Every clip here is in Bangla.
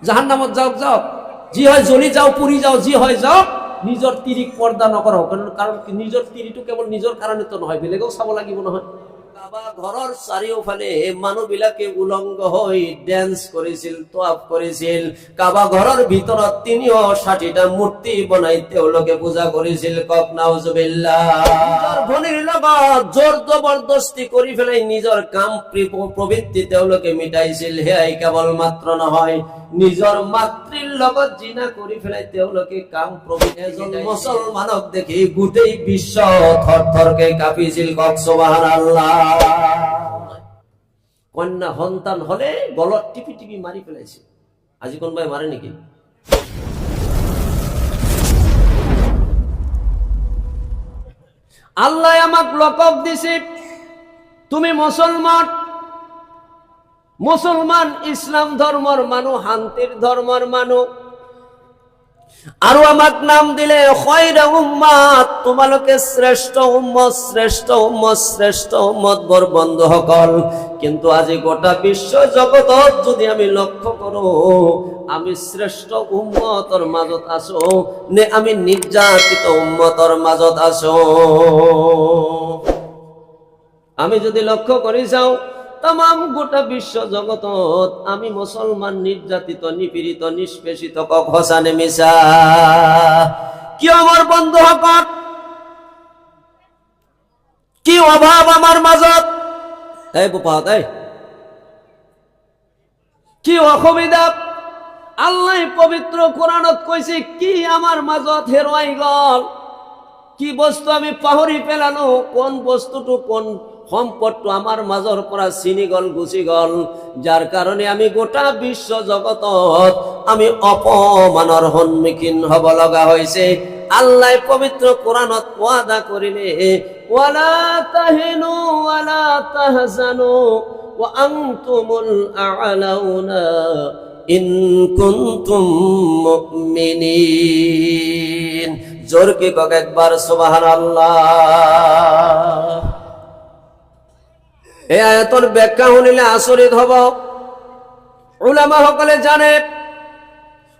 জাহান্নামত যাও যাও, জি হয় জ্বলি যাও, পুরি যাও, জি হয় যাও, নিজৰ তিৰিক পৰ্দা নকৰো। কাৰণ নিজৰ তিৰিটো কেৱল নিজৰ কাৰণে তো নহয়, বেলেগেও চাব লাগিব নহয়। কাবা ঘৰৰ চাৰিওফালে মানুহবিলাকে উলংগ হৈ ডেন্স কৰিছিল, তোৱাফ কৰিছিল। কাবা ঘৰৰ ভিতৰত 360টা মূৰ্তি বনাই তেওঁলোকে পূজা কৰিছিল। কক নাউজুবিল্লাহ। নিজৰ ভনীৰ লগত জোৰ জবৰদস্তি কৰি পেলাই নিজৰ কাম প্ৰবৃত্তি তেওঁলোকে মিটাইছিল। সেয়াই কেৱল মাত্ৰ নহয়, নিজৰ মাতৃৰ লগত জিনা কৰি পেলাই তেওঁলোকে কাম প্ৰবৃত্তি। এজন মুছলমানক দেখি গোটেই বিশ্ব থৰথৰকে কাঁপিছিল। কক সুবহানাল্লাহ। কন্যা সন্তান হলে গলত টিপি টিপি মাৰি পেলাইছে। আজি কোনোবাই মাৰে নেকি? আল্লাহ আমাক লকব দিছে, তুমি মুসলমান, মুসলমান ইসলাম ধর্মর মানুষ, শান্তির ধর্মর মানুষ। আৰু আমাক নাম দিলে খয়রা উম্মাত, তোমালোকে শ্রেষ্ঠ উম্মত, শ্রেষ্ঠ উম্মত, শ্রেষ্ঠ উম্মত বৰ বন্ধুসকল। কিন্তু আজি গোটা বিশ্ব জগতত যদি আমি লক্ষ্য কৰো, আমি শ্রেষ্ঠ উম্মতৰ মাজত আছো নে আমি নিৰ্যাতিত উম্মতৰ মাজত আছো? আমি যদি লক্ষ্য কৰি যাওঁ, তাম গোটা বিশ্ব জগতত আমি মুসলমান নির্যাতিত, নিপীড়িত, নিষ্পেষিত। কক হসানে মিছা? কি আমার বন্ধুসকল, কি অভাব আমার মাজত? এই বুপাত, এই কি অসুবিধা? আল্লাহ পবিত্র কোরআনত কৈছে, কি আমার মাজত হেৰুৱাই গল, কি বস্তু আমি পাহৰি পেলানো, কোন বস্তুটো, কোন সম্পদটো আমাৰ মাজৰ পৰা চিনি গল, গুচি গল, যাৰ কাৰণে আমি গোটা বিশ্ব জগতত আমি অপমানৰ সন্মুখীন হব লগা হৈছে। আল্লাহ পবিত্ৰ কোরআনত ওয়াদা কৰিলে, ওয়ালা তাহিনু ওয়ালা তাহজানু ওয়া আনতুমুল আ'লাউনা ইন কুনতুম মুমিনিন। জোরকে কক একবার সুবহানাল্লাহ। এই আয়াতের ব্যাখ্যা শুনিলে আচৰিত হব। উলামা সকলে জানে,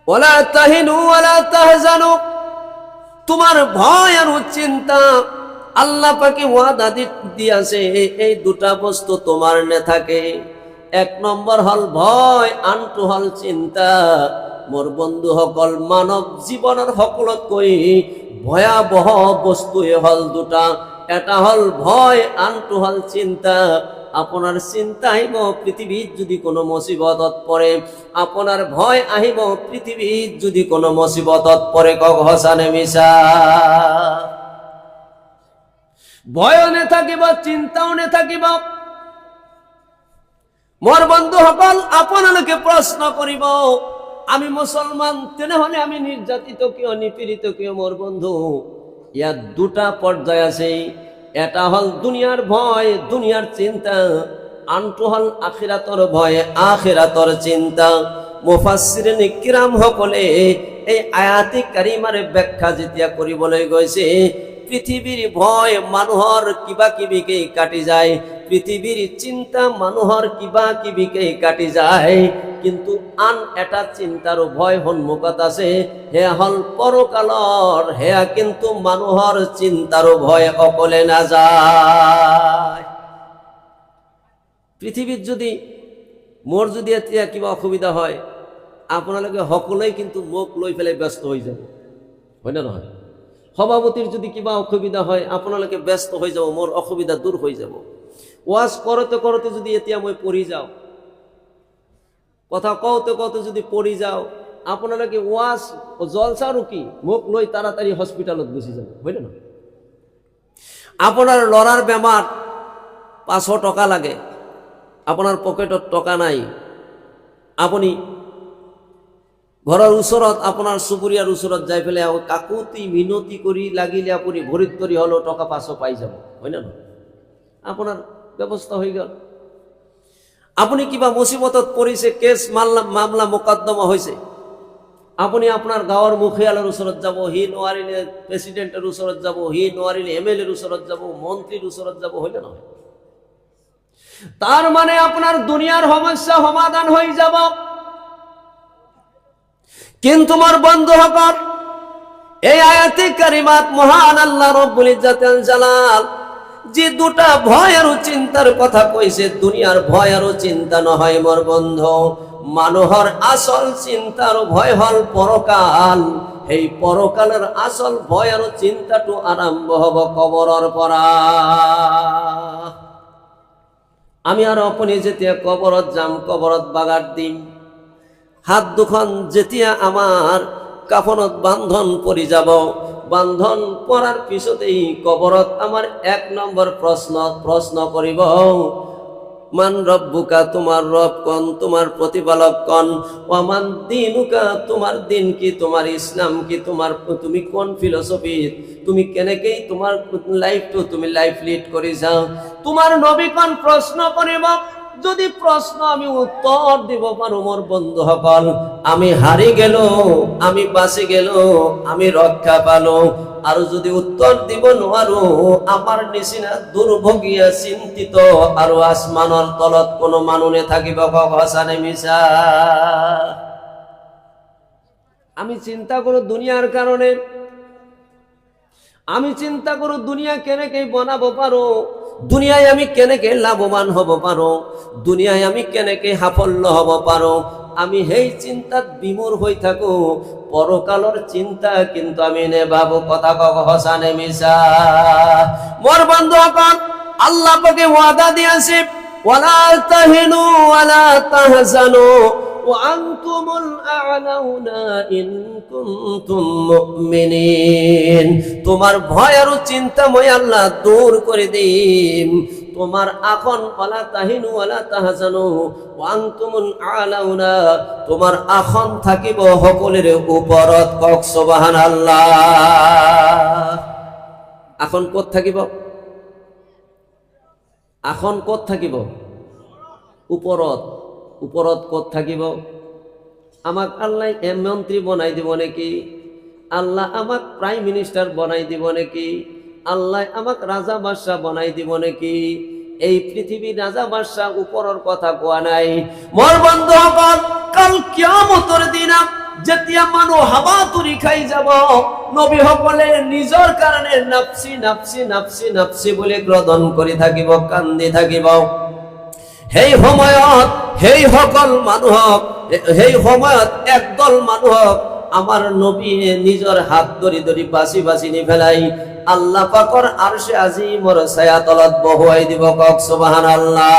ওয়ালা তাহিনু ওয়ালা তাহজানু, তোমার ভয় আর চিন্তা আল্লাহ পাকে ওয়াদা দিয়াছে, এই দুটা বস্তু তোমার নে থাকে। এক নম্বর হল ভয়, আনটো হল চিন্তা। মোর বন্ধু সকল, মানৱ জীৱনৰ সকলোতকৈ ভয়াবহ বস্তুৱে হল দুটা। এটা হল ভয়, আনটো হল চিন্তা। আপনার চিন্তা আহিব পৃথিবীত যদি কোনো মুসিবতত পড়ে, আপনার ভয় আহিব পৃথিবীত যদি কোনো মুসিবতত পড়ে। কক হসানে মিছা? ভয়ও নে থাকিব, চিন্তাও নে থাকিব। মোর বন্ধু সকল, আপোনালোকে প্রশ্ন করিব, আমি মুসলমান, তেনেহলে আমি নির্যাতিত কিয়, নিপীড়িত কিয়? মোর বন্ধু, ইয়াত দুটা পর্যায় আছে। এটা হল দুনিয়ার ভয়, দুনিয়ার চিন্তা, আনটো হল আখিরাতর ভয়, আখিরাতর চিন্তা। মুফাসসিরিন কিরাম সকলে এই আয়াতে কারিমাৰ ব্যাখ্যা যেতিয়া কৰিবলৈ গৈছে, পৃথিবীর ভয় মানুহৰ কিবা কিবিকে কাটি যায়, পৃথিবীর চিন্তা মানুহৰ কিবা কিবিকে কাটি যায়, কিন্তু আন এটা চিন্তাৰো ভয় সন্মুখত আছে, হেয়া হল পৰকালৰ। হেয়া কিন্তু মানুহৰ চিন্তাৰো ভয় অকলে নাযায়। পৃথিবীত যদি মোৰ যদি এতিয়া কিবা অসুবিধা হয়, আপোনালোকে সকলোই কিন্তু মোক লৈ পেলাই ব্যস্ত হৈ যাব, হয় না নহয়? সভাপতিৰ যদি কিবা অসুবিধা হয়, আপোনালোকে ব্যস্ত হৈ যাব, মোৰ অসুবিধা দূৰ হৈ যাব। ওয়াজ কৰোতে কৰোতে যদি এতিয়া মই পৰি যাওঁ, কথা কওঁতে কওঁতে যদি পৰি যাওঁ, আপোনালোকে ওয়াজ জলসা রুকি মোক লৈ তাড়াতাড়ি হস্পিটালত গুচি যাব, হয় না? আপোনাৰ লৰাৰ বেমাৰ, 500 টকা লাগে, আপোনাৰ পকেটত টকা নাই, আপুনি ঘৰৰ ওচৰত, আপোনাৰ চুবুৰীয়াৰ ওচৰত যাই পেলাই কাকুতি মিনতি কৰি লাগিলে আপুনি ভৰিত ধৰি হলেও টকা 500 পাই যাব, হয় না? আপোনাৰ ব্যৱস্থা হৈ গল। আপুনি কিবা মুসিবতত পৰিছে, কেছ মামলা মোকদ্দমা হৈছে, আপুনি আপোনাৰ গাঁৱৰ মুখিয়ালৰ ওচৰত যাব, হি নোৱাৰিলে প্ৰেচিডেণ্টৰ ওচৰত যাব, হি নোৱাৰিলে MLA ৰ ওচৰত যাব, মন্ত্ৰীৰ ওচৰত যাব, হয় না নহয়? তার মানে আপনার দুনিয়ার সমস্যা সমাধান হয়ে যাব। কিন্তু মোর বন্ধু হকর, এই আয়াতে কারিমাত মহান আল্লাহ রব্বুল ইজ্জত আল জালাল যে দুটা ভয় আর চিন্তার কথা কইছে, দুনিয়ার ভয় আর চিন্তা নহয় মোর বন্ধু, মানুহর আসল চিন্তার ভয় হল পরকাল। এই পরকালের আসল ভয় আর চিন্তাটো আরম্ভ হব কবরের পরা। আমি আর আপনি যেতিয়া কবরত যাম, কবরত বাগার দিম, হাত দুখন যেতিয়া আমার কাফনত বান্ধন পরি যাব, বান্ধন পরার পিছতেই কবরত আমার 1 নম্বর প্রশ্ন করিব, মান রব্বুকা, তোমার রব কোন, তোমার প্রতিপালক কোন, ওয়ামান দিনুকা, তোমার দিন কি, তোমার ইসলাম কি, তুমি কোন ফিলোসফি, তুমি কেনেকেই তোমার লাইফটো তুমি লাইফ লিড করে যাও, তোমার নবী কোন প্রশ্ন করিব। যদি প্রশ্ন আমি উত্তর দিব পারো মোর বন্ধু সকল, আমি হারি গেল, আমি বাঁচি গেল, আমি রক্ষা পালো। আর যদি উত্তর দিব নোৱাৰো, আমার নিচিনা দুর্ভোগিয়া চিন্তিত আর আসমানৰ তলত কোনো মানুনে থাকিব হাসানে মিছা। আমি চিন্তা করো দুনিয়ার কারণে, আমি চিন্তা করো দুনিয়া কেনেকে বানাবো পারো, দুনিয়ায় আমি কেনেকে লাভবান হব পারো, দুনিয়ায় আমি কেনেকে সাফল্য হব পারো। আমি সেই চিন্তাত বিমূর হয়ে থাকো, পরকালর চিন্তা কিন্তু আমি নেভাবো। কথা কক হাসানে মিছা? মোর বন্ধু আপন, আল্লাহ পাকে ওয়াদা দিয়েছে, ওয়ালা তাহিনু ওয়ালা তাহজানু ওয়া আনতুমুল আ'লাউনা ইন কুনতুম মুমিনিন। তোমার ভয় আর চিন্তা মই আল্লাহ দূর করে দিম। তোমার এখন ওয়ালা তাহিনু ওয়ালা তাহজানু ওয়া আনতুমুল আ'লাউনা, তোমার এখন থাকিব সকলের উপরত। কক সুবহানাল্লাহ। এখন কত থাকিব? এখন কত থাকিব? উপরত। উপরত কত থাকিব? আমাক আল্লাহ মন্ত্রী বনাই দিব নাকি? আল্লাহ আমাক প্রাইম মিনিস্টার বনাই দিব নাকি? আল্লাহ আমাক রাজা বাদশাহ বনাই দিব নাকি? এই পৃথিবীর রাজা বাদশাহ উপরের কথা কোয়া নাই। মোর বন্ধু সকল, কাল কিয়ামতের দিন যেতিয়া মানুহ হাবা তুরি খাই যাব, নবী সকলে নিজর কারণে নাফসি নাফসি নাফসি নাফসি বলে ক্রদন করে থাকিব, কান্দি থাকিব। সেই সময়ত সেই সকল মানুহক, সেই সময়ত একদল মানুহক আমার নবী নিজর হাত ধরি ধরি বাঁচি বাঁচি নি ফেলাই আল্লাহ পাকর আরশে আজিমর ছায়া তলত বহুয়াই দিব। কক সুবহানাল্লাহ।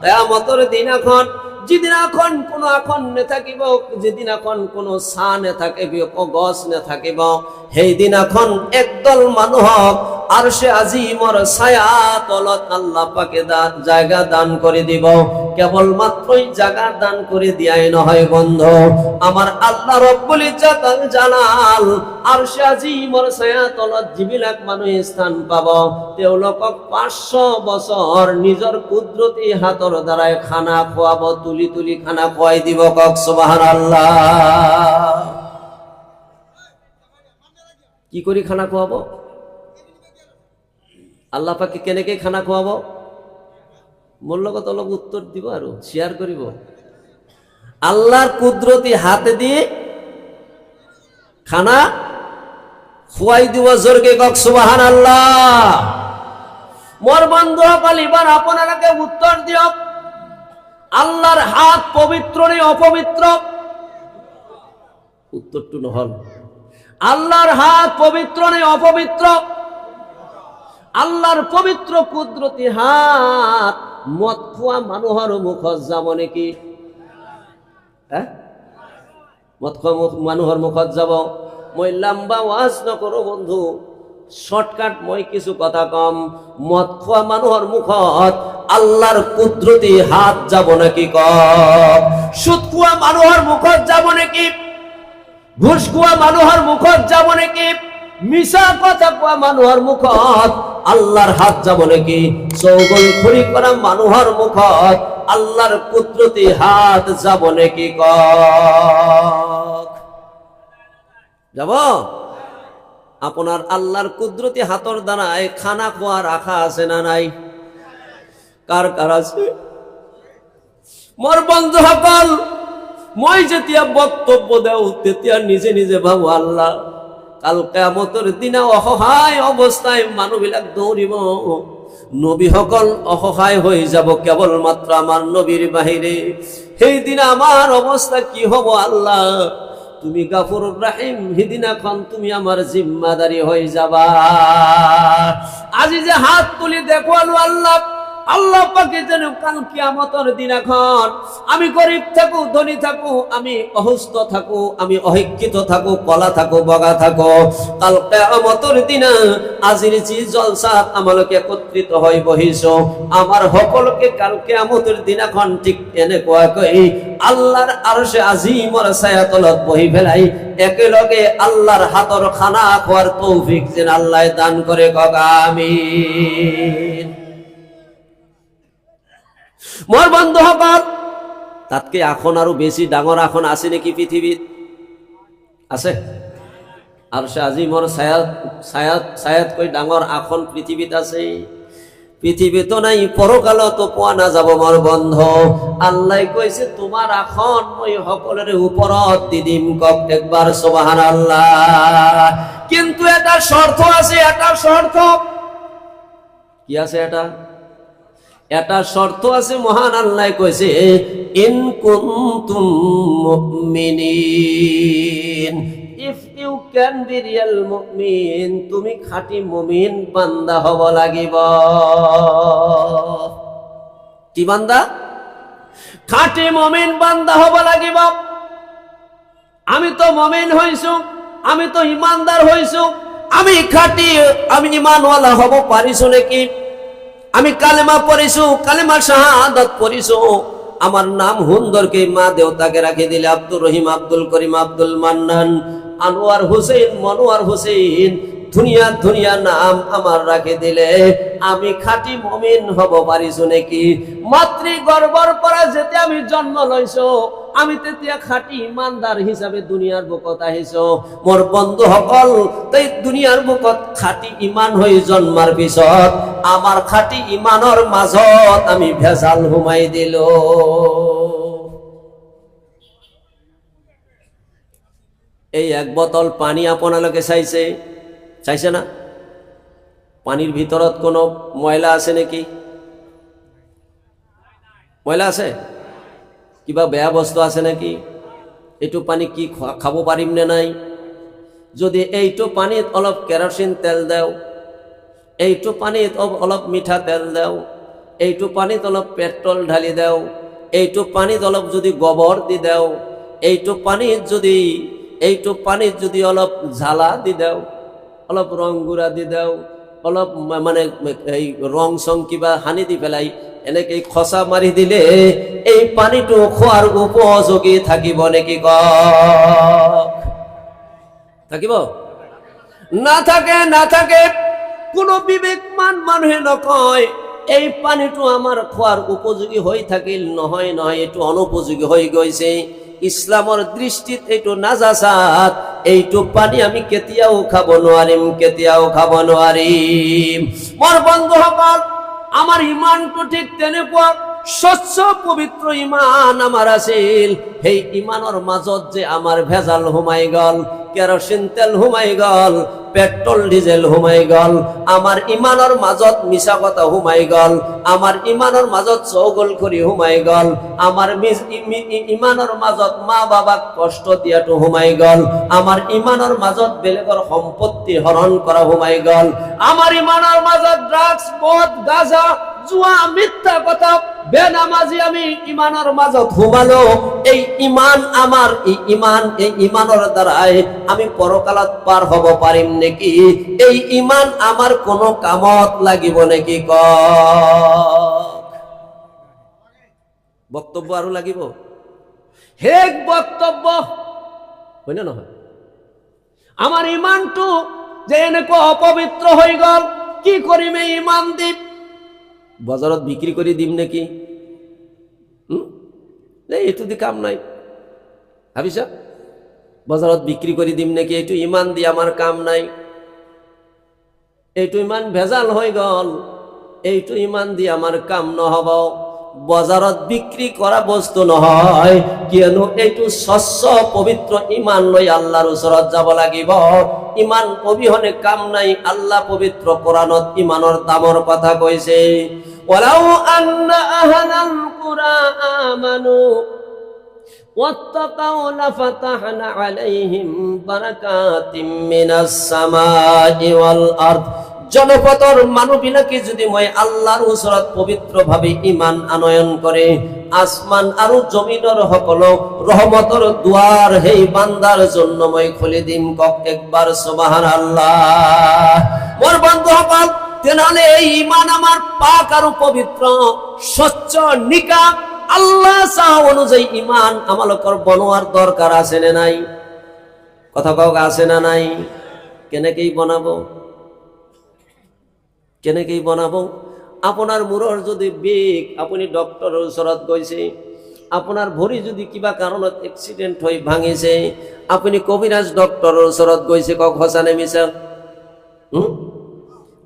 কিয়ামতের দিন এখন, যেদিন এখন কোনো এখন নে থাকিব, যেদিন এখন কোনো ছাঁ নে থাকিব, গছ নে থাকিব, সেই দিন এখন একদল মানুহক আরশে আজিমর ছায়া তলত আল্লাহ পাকে জায়গা দান করে দিব। কেবল মাত্রই জায়গা দান করে দিয়াই নহয় বন্ধু, আমার আল্লাহ রব্বুল ইজ্জত আল জালাল আরশে আজিমর ছায়া তলত যিবিলাক মানুহ স্থান পাব, তেওঁলোকক 500 বছর নিজর কুদরতি হাতর দ্বারাই খানা খোয়াব, তুলি তুলি খানা খোয়াই দিব। কক সুবহানাল্লাহ। কি করি খানা খোয়াবো? আল্লাহ পাকে কেনেকে খানা খোয়াবো? মোর লগত অলপ উত্তর দিব আর শেয়ার করিব। আল্লাহর কুদরতি হাতে দিয়ে খানা খুয়াই দিব। জোরকে কক সুবহানাল্লাহ। মোর বন্ধু সকল, এবার আপনারাকে উত্তর দিও, আল্লাহর হাত পবিত্র নেই অপবিত্র? উত্তরটু নহল। আল্লাহর হাত পবিত্র নেই অপবিত্র? আল্লাহর পবিত্র কুদরতি হাত মদ খোয়া মানুহর মুখত যাব নাকি? মদ খোয়া মানুহর মুখত যাব? মই লম্বা ওয়াজ নকৰো বন্ধু, শর্টকাট মই কিছু কথা কম। মদ খোয়া মানুহর মুখত আল্লাহর কুদরতি হাত যাব নাকি? কম। সুদ খোয়া মানুহর মুখত যাব নাকি? ঘুষ খোয়া মানুহর মুখত যাব নাকি? মিছা কথা কোয়া মানুহর মুখত আল্লাহর হাত যাব নাকি? চৌগলখুরি করা মানুহর মুখত আল্লাহর কুদরতি হাত যাব নাকি? যাব? আপনার আল্লাহর কুদরতি হাতর দ্বারায় খানা খোয়া রাখা আছে না নাই? কার কার আছে? মোর বন্ধু সকল, মই যেতিয়া বক্তব্য দেও তেতিয়া নিজে নিজে ভাবো আল্লাহ কাল কিয়ামতৰ দিনা অসহায় অৱস্থায় মানুহবিলাক দৌৰিব, নবীসকল অসহায় হৈ যাব কেৱল মাত্ৰ আমাৰ নবীৰ বাহিৰে। সেইদিনা আমাৰ অৱস্থা কি হ'ব আল্লাহ? তুমি গাফুরুর রাহিম, সেদিনাখন তুমি আমার জিম্মাদারি হয়ে যাবা। আজি যে হাত তুলি দেখো আল্লাহ, আল্লাহ পাকে যেন কাল কিয়ামতের দিনাখন আমি গরিব থাকু ধনী থাকু, আমি অসুস্থ থাকু, আমি অশিক্ষিত থাকু, কলা থাকু বগা থাকু, কাল কিয়ামতের দিনা আজির যি জলসাত আমালোকে একত্রিত হৈ বহিছ, আমার সকলকে কাল কিয়ামতের দিনাখন ঠিক এনেকুৱাকৈ আল্লাহর আরশে আজিমৰ ছায়া তলত বহি পেলাই একেলগে আল্লাহর হাতৰ খানা খোৱাৰ তৌফিক যেন আল্লাহ দান করে, কক আমিন। মোর বন্ধুসকল, তাতকে আসন আৰু বেছি ডাঙৰ আসন আছে নেকি পৃথিৱীত? আছে? আরশে আজিমৰ ছায়াতকৈ ডাঙৰ আসন পৃথিৱীত আছে? পৃথিৱীতো নাই, পৰকালতো পোৱা নাযাব মোৰ বন্ধু। আল্লাহ কৈছে তোমাৰ আসন মই সকলোৰে ওপৰত দি দিম, কক একবাৰ সুবহানাল্লাহ। কিন্তু এটা শর্ত আছে, এটা শর্ত। কি আছে এটা? এটা শর্ত আছে। মহান আল্লাহ কইছে ইন কুনতুম মুমিনিন, if you can be real মুমিন, তুমি খাঁটি মুমিন বান্দা হব লাগিব। কি বান্দা? খাঁটি মুমিন বান্দা হব লাগিব। আমি তো মুমিন হইছো, আমি তো ইমানদার হইছো, আমি খাঁটি, আমি ইমানওয়ালা হব পারিছো নাকি? আমি কালেমা পড়িছো, কালেমা শাহাদাত পড়িছো, আমার নাম হুন্দরকে মা দেউতাকে রাখি দিলে আব্দুর রহিম, আব্দুল করিম, আব্দুল মান্নান, আনোয়ার হোসেন, মনোয়ার হোসেন, দুনিয়া দুনিয়া নাম আমার রাখি দিলে আমি খাঁটি মুমিন হব পারিছো নাকি? মাতৃ গর্ভর পরা যেতে আমি জন্ম লইছো, আমি তেতিয়া খাঁটি ইমানদার হিসাবে দুনিয়ার বুকত আহিছো। মোর বন্ধু সকল, তাই দুনিয়ার বুকত খাঁটি ইমান হয়ে জন্মার পিছত আমার খাঁটি ইমানৰ মাজত আমি ভেজাল হুমাই দিল। এই এক বোতল পানী আপোনালোকে চাইছে? চাইছে না? পানির ভিতৰত কোনো ময়লা আছে নাকি? ময়লা আছে? কিবা বেয়া বস্তু আছে নাকি? এইটো পানী কি খাব পাৰিম নে নাই? যদি এইটো পানীত অলপ কেৰাচিন তেল দেও, এইটো পানীত অলপ মিঠা তেল দেও, এইটো পানীত অলপ পেট্রোল ঢালি দেও, এইটো পানীত অলপ যদি গোবৰ দি দেও, এইটো পানীত যদি অলপ ঝালা দি দেও, অলপ রং গুড়া দি দেও, অলপ মানে এই রং সং কিবা হানি দি পেলাই এনেকে খসা মারি দিলে এই পানীটো খোৱাৰ উপযোগী থাকিব নেকি? থাকিব? না থাকে, না থাকে। কোনো বিবেকমান মানুহে নকয় এই পানীটো আমার খোৱাৰ উপযোগী হৈ থাকিল, নহয় নহয়, এইটো অনুপযোগী হৈ গৈছে। ইসলামৰ দৃষ্টিত এইটো নাজাসাত, এইটো পানী আমি কেতিয়াও খাব নোৱাৰিম, কেতিয়াও খাব নোৱাৰিম। মোৰ বন্ধুসকল, আমার ইমানটো ঠিক তেনেকুৱা স্বচ্ছ পবিত্র ইমান আমার আছিল। সেই ইমানৰ মাজত যে আমার ভেজাল হুমাই গল, কেরোসিন তেল হুমাই গল, পেট্রোল ডিজেল হুমাই গল, আমার ইমানৰ মাজত মিছা কথা হুমাই গল, আমার ইমানৰ মাজত চৌগল কৰি হুমাই গল, আমার ইমানৰ মাজত মা বাবাক কষ্ট দিয়াটো হুমাই গল, আমার ইমানৰ মাজত বেলেগৰ সম্পত্তি হৰণ কৰা হুমাই গল, আমার ইমানৰ মাজত ড্রাগস, মদ, গাঁজা, জুয়া, মিথ্যা কথা, বেনামাজি আমি ইমানৰ মাজত হুমালো। এই ইমান আমার, এই ইমানৰ দ্বাৰাই আমি পরকালত পার হব পারিম নাকি? এই ইমান আমার কোনো কামত লাগিব নাকি? বক্তব্য আৰু লাগিব? হেক বক্তব্য হয় না নহয়? আমার ইমানটো যে এনেকুৱা অপবিত্র হৈ গল, কি কৰিম এই ইমান দিম? বজাৰত বিক্রি কৰি দিম নাকি? এইটো দি কাম নাই, ভাবিছা? বজাৰত বিক্রি কৰি দিম নাকি? এইটো ইমান দি আমার কাম নাই, এইটো ইমান ভেজাল হৈ গল, এইটো ইমান দি আমার কাম নহব। বজারত বিক্রি করা বস্তু নহয়, কিয়নো এইটো স্বচ্ছ পবিত্র ইমান লৈ আল্লাহর ওচৰত যাব লাগিব। ইমান অবিহনে কাম নাই। আল্লাহ পবিত্র কোরআনত ইমানৰ দামৰ কথা কৈছে, ওয়ালাউ আন্না আহলাল কুরা আমানু ওয়াত্তাকাউ লাফাতাহনা আলাইহিম বারাকাতিম মিনাস সামাই ওয়াল আরদ। জনপদৰ মানুহবিলাকে যদি মই আল্লাহৰ ওচৰত পবিত্ৰভাৱে ইমান আনয়ন কৰে, আসমান আৰু জমিনৰ সকলো ৰহমতৰ দুৱাৰ সেই বান্দাৰ জন্য মই খুলি দিম। কক একবাৰ সুবহানাল্লাহ। মোৰ বন্ধুসকল, তেনেহলে এই ইমান আমাৰ পাক আৰু পবিত্র, স্বচ্ছ, নিকাহ, আল্লাহ চাহ অনুযায়ী ইমান আমালোকৰ বনোৱাৰ দৰকাৰ আছে নে নাই? কথা কওক, আছে না নাই? কেনেকৈ বনাবো? কেনেকৈ বনাবো? আপোনাৰ মূৰৰ যদি বিষ, আপুনি ডক্টৰৰ ওচৰত গৈছে, আপোনাৰ ভৰি যদি কিবা কাৰণত এক্সিডেণ্ট হৈ ভাঙিছে, আপুনি কবিৰাজ ডক্টৰৰ ওচৰত গৈছে, কক সঁচা নে মিছা?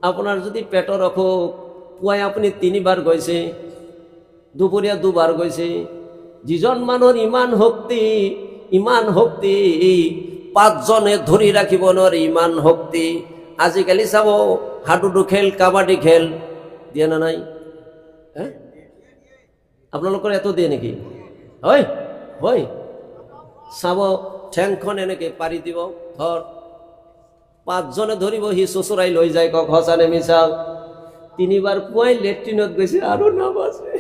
আপোনাৰ যদি পেটৰ অসুখ, পুৱাই আপুনি 3 বাৰ গৈছে, দুপৰীয়া 2 বাৰ গৈছে। যিজন মানুহৰ ইমান শক্তি 5 জনে ধৰি ৰাখিব নোৱাৰে, ইমান শক্তি। আজিকালি চাব, হাডুডু খেল, কাবাডী খেল দিয়ে না নাই? আপোনালোকৰ এত দিয়ে নেকি? হয় হয়, চাব, ঠেংখন এনেকে পাৰি দিব, ধৰ 5 জনে ধৰিব, সি চোচৰাই লৈ যায়। কক সঁচা নে মিছা? 3 বাৰ পুৱাই লেট্ৰিনত গৈছে আৰু নাবাচে।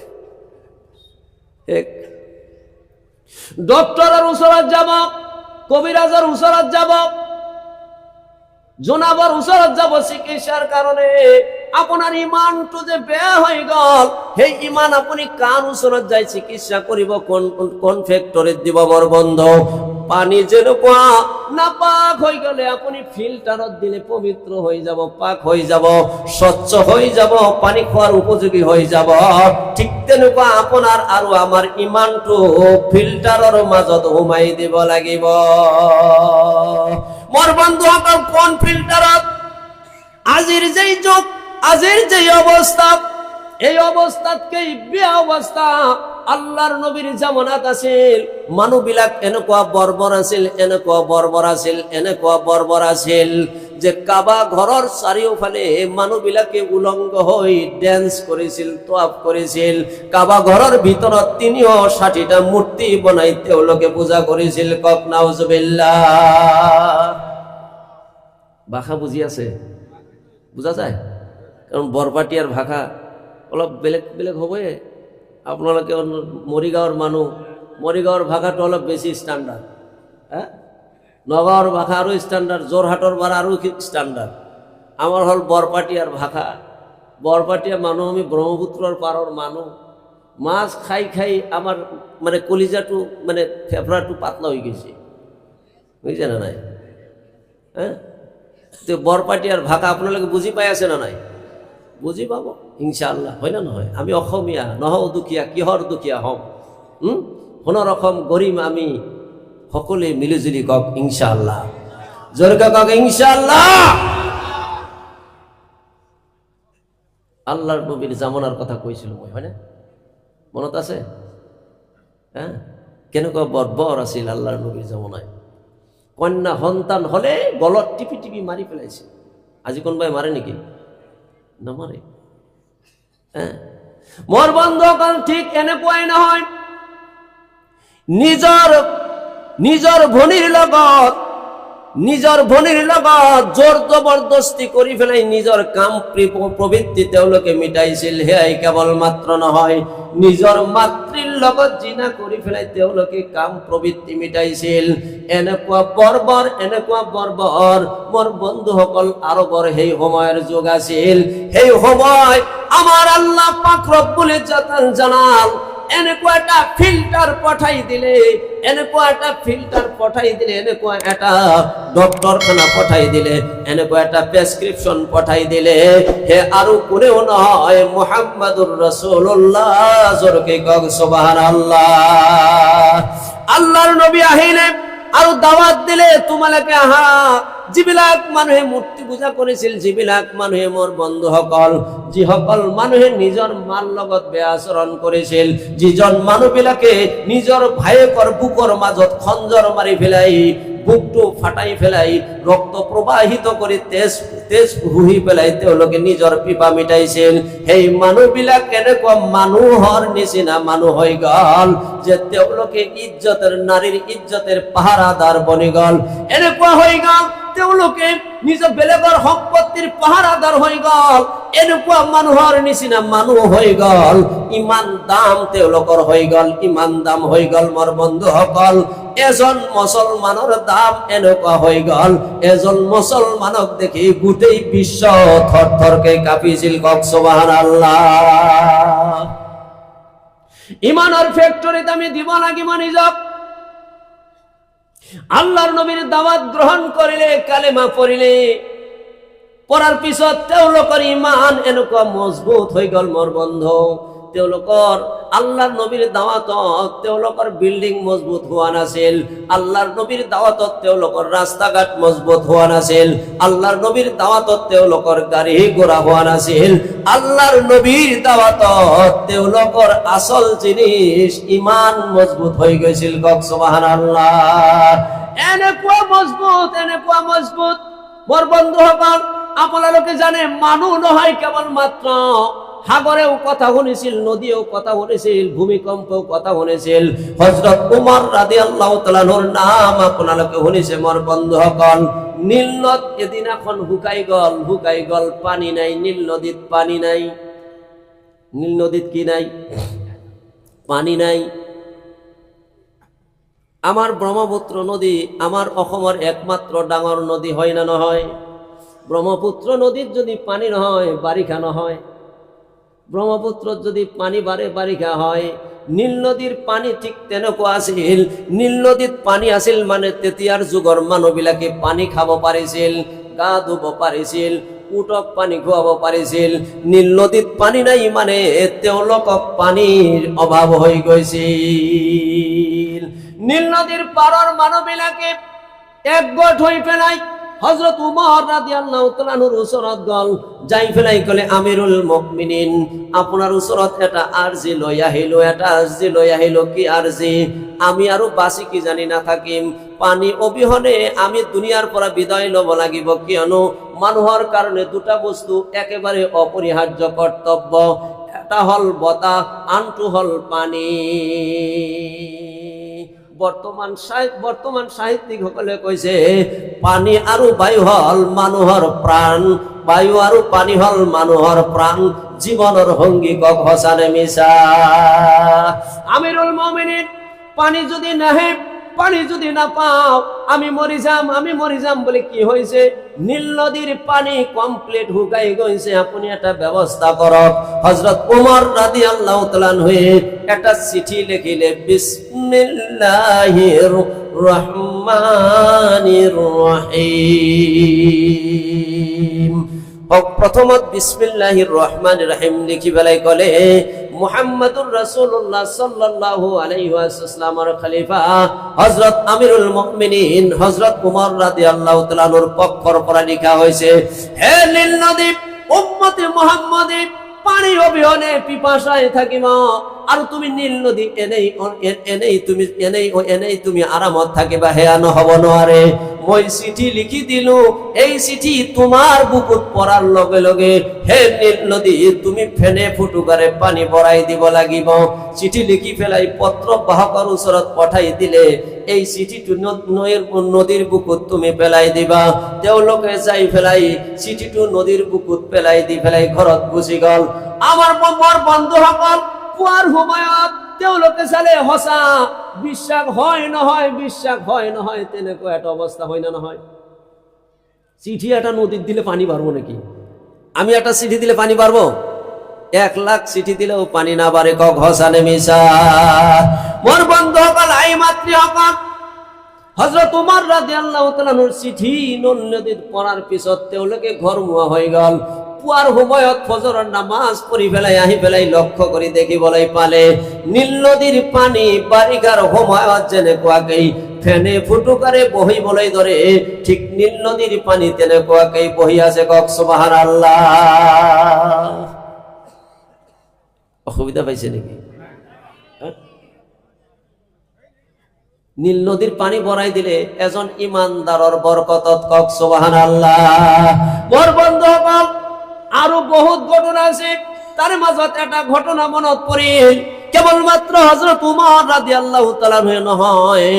ডক্টৰৰ ওচৰত যাব, কবিৰাজৰ ওচৰত যাব, জোনাবৰ ওচৰত যাব চিকিৎসাৰ কাৰণে। আপোনাৰ ইমানটো যে বেয়া হৈ গল, সেই ইমান আপুনি কাৰ ওচৰত যাই চিকিৎসা কৰিব? কোন ফেক্টৰীত দিব? বৰ বন্ধু, পানী যেনেকুৱা নাপাক হৈ গলে আপুনি ফিল্টাৰত দিলে পবিত্র হৈ যাব, পাক হৈ যাব, স্বচ্ছ হৈ যাব, পানী খোৱাৰ উপযোগী হৈ যাব। ঠিক তেনেকুৱা আপোনাৰ আৰু আমাৰ ইমানটো ফিল্টাৰৰ মাজত সোমাই দিব লাগিব। মোৰ বন্ধুসকল, কোন ফিল্টাৰত? আজিৰ যেই যুগ, আজিৰ যেই অবস্থা, এই অবস্থাতকেই বেয়া অবস্থা আল্লাহর নবীর জামানাত আছিল। মানুহবিলাক এনেকুৱা বৰ্বৰ আছিল, এনেকুৱা বৰ্বৰ আছিল, এনেকুৱা বৰ্বৰ আছিল যে কাবা ঘৰৰ চাৰিওফালে মানুহবিলাকে উলংগ হৈ ডেন্স কৰিছিল, তোয়াফ কৰিছিল। কাবা ঘৰৰ ভিতৰত 360টা মূৰ্তি বনাই তেওঁলোকে পূজা কৰিছিল। কক নাউজুবিল্লাহ। ভাষা বুজি আছে? বুজা যায়? কারণ বৰপাটিয়াৰ ভাষা অলপ বেলেগ বেলেগ হ'বই। আপোনালোকে মৰিগাঁৱৰ মানুহ, মৰিগাঁৱৰ ভাষাটো অলপ বেছি ষ্টাণ্ডাৰ্ড, নগাঁৱৰ ভাষা আৰু ষ্টাণ্ডাৰ্ড, যোৰহাটৰ ভাষা আৰু ষ্টাণ্ডাৰ্ড। আমাৰ হ'ল বৰপাটিয়াৰ ভাষা। বৰপাটিয়া মানুহ, আমি ব্ৰহ্মপুত্ৰৰ পাৰৰ মানুহ। মাছ খাই খাই আমাৰ মানে কলিজাটো, মানে ফেফৰাটো পাতলা হৈ গৈছে, বুজিছে না নাই? তো বৰপাটিয়াৰ ভাষা আপোনালোকে বুজি পাই আছে না নাই? বুজি পাব ইনশাআল্লাহ, হয় না নহয়? আমি অসমীয়া নহওঁ দুখীয়া, কিহৰ দুখীয়া হম? সোণৰ অসম গৰিম আমি সকলোৱে মিলিজুলি কক ইনশাআল্লাহ। জোৰকে কক ইনশাআল্লাহ। আল্লাহৰ নবীৰ জামানাৰ কথা কৈছিলো মই, হয় না? মনত আছে? কেনেকুৱা বৰ্বৰ আছিল আল্লাহৰ নবীৰ জামানায়। কন্যা সন্তান হলে গলত টিপি টিপি মাৰি পেলাইছে। আজি কোনোবাই মাৰে নেকি? নামাৰে। মোৰ বন্ধুসকল, ঠিক এনেকুৱাই নহয়। নিজৰ ভনীৰ লগত জোৰ জবৰদস্তি কৰি পেলাই নিজৰ কাম প্ৰবৃত্তি তেওঁলোকে মিটাইছিল। সেয়াই কেৱল মাত্ৰ নহয়, নিজৰ মাতৃৰ লগত জিনা কৰি পেলাই তেওঁলোকে কাম প্ৰবৃত্তি মিটাইছিল। এনেকুৱা বৰ্বৰ মোৰ বন্ধুসকল আৰবৰ সেই সময়ৰ যুগ আছিল। সেই সময় আমাৰ আল্লাহ পাক ৰব্বুল ইজ্জত জালাল এনেকুৱা এটা ফিল্টার পঠাই দিলে, এনেকুৱা এটা ফিল্টার পঠাই দিলে, এনেকুৱা এটা ডক্টৰখানা পঠাই দিলে, এনেকুৱা এটা প্রেসক্রিপশন পঠাই দিলে। হে আৰু কোনেও নহয়, মুহাম্মাদুর রাসূলুল্লাহ। জোরকে কক সুবহানাল্লাহ। আল্লাহর নবী আহিলে আৰু দাওয়াত দিলে, তোমালোকে আহা, যিবিলাক মানুহে মূৰ্তি পূজা কৰিছিল, যিবিলাক মানুহে মোৰ বন্ধুসকল, যিসকল মানুহে নিজৰ মাৰ লগত বেয়া আচৰণ কৰিছিল, যিজন মানুহবিলাকে নিজৰ ভায়েকৰ বুকৰ মাজত খঞ্জৰ মাৰি পেলাই বুকটো ফাটাই পেলাই ৰক্ত প্ৰবাহিত কৰি তেজ হুহি পেলাই তেওঁলোকে নিজৰ পিপা মিটাইছিল, সেই মানুহবিলাক এনেকুৱা মানুহৰ নিচিনা মানুহ হৈ গ'ল যে তেওঁলোকে ইজ্জতেৰ, নাৰীৰ ইজ্জতের পাহারাদার বনি গ'ল। এনেকুৱা হৈ গ'ল তেওঁলোকে নিজৰ বেলেগৰ সম্পত্তিৰ পাহাৰাদাৰ হৈ গ'ল। এনেকুৱা মানুহৰ নিচিনা মানুহ হৈ গ'ল, ইমান দাম তেওঁলোকৰ হৈ গ'ল, ইমান দাম হৈ গ'ল মোৰ বন্ধুসকল। এজন মুছলমানৰ দাম এনেকুৱা হৈ গ'ল, এজন মুছলমানক দেখি গোটেই বিশ্ব থৰ থৰকে কাঁপিছিল। কওক সুবহানাল্লাহ। ইমানৰ ফেক্টৰীত আমি দিব লাগিব নিজক। আল্লাহর নবীর দাওয়াত গ্রহণ করিলে, কালেমা পড়িলে, পড়ার পিছত তেওঁলোকৰ ইমান এনেকুৱা মজবুত হৈ গ'ল মোৰ বন্ধু। তেওঁলোকৰ আল্লাহৰ নবীৰ দাওয়াতত তেওঁলোকৰ বিল্ডিং মজবুত হোৱা নাছিল, আল্লাহৰ নবীৰ দাওয়াতত তেওঁলোকৰ ৰাস্তা ঘাট মজবুত হোৱা নাছিল, আল্লাহৰ নবীৰ দাওয়াতত তেওঁলোকৰ গাড়ী ঘোড়া হোৱা নাছিল, আল্লাহর নবীর দাওয়াতত তেওঁলোকৰ আসল জিনিস ইমান মজবুত হৈ গৈছিল। কওক সুবহানাল্লাহ। এনেকুৱা মজবুত, এনেকুৱা মজবুত মোৰ বন্ধুসকল। আপোনালোকে জানে মানুহ নহয় কেৱল মাত্ৰ, সাগরেও কথা শুনিছিল, নদীও কথা শুনিছিল, ভূমিকম্পও কথা শুনিছিল। হযরত উমর রাদিয়াল্লাহু তাআলার নাম আপোনালোকে শুনিছে মোৰ বন্ধুসকল। নীল নদ এদিন এখন শুকাই গ'ল, পানী নাই। নীল নদীত পানী নাই। নীল নদীত কি নাই? পানী নাই। আমার ব্রহ্মপুত্র নদী আমার অসমৰ একমাত্ৰ ডাঙৰ নদী হয় না নহয়? ব্রহ্মপুত্র নদীত যদি পানী নহয়, বাৰিষা নহয়। ব্রহ্মপুত্রত যদি পানী বাঢ়ে, বাৰিষা হয়। নীল নদীৰ পানী ঠিক তেনেকুৱা আছিল। নীল নদীত পানী আছিল মানে তেতিয়াৰ যুগৰ মানুহবিলাকে পানী খাব পাৰিছিল, গা ধুব পাৰিছিল, উটক পানী খুৱাব পাৰিছিল। নীল নদীত পানী নাই মানে তেওঁলোকক পানীৰ অভাৱ হৈ গৈছিল। নীল নদীৰ পাৰৰ মানুহবিলাকে একগোট হৈ পেলাই হযরত উমর রাদিয়াল্লাহু তাআলার ওচৰত গ'ল, যাই পেলাই কলে, আমিরুল মুমিনিন, আপনার ওচৰত এটা আরজি লৈ আহিলো, এটা আরজি লৈ আহিলো। কি আরজি? আমি আৰু বাঁচি কি জানি না থাকিম, পানী অবিহনে আমি দুনিয়াৰ পৰা বিদায় ল'ব লাগিব। কিয়নো মানুহৰ কাৰণে দুটা বস্তু একেবাৰে অপৰিহাৰ্য কৰ্তব্য, এটা হল বতাহ, আনটো হল পানী। বর্তমান সাহিত্যিকসকলে কৈছে পানী আৰু বায়ু হল মানুহৰ প্ৰাণ, বায়ু আৰু পানী হল মানুহৰ প্ৰাণ, জীৱনৰ সংগী। কক সঁচানে মিছা? আমিরুল মুমিনিন, পানী যদি নাহে, পানী যদি নাপাও, আমি মরি যাম বলে কি হয়েছে? নীল নদীর পানি কমপ্লিট শুকাই গৈছে, আপনি একটা ব্যবস্থা করক। হযরত উমর রাদিয়াল্লাহু তাআলা হয়ে একটা চিঠি লিখিলে, বিসমিল্লাহির রহমানির রহিম। প্রথমত বিসমিল্লাহির রহমানির রহিম লিখি বেলাই কলে, মুহাম্মাদুর রাসূলুল্লাহ সাল্লাল্লাহু আলাইহি ওয়াসাল্লামের খলিফা হযরত আমিরুল মুমিনিন হযরত উমর রাদিয়াল্লাহু তাআলার পক্ষর পৰা লিখা হয়েছে, হে নীল নদী, উম্মতে মুহাম্মাদে পানির অবিহনে পিপাসায় থাকিব, আর তুমি নীল নদী এনেই তুমি আরামত থাকিবা, হেয়া নহব নোৱাৰে। মই চিঠি লিখি দিলো, এই চিঠি তোমার বুকুত পড়ার লগে লগে হে নীল নদী তুমি ফেনে ফুটুকারে পানি ভৰাই দিব লাগিব। চিঠি লিখি ফেলাই পত্র বাহকৰ ওচৰত পঠাই দিলে, এই চিঠিটো নদীর বুকুত তুমি পেলাই দিবা। তেওঁলোকে যাই ফেলাই চিঠিটো নদীর বুকুত পেলাই দি ফেলাই ঘৰত গুচি গল। আমার বন্ধুসকল, পুৱাৰ সময়ত তেওঁলোকে চালে সঁচা, বিশ্বাস হয় নহয়, তেনেকুৱা এটা অৱস্থা হয় না নহয়? চিঠি এটা নদীত দিলে পানি বাড়বো নাকি? আমি একটা চিঠি দিলে পানি বাড়বো? 1 লাখ চিঠি দিলেও পানি না বাড়ে। কক সঁচানে মিছা? মোর বন্ধুসকল, আই মাতৃসকল, হযরত উমর রাদিয়াল্লাহু তাআলার চিঠি নদীত পড়ার পিছত তেওঁলোকে ঘৰমুৱা হৈ গল। পুৱাৰ সময়ত ফজৰৰ নামাজ পঢ়ি পেলাই আহি পেলাই লক্ষ্য কৰি দেখিবলৈ পালে নীল নদীৰ পানী বাৰিষাৰ সময়ত যেনেকুৱাকৈ ফেনে ফুটুকারে বহি বলাই ধরে ঠিক নীল নদীর পানি তেনে কোয়াকেই বহি আছে কক সুবহানাল্লাহ। অসুবিধা পাইছে নাকি? নীল নদীর পানি ভরাই দিলে এজন ইমানদারর বরকতত কক সুবহানাল্লাহ। মোর বন্ধু হল আরো বহুত ঘটনা আছে, তার মাঝত একটা ঘটনা মনত পড়িল। কেবলমাত্র হযরত উমর রাদিয়াল্লাহু তাআলা নহয়,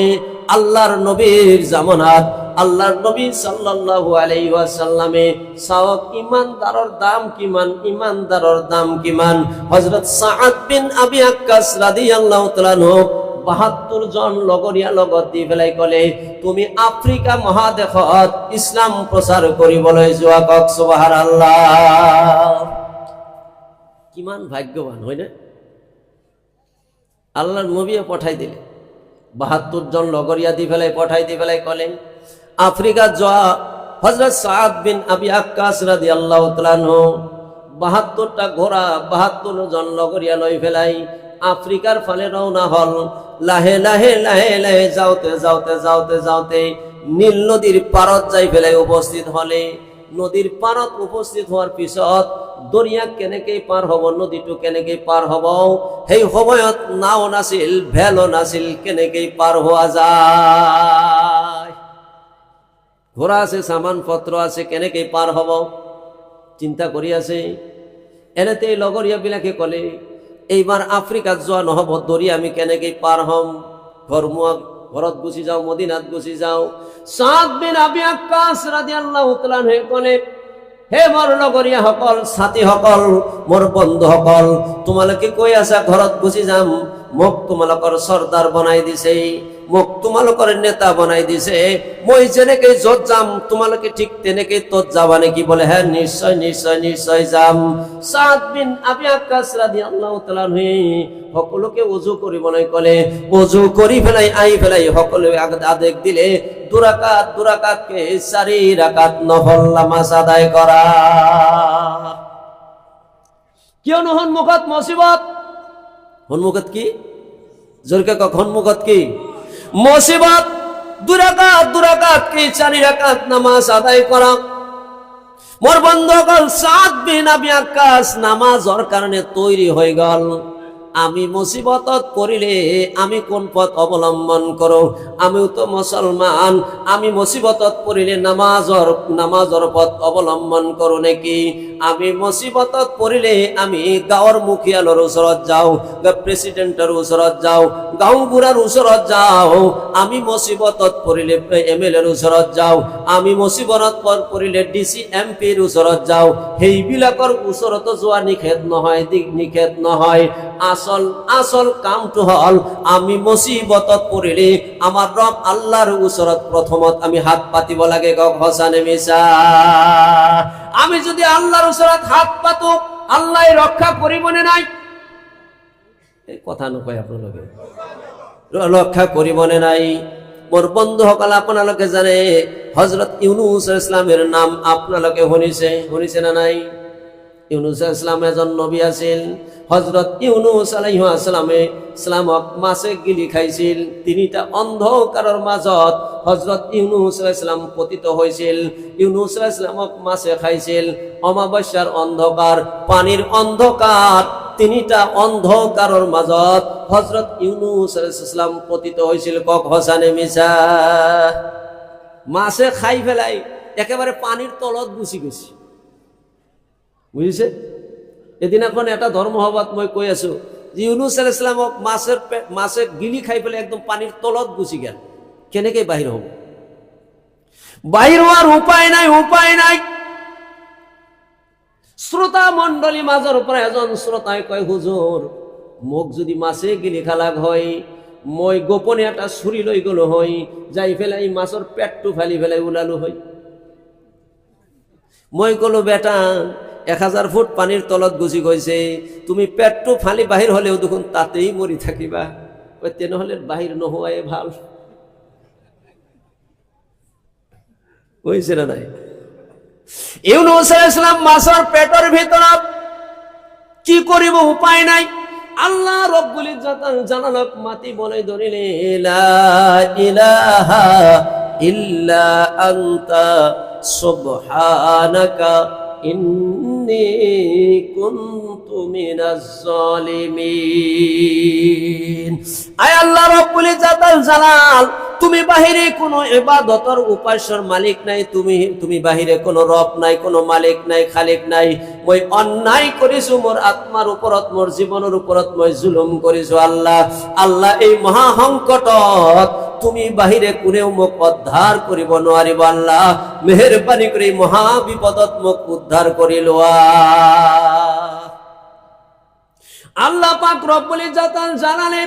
আল্লাহর নবীর জামানাত আল্লাহর নবী সাল্লাল্লাহু আলাইহি ওয়াসাল্লামে সাওয়াব ইমানদারর দাম কিমান, ইমানদারর দাম কিমান। হযরত সাআদ বিন আবি আক্কাস রাদিয়াল্লাহু তাআলা ৭২ জন লগরিয়া লগত দি ফেলাই কলে, তুমি আফ্রিকা মহাদেশত ইসলাম প্রচার কৰিবলৈ যোৱা কক সুবহানাল্লাহ। কিমান ভাগ্যবান হয় না? আল্লাহর নবীও পঠাই দিলে, ৭২ জন লগরিয়া দি ফেলাই পঠাই দি ফেলাই কলে আফ্রিকা যাওয়া। হযরত সাআদ বিন আবি আক্কাস রাদিয়াল্লাহু তাআলা ৭২টা ঘোড়া ৭২ জন লগরিয়া লই ফেলাই আফ্রিকার ফালে রওনা হল। লাহে লাহে লাহে লাহে যাওতে যাওতে যাওতে যাওতে নীল নদীর পারত যাই ফেলাই উপস্থিত হলে। নদীর পারত উপস্থিত হওয়ার পিছত দরিয়া কেনেকে পার হব, নদীটো কেনেকে পার হব, সেই সময়ত নাও নাছিল, ভেলো নাছিল, কেনেকে পার হওয়া যায়। ঘোড়া আছে, সামান পত্র আছে, কেনেকে পার হব চিন্তা করি আছে। এনেতে লগরিয়া বিলাকে কলে, এইবার আফ্রিকাত যোৱা নহব, দরিয়া আমি কেনেকে পার হম, ঘৰত গুচি যাও, মদিনাত গুচি যাও। সাদ বিন আবি আক্কাস রাদিয়াল্লাহু তাআলা কলে, হে মোর লগরিয়া সকল, সাথী সকল, মোর বন্ধু সকল, তোমালোকে কই আছা ঘৰত গুচি যাম? মোক তোমালোকৰ সর্দার বনাই দিছে, মোক তোমালোকৰ নেতা বনাই দিছে, মই যেনেকে যত যাম তোমালোকে ঠিক তেনেকে তত যাবা নাকি? বলে হ্যাঁ নিশ্চয় নিশ্চয় নিশ্চয় যাম। সাদ বিন আবি আক্কাস রাদিয়াল্লাহু তাআলা সকলোকে ওযু কৰিবলৈ কলে। ওযু কৰি ফেলাই আহি ফেলাই সকলোৱে আদেশ দিলে, দুরাকাতকে 4 রাকাত নফল নামাজ আদায় করা। কিয় সন্মুখত মুসিবত, সন্মুখত কি জোরকে কক, সন্মুখত কি মুসিবত। দুরাকাতকে 4 রাকাত নামাজ আদায় করা। মোর বন্ধুগণ, সাদ বিন আবি আক্কাস নামাজের কারণে তৈরি হয়ে গেল। আমি মুসিবতত পড়িলে আমি কোন পথ অবলম্বন করো? আমিও তো মুসলমান, আমি মুসিবতত পড়িলে নামাজর পথ অবলম্বন করো নাকি? আমি মুসিবতত পড়িলে আমি গাঁৱৰ মুখিয়ালৰ ওচৰত যাও, প্রেসিডেন্টের ওচৰত যাও, গাঁও বুঢ়াৰ ওচৰত যাও। আমি মুসিবতত পড়িলে এমএলএৰ ওচৰত যাও, আমি মুসিবতত পড়িলে ডিসি এমপিৰ ওচৰত যাও। সেইবিলাকৰ ওচৰত যোৱা নিষেধ নহয়। আসল কামটো হল, আমি মুসিবতত পড়িলে আমার রব আল্লাহর ওচৰত প্রথমত আমি হাত পাতিব লাগে। হসানে মিছা? আমি যদি আল্লাহর ওচৰত হাত পাতো, আল্লাহ রক্ষা করিবনে নাই? এই কথা নকয় আপনাদের, রক্ষা করিবনে নাই? মোর বন্ধু সকল, আপনালোকে জানে হযরত ইউনুস আলাইহিস সালামের নাম আপনালোকে শুনিছে না নাই? ইউনুস আলাইহিস সালাম এজন নবী আছিল। হযরত ইউনুস আলাইহিস সালামক মাছে গিলি খাইছিল। 3টা অন্ধকারের মাজত হযরত ইউনুস আলাইহিস সালাম পতিত হয়েছিল। ইউনুস আলাইহিস সালামক মাছে খাইছিল। অমাবস্যার অন্ধকার, পানির অন্ধকার, 3টা অন্ধকারের মাজত হযরত ইউনুস আলাইহিস সালাম পতিত হয়েছিল। কক হসানে মিছা? মাছে খাই ফেলাই একেবারে পানির তলত গুছি গেছি, বুঝিছে? এদিন এখন এটা ধর্মসভাত মই কৈ আছো যে ইউনুস আলাইহিস সালামক মাছে গিলি খাই পেলাই একদম পানির তলত গুছি গেল। কেনেকে বাহির হব? বাহির হওয়ার উপায় নাই। শ্রোতা মন্ডলী মাজৰ পৰা এজন শ্রোতাই কয়, হুজুর, মোক যদি মাছে গিলি খালাক হয়, মই গোপনে এটা ছুরি লৈ গলো হয়, যাই ফেলাই মাছৰ পেটটো ফালি ফেলাই ওলালো হয়। মই কলো, বেটা 1000 ফুট পানির তলত গুছি গৈছে, তুমি পেটটো ফালি বাহির হলেও দেখুন তাতেই মরি থাকিবা, তেনেহলে বাহির নোহোৱাই ভাল। বুঝছে না নাই? ইউনুস আলাইহিস সালাম মাছের পেটের ভিতৰত কি করিব উপায় নাই। আল্লাহ রব্বুল ইজ্জত জালালক মাতি বলে ধরিলে লা ইলাহা ইল্লা আনতা সুবহানাকা ইন্নী কুনতু মিনাজ জালিমিন। আয় আল্লাহ রব্বুল ইজ্জত জালাল, তুমি বাহিরে কোনো ইবাদতের উপাস্যর মালিক নাই, তুমি বাহিরে কোনো রব নাই, কোনো মালিক নাই, খালিক নাই। মই অন্যায় করিছো, মোর আত্মার উপরত, মোর জীবনের উপরত মই জুলুম করিছো আল্লাহ। আল্লাহ এই মহা সংকটত তুমি বাহিরে কোনেও মোক উদ্ধার করিব নোৱাৰিব। আল্লাহ মেহেরবানি করে মহা বিপদত মোক উদ্ধার করি লোয়া। আল্লাহ পাক রব্বুল ইজ্জত জালালে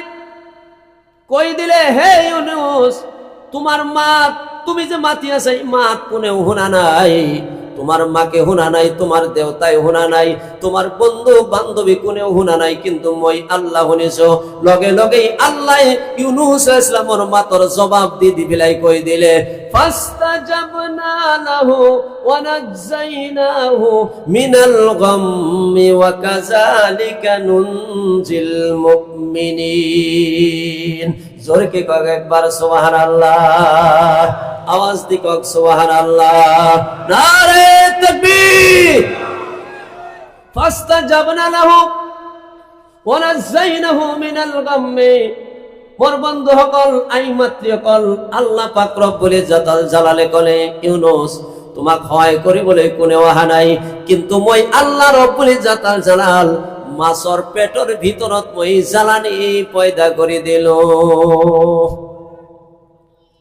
কই দিলে, হে ইউনুস, তোমার মা, তুমি যে মাতি আছে মাত কোনেও শুনা নাই, তোমার মাকে শুনা নাই, তোমার দেবতাই শুনা নাই, তোমার বন্ধু বান্ধবী কোনেও শুনা নাই, কিন্তু মই আল্লাহ শুনিছো। লগে লগেই আল্লাহ ইউনুস ইসলামর মাতর জবাব দি পেলাই কই দিলে, ফাস্তাজাবনা লাহু ওয়া নাজ্জাইনাহু মিনাল গাম্মি ওয়া কাযালিকা নুনজিল মুমিনিন। জোরে কি কয় একবার সুবহানাল্লাহ, আওয়াজ দি কয় সুবহানাল্লাহ, নারে তাকবীর। ফাস্তাজাবনা লাহু ওয়া নাজ্জাইনাহু মিনাল গাম্মি। মোর বন্ধু সকল, আই মাতৃ সকল, আল্লাহ পাক রব্বুল ইজ্জত জালালে কলে, ইউনুস তোমাক সহায় কৰিবলৈ কোনেও অহা নাই, কিন্তু মই আল্লাহ রব্বুল ইজ্জত জালাল মাছৰ পেটৰ ভিতৰত মই জ্বালানি পয়দা কৰি দিলো।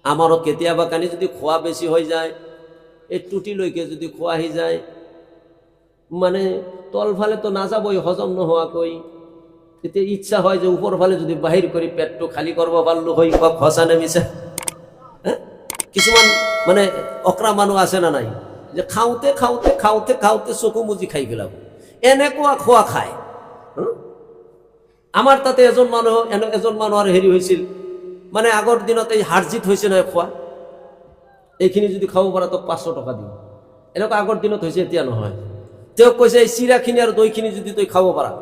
আমাৰো কেতিয়াবা কানি যদি খোৱা বেছি হৈ যায়, এই টুটিলৈকে যদি খোৱা আহি যায়, মানে তলফালে তো নাযাবই হজম নোহোৱাকৈ, তেতিয়া ইচ্ছা হয় যে উপর ফালে যদি বাহির করে পেটটো খালি করব পারলো হই, খসা নেমিছে। কিছুমান মানে অকরা মানুষ আছে না নাই, যে খাওঁতে খাওঁতে খাওঁতে খাওঁতে চকু মুজি খাই পেলাব, এনেকুৱা খোৱা খায়। আমার তাতে এজন মানুহৰ হেৰি হৈছিল, মানে আগৰ দিনত এই হাৰজিত হৈছে নহয় খোৱা, এইখিনি যদি খাব পাৰা তোক 500 টকা দিম, এনেকুৱা আগৰ দিনত হৈছে, এতিয়া নহয়। তেওঁক কৈছে এই চিৰাখিনি আৰু দৈখিনি যদি তই খাব পাৰা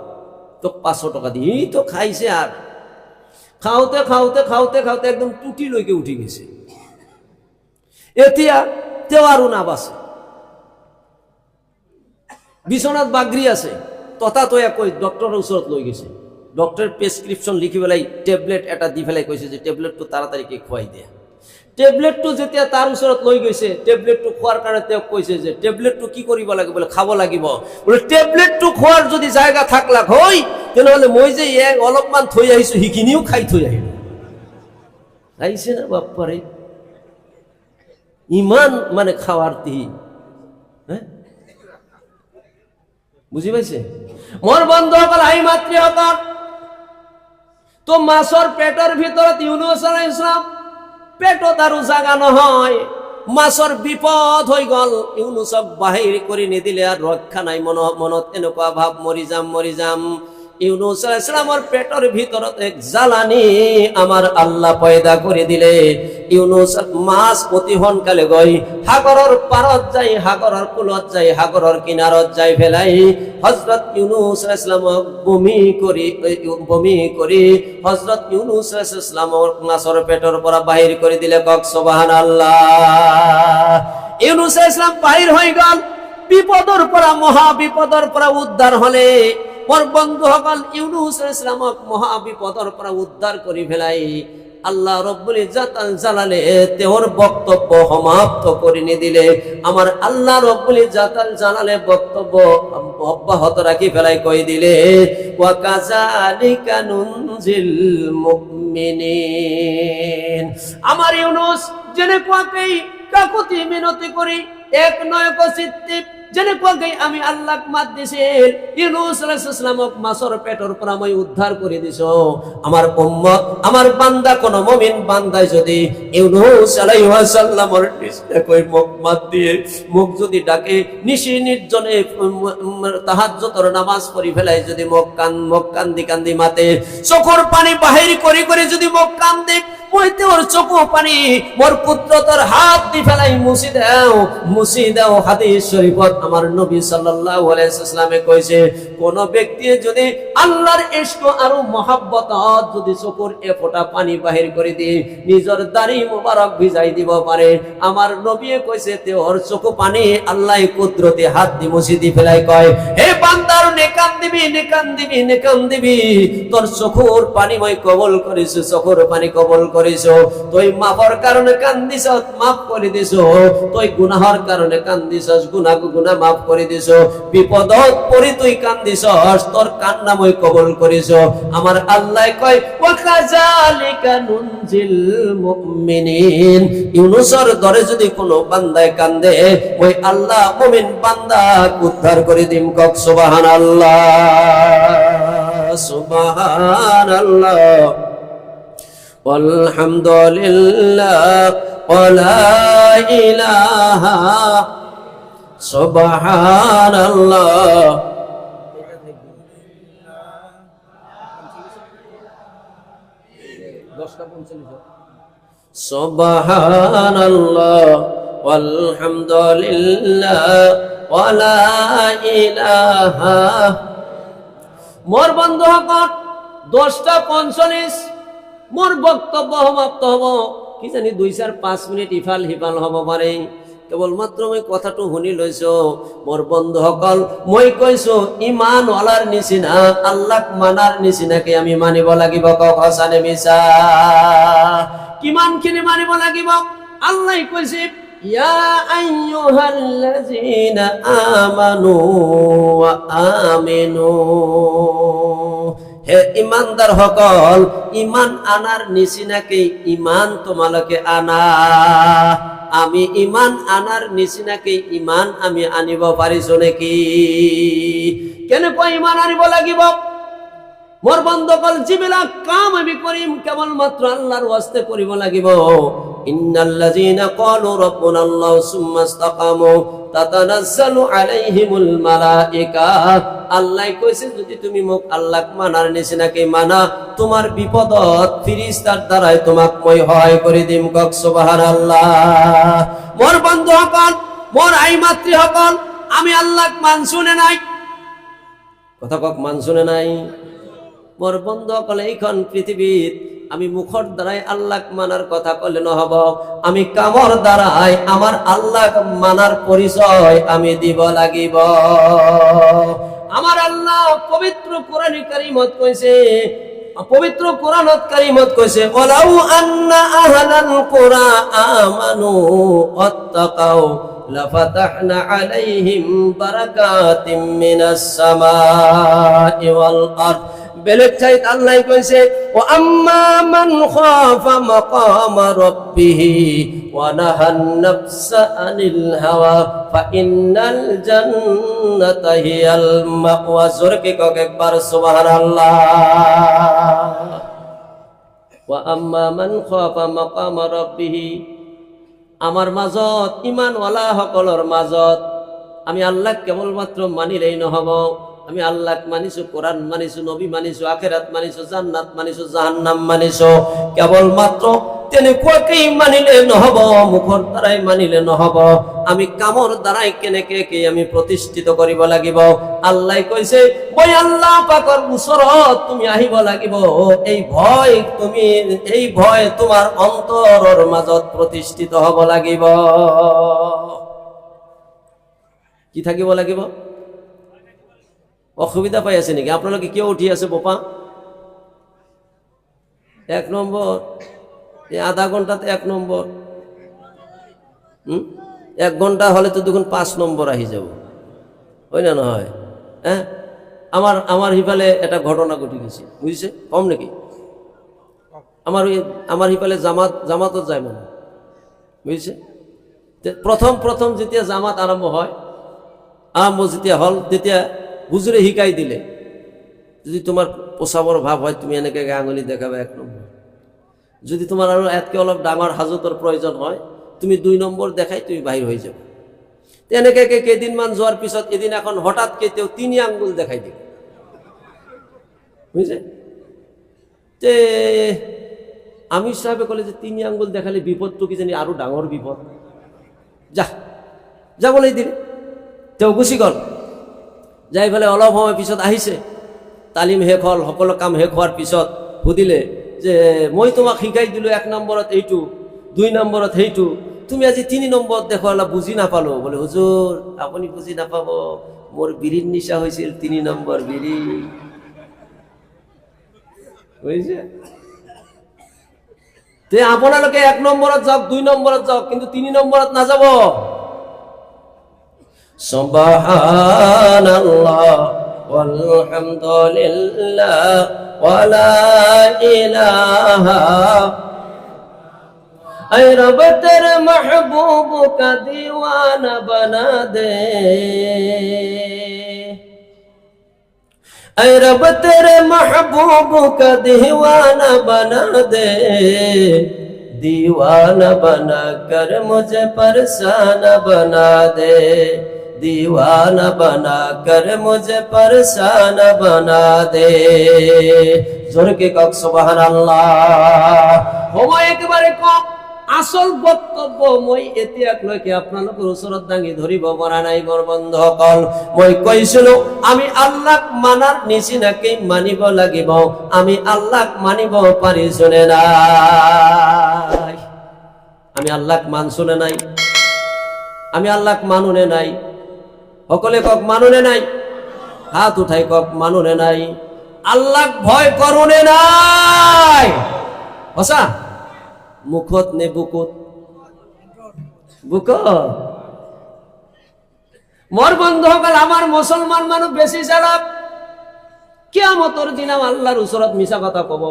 তোক 500 টাকা দি। তো খাইছে, আর খাওঁতে খাওঁতে খাওঁতে খাওঁতে একদম টুটিলৈকে উঠি গেছে। এতিয়া তেও আৰু নাবাচে, বিছনাত বাগৰি আছে, তথাতয়া কৈ ডক্টৰৰ ওচৰত লৈ গৈছে। ডক্টৰে প্ৰেছক্ৰিপশ্যন লিখি পেলাই টেবলেট এটা দি পেলাই কৈছে যে টেবলেটটো তাড়াতাড়িকে খুৱাই দিয়া। টেবলেটটো যেতিয়া তাৰ ওচৰত লৈ গৈছে, টেবলেটটো খোৱাৰ কাৰণে তেওঁক কৈছে যে টেবলেটটো কি কৰিব লাগে, বোলে খাব লাগিব। বোলে টেবলেটটো খোৱাৰ যদি জায়গা থাকলাক হয়, তেনেহ'লে মই যে অলপমান থৈ আহিছো সেইখিনিও খাই থৈ আহিলো। আহিছে না বাপ্পাৰে, ইমান মানে খাৱাৰ তিহি, বুজি পাইছে? মোৰ বন্ধুসকল, আই মাতৃসকল, তো মাছৰ পেটৰ ভিতৰত ইউনুস আলাইহিস সালাম পেটত আৰু জাগা নহয়, মাছৰ বিপদ হৈ গল। ইউনুসক বাহিৰ কৰি নিদিলে আৰু ৰক্ষা নাই, মনত এনেকুৱা ভাৱ, মৰি যাম। ইউনুস আলাইহিস সালামৰ পেটৰ ভিতৰত এক জ্বালানি আমাৰ আল্লাহ পয়দা কৰি দিলে। ইউনুস মাছ অতি সোনকালে গৈ সাগৰৰ পাৰত যাই, সাগৰৰ কুলত যাই, সাগৰৰ কিনাৰত যাই পেলাই হযরত ইউনুস আলাইহিস সালামক বমি কৰি হযরত ইউনুস আলাইহিস সালামক মাছৰ পেটৰ পৰা বাহিৰ কৰি দিলে। কক সুবহানাল্লাহ। ইউনুস আলাইহিস সালাম বাহিৰ হৈ গল, বিপদৰ পৰা, মহা বিপদৰ পৰা উদ্ধার হলে। মোর বন্ধুসকল, ইউনুস আলাইহিস সালামক মহা বিপদৰ পৰা উদ্ধার কৰি ফেলাই আল্লাহ রব্বুল ইজ্জত জালালে তেওঁৰ বক্তব্য সমাপ্ত করে নিদিলে। আমার আল্লাহ রব্বুল ইজ্জত জালালে বক্তব্য অব্যাহত রাখি ফেলাই কই দিলে, ওয়া কাযালিকা নুনজিল মুমিনিন। আমার ইউনুস যেনেকুৱাকেই কাকুতি মিনতি করি, এক নয়ক চিত্তে যেনেকুৱাকেই আমি আল্লাহক মাত দিছিল, ইউনুস আলাইহিস সালামক মাছৰ পেটৰ পৰা মই উদ্ধার করে দিছো। আমার উম্মত, আমার বান্দা, কোন মুমিন বান্দাই যদি ইউনুস আলাইহিস সালামের নিষ্ঠা মুখ মাত দিয়ে, মুখ যদি ডাকে, নিশি নির্জনে তাহাজ্জুদের নামাজ পড়ি ফেলাই যদি মুখ কান্দি কান্দি মাতে, চোখের পানি বাহির করে করে যদি মুখ কান্দে, মইতে ওর চোখও পানি মোর কুদরতের হাত দি ফেলাই মুছি দাও হাদিস শরীফত আমার নবী সাল্লাল্লাহু আলাইহি ওয়াসাল্লামে কইছে কোন ব্যক্তি যদি আল্লাহর ইশক আর মহব্বত যদি চোখের এ ফোঁটা পানি বাহির করে দিয়ে নিজের দাড়ি মোবারক ভিজাই দিব পারে আমার নবী কইছে তে ওর চোখ পানি আল্লাহ কুদরতে হাত দি মুছি দি ফেলাই কয় হে বান্দার নেকাম দিবি তোর চোখের পানি মই কবুল করিস চোখের পানি কবুল করিস তুই মাফর কারণে কান্দিস মাফ করে দিস তুই গুনাহর কারণে কান্দিস গুনাহ মাফ করে দিস বিপদত পড়ি তুই কান্দিস তোর কান্না মই কবুল করিস আমার আল্লাহ কয় ওয়া কাযালিকা নুনজিল মুমিনিন ইউনূসের দরে যদি কোনো বান্দায় কান্দে ওই আল্লাহ মুমিন বান্দা উদ্ধার করে দিম কক সুবহানাল্লাহ সুবহানাল্লাহ আলহামদুলিল্লাহ ওয়ালা ইলাহা সুবহানাল্লাহ সুবহানাল্লাহ আলহামদুলিল্লাহ ওয়ালা ইলাহা মোর বন্ধু হকত 10:45 মোর বক্তব্য সমাপ্ত হব কি জানি 2-4-5 মিনিট ইফাল হিফাল হব পারে কেবলমাত্র মই কথাটো শুনি লৈছো মোর বন্ধুসকল মই কৈছো ইমান ওলাৰ নিচিনা আল্লাহক মানাৰ নিচিনাকে আমি মানিব লাগিব কক হাসানে মিছা কিমানখিনি মানিব লাগিব আল্লাহ কৈছে ইয়া আইয়ুহাল্লাযীনা আমানু ওয়া আমিনু হে ইমানদার সকল ইমান আনার নিচিনাকে ইমান তোমালোকে আনা আমি ইমান আনার নিচিনাকে ইমান আমি আনিব পাৰিছো নেকি কেনেকৈ ইমান আনিব লাগিব মোর বন্ধুসকল যিবিলাক কাম আমি কৰিম কেৱলমাত্ৰ আল্লাহৰ ওয়াস্তে কৰিব লাগিব ইন্নাল্লাযীনা ক্বালু রাব্বুনাল্লাহু সুম্মা ইসতাকামু তাতানাজ্জালু আলাইহিমুল মালায়েকা আল্লাহ কইছে যদি তুমি মোক আল্লাহক মানার নিচিনাকে মানা তোমার বিপদত ফেরেশতার দ্বারাই তোমাক মই সহায় করে দিম কক সুবহানাল্লাহ মোর বন্ধুসকল মোর আই মাতৃসকল আমি আল্লাহক মানছুনে নাই কথা কক মানছুনে নাই মোর বন্ধুসকল এইখন পৃথিবীত আমি মুখর দ্বারাই আল্লাহক মানার কথা কইলে নহব আমি কামর দ্বারাই আমার আল্লাহক মানার পরিচয় আমি দিব লাগিব আমার আল্লাহ পবিত্র কোরআনে কারীমত কইছে পবিত্র কোরআনত কারীমত কইছে ওয়ালাউ আন্না আহলাল কুরা আমানু ওয়াত্তাকাউ লাফাতাহনা আলাইহিম বারাকাতিম মিনাস সামাই ওয়াল আরদ বেলেগ ঠাইত আল্লাহ কইছে ও আম্মা মান খাফা মাকামা রাব্বিহি ওয়া নাহান নাফসা আনিল হাওয়া ফা ইন্নাল জান্নাতা হিয়াল মাওয়া জোরকে কক একবার সুবহানাল্লাহ ওয়া আম্মা মান খাফা মাকামা রাব্বিহি আমার মাজত ইমানওয়ালা সকলৰ মাজত আমি আল্লাহ কেৱলমাত্ৰ মানিলেই নহব আমি আল্লাহক মানিছো কোরআন মানিছো নবী মানিছো আখিরাত মানিছো জান্নাত মানিছো জাহান্নাম মানিছো কেবলমাত্র তেনেকুৱাকেই মানিলে নহব মুখৰ দ্বাৰাই মানিলে নহব আমি কামৰ দ্বাৰাই কেনেকে আমি প্ৰতিষ্ঠিত কৰিব লাগিব আল্লাহ কৈছে মই আল্লাহ পাকৰ ওচৰত তুমি আহিব লাগিব এই ভয় তোমাৰ অন্তৰৰ মাজত প্ৰতিষ্ঠিত হ'ব লাগিব কি থাকিব লাগিব অসুবিধা পাই আছে নেকি আপোনালোকে কিয় উঠি আছে বোপা 1 নম্বৰ এই আধা ঘন্টাতে 1 নম্বৰ 1 ঘন্টা হলে তো দেখুন 5 নম্বৰ আহি যাব হয় না নহয় হ্যাঁ আমার হিফালে এটা ঘটনা ঘটি গেছে বুঝছে কম নাকি আমার হিফালে জামাতত যায় মানে বুঝছে প্রথম যেতিয়া জামাত আরম্ভ হয় যেতিয়া হল তেতিয়া হুজুরে শিকাই দিলে যদি তোমার পোষাবৰ ভাব হয় তুমি এনেকে আঙুলি দেখাবে 1 নম্বৰ যদি তোমার আরো এতকে অলপ ডাঙৰ হাজতৰ প্ৰয়োজন হয় তুমি 2 নম্বৰ দেখাই তুমি বাহিৰ হৈ যাবে এনেকে কেইদিনমান যোৱাৰ পিছত এদিন এখন হঠাৎ কেতেও 3 আঙ্গুল দেখাই দিল বুঝছে তে আমির সাহেবে কলে যে 3 আঙ্গুল দেখালে বিপদ তো কি জানি আরো ডাঙর বিপদ, যা যা বলেই দিলে তেও গুচি গল। যাই ফেলে অলপ সময় পিছত আহিছে, তালিম শেষ হল, সকলো কাম শেষ হোৱাৰ পিছত সুধিলে যে মই তোমাক শিকাই দিলো 1 নম্বৰত এইটো, 2 নম্বৰত সেইটো, তুমি আজি 3 নম্বৰত দেখুৱালা, বুজি নাপালো। বোলে হুজুৰ আপুনি বুজি নাপাব, মোৰ বিড়িৰ নিচা হৈছিল 3 নম্বৰ বিড়ি, বুজিছে? তে আপোনালোকে 1 নম্বৰত যাওক, 2 নম্বৰত যাওক, কিন্তু 3 নম্বৰত নাযাব। সুবহানাল্লাহ walhamdulillah wala ilaha ऐ रब तेरे महबूब का दीवाना बना दे, ऐ रब तेरे महबूब का दीवाना बना दे, दीवाना बना कर मुझे परसाना बना दे, दीवाना बना कर मुझे परसाना बना दे। जोर के कक सुबहान अल्लाह। होमो एकबारे कक আসল বক্তব্য মই এতিয়াক লৈকে আপোনালোকৰ ওচৰত দাঙি ধৰিব পৰা নাই। মোৰ বন্ধুসকল, মই কৈছিলো আমি আল্লাহক মানাৰ নিচিনাকৈ মানিব লাগিব। আমি আল্লাহক মানিব পাৰিছো নে নাই? আমি আল্লাহক মানছো নে নাই? আমি আল্লাহক মানো নে নাই? সকলে কক মানো নে নাই? হাত উঠাই কক মানো নে নাই? আল্লাহক ভয় করো নে নাই? সঁচা? মুখত নে বুকুত? বুকত। মোর বন্ধুসকল, আমার মুসলমান মানুষ বেশি চালাক। কিয়ামতের দিন আল্লাহর ওচৰত মিছা কথা কব।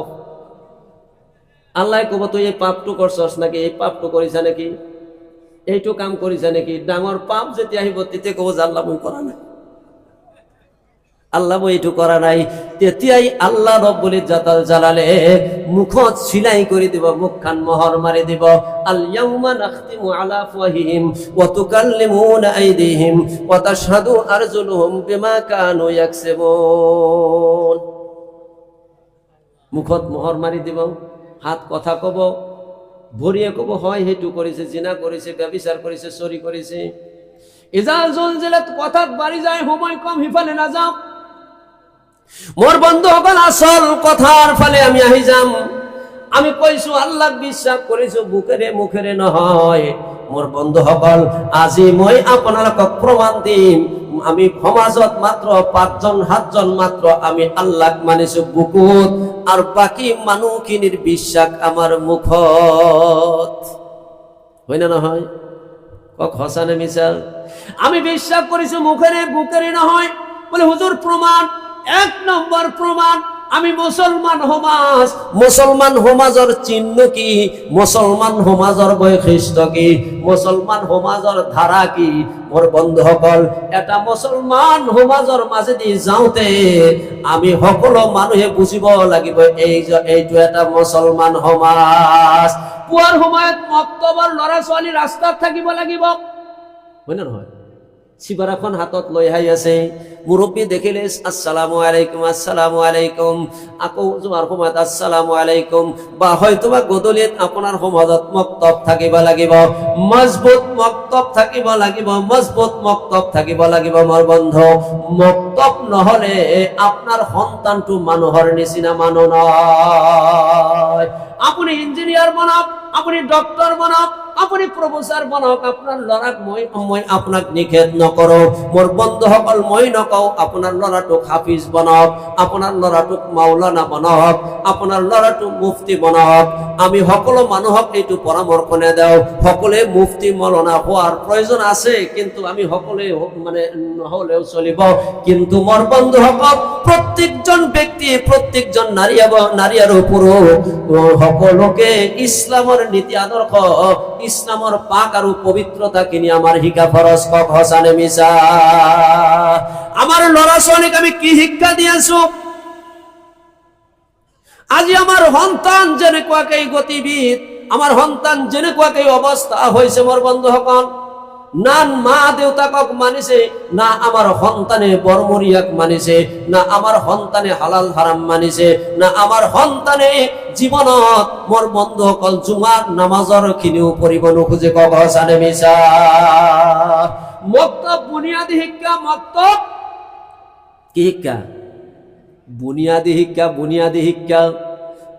আল্লাহ কব তুই এই পাপটো করছস নাকি, এই পাপটো করিছা নাকি, এইটো কাম করিছা নাকি। ডাঙর পাপ যেতিয়া আহিব তেতিয়া কব যে আল্লাহ মই কৰা নাই, আল্লাহ মই এইটো কৰা নাই। তেতিয়াই আল্লাহ রব্বুল ইজ্জতুল জালালে মুখত সিলাই করে দিব, মুখখান মোহর মারি দিব। আল ইয়াউমা নাখতিমু আলা আফওয়াহিহিম ওয়া তুকাল্লিমুনা আইদিহিম ওয়া তাশহাদু আরজুলুহুম বিমা কানু ইয়াকসিবুন। মুখত মোহর মারি দিব, হাত কথা কব, ভরিয়ে কব হয় হেতু করেছে, জিনা করেছে, ব্যভিচার করেছে, চুরি করেছে। ইজা জুলজিলাত কথাত বাড়ি যায়, সময় কম, হিফালে না যাও। মোর বন্ধুসকল, আসল কথার ফলে আমি আহি যাম। আমি কইছো আল্লাহ বিশ্বাস করিছো বুকেরে মুখেরে নহয়। মোর বন্ধুসকল, আজি মই আপোনালোকক প্রমাণ দিম। আমি সমাজত মাত্র 5 জন 7 জন মাত্র আমি আল্লাহক মানিছো বুকুত, আর বাকি মানুহখিনির বিশ্বাস আমার মুখত। হয় না নহয়? কক হসা না মিছা? আমি বিশ্বাস করিছো মুখেরে বুকেরে নহয়। বলে হুজুর প্রমাণ? 1 নম্বর প্রমাণ, আমি মুসলমান সমাজ। মুসলমান সমাজৰ চিহ্ন কি? মুসলমান সমাজৰ বৈশিষ্ট্য কি? মুসলমান সমাজৰ ধাৰা কি? মোৰ বন্ধুসকল, এটা মুসলমান সমাজৰ মাজেদি যাওঁতে আমি সকলো মানুহে বুজিব লাগিব এইটো এটা মুসলমান সমাজ। পুৱাৰ সময়ত মক্তবৰ ল'ৰা ছোৱালী ৰাস্তাত থাকিব লাগিব, হয় না নহয়? চিবাৰাখন হাতত লৈ আহি আছে, মুৰব্বী দেখিলে আসসালামু আলাইকুম, আসসালামু আলাইকুম, আকৌ যোৱাৰ সময়ত আসসালামু আলাইকুম। বা হয়তো বা গধূলিত আপোনাৰ সমাজত মক্তব থাকিব লাগিব, মজবুত মক্তব থাকিব লাগিব, মজবুত মক্তব থাকিব লাগিব। মোৰ বন্ধু, মক্তব নহলে আপোনাৰ সন্তানটো মানুহৰ নিচিনা মানুহ নহয়। আপুনি ইঞ্জিনিয়ার বানাওক, আপুনি ডক্টর বানাওক, আপুনি প্রফেসর বানাওক, আপনার লড়াক মই আপনাক নিষেধ নকৰো। মোৰ বন্ধুসকল, মই নকওঁ আপোনাৰ লড়াটোক হাফিজ বানাওক, আপোনাৰ লড়াটোক মাওলানা বানাওক, আপোনাৰ লড়াটোক মুফতি বানাওক। আমি সকলো মানুহক এইটো পৰামৰ্শ নেদেও। সকলোৱে মুফতি মাওলানা হোৱাৰ প্ৰয়োজন আছে, কিন্তু আমি সকলোৱে মানে নহলেও চলিব। কিন্তু মোৰ বন্ধুসকল, প্রত্যেকজন ব্যক্তি, প্রত্যেকজন নারী আর পুরুষ সকলোকে ইসলামৰ নীতি আদৰ্শ, ইসলামৰ পাক আৰু পবিত্ৰতা কিনি আমাৰ শিকা ফৰজ। কক হসা নে মিছা? আমার ল'ৰা ছোৱালীক আমি কি শিক্ষা দি আছো? আজি আমার সন্তান যেনেকুৱাকে গতিবিদ, আমার সন্তান যেনেকুৱাকে অৱস্থা হৈছে, মোৰ বন্ধুসকল, না মা দেউতাকক মানিছে, না আমার সন্তানে বৰমৰিয়াক মানিছে, না আমার সন্তানে হালাল হারাম মানিছে, না আমার সন্তানে জীৱনত মোৰ বন্ধুসকল জুমাৰ নামাজৰ খিনিও পঢ়িব নোখোজে। কক সঁচানে মিছা? মক্তব বুনিয়াদী শিক্ষা, মক্তব কি শিক্ষা? বুনিয়াদী শিক্ষা, বুনিয়াদী শিক্ষা।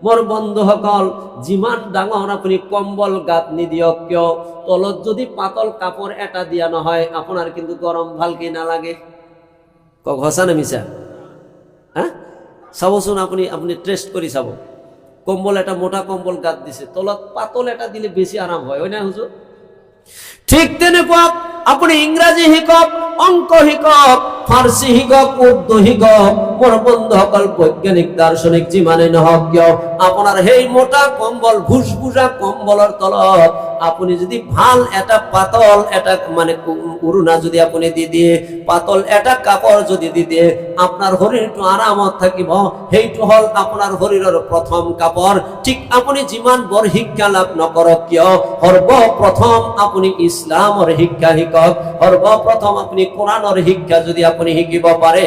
মোৰ বন্ধুসকল, যিমান ডাঙৰ আপুনি কম্বল গাত নিদিয়ক কিয়, তলত যদি পাতল কাপড় এটা দিয়া নহয় আপোনাৰ কিন্তু গৰম ভালকে নালাগে। কক সঁচা নে মিছা? হ্যাঁ, চাবচোন আপুনি, আপুনি টেষ্ট কৰি চাব। কম্বল এটা মোটা কম্বল গাত দিছে, তলত পাতল এটা দিলে বেছি আৰাম হয়, হয় না হুজুর? ঠিক তেনেকুৱা আপুনি ইংৰাজী শিকক, অংক শিকক, ফাৰ্চী শিকক, উৰ্দু শিকক, মোৰ বন্ধুসকল বৈজ্ঞানিক দাৰ্শনিক যিমানে নহওক কিয়, আপোনাৰ সেই মোটা কম্বল, ভুজভুজা কম্বলৰ তলত আপুনি যদি ভাল এটা পাতল এটা মানে উৰুণা যদি আপুনি দি দিয়ে, পাতল এটা কাপড় যদি দি দিয়ে, আপনার শরীরটো আরামত থাকিব। সেইটো হল আপনার শরীরের প্রথম কাপড়। ঠিক আপনি যিমান বৰ শিক্ষা লাভ নকৰক কিয়, সর্বপ্রথম আপনি ইসলামৰ শিক্ষা শিকক। সর্বপ্রথম আপনি কোরআনৰ শিক্ষা যদি আপনি শিকিব পাৰে,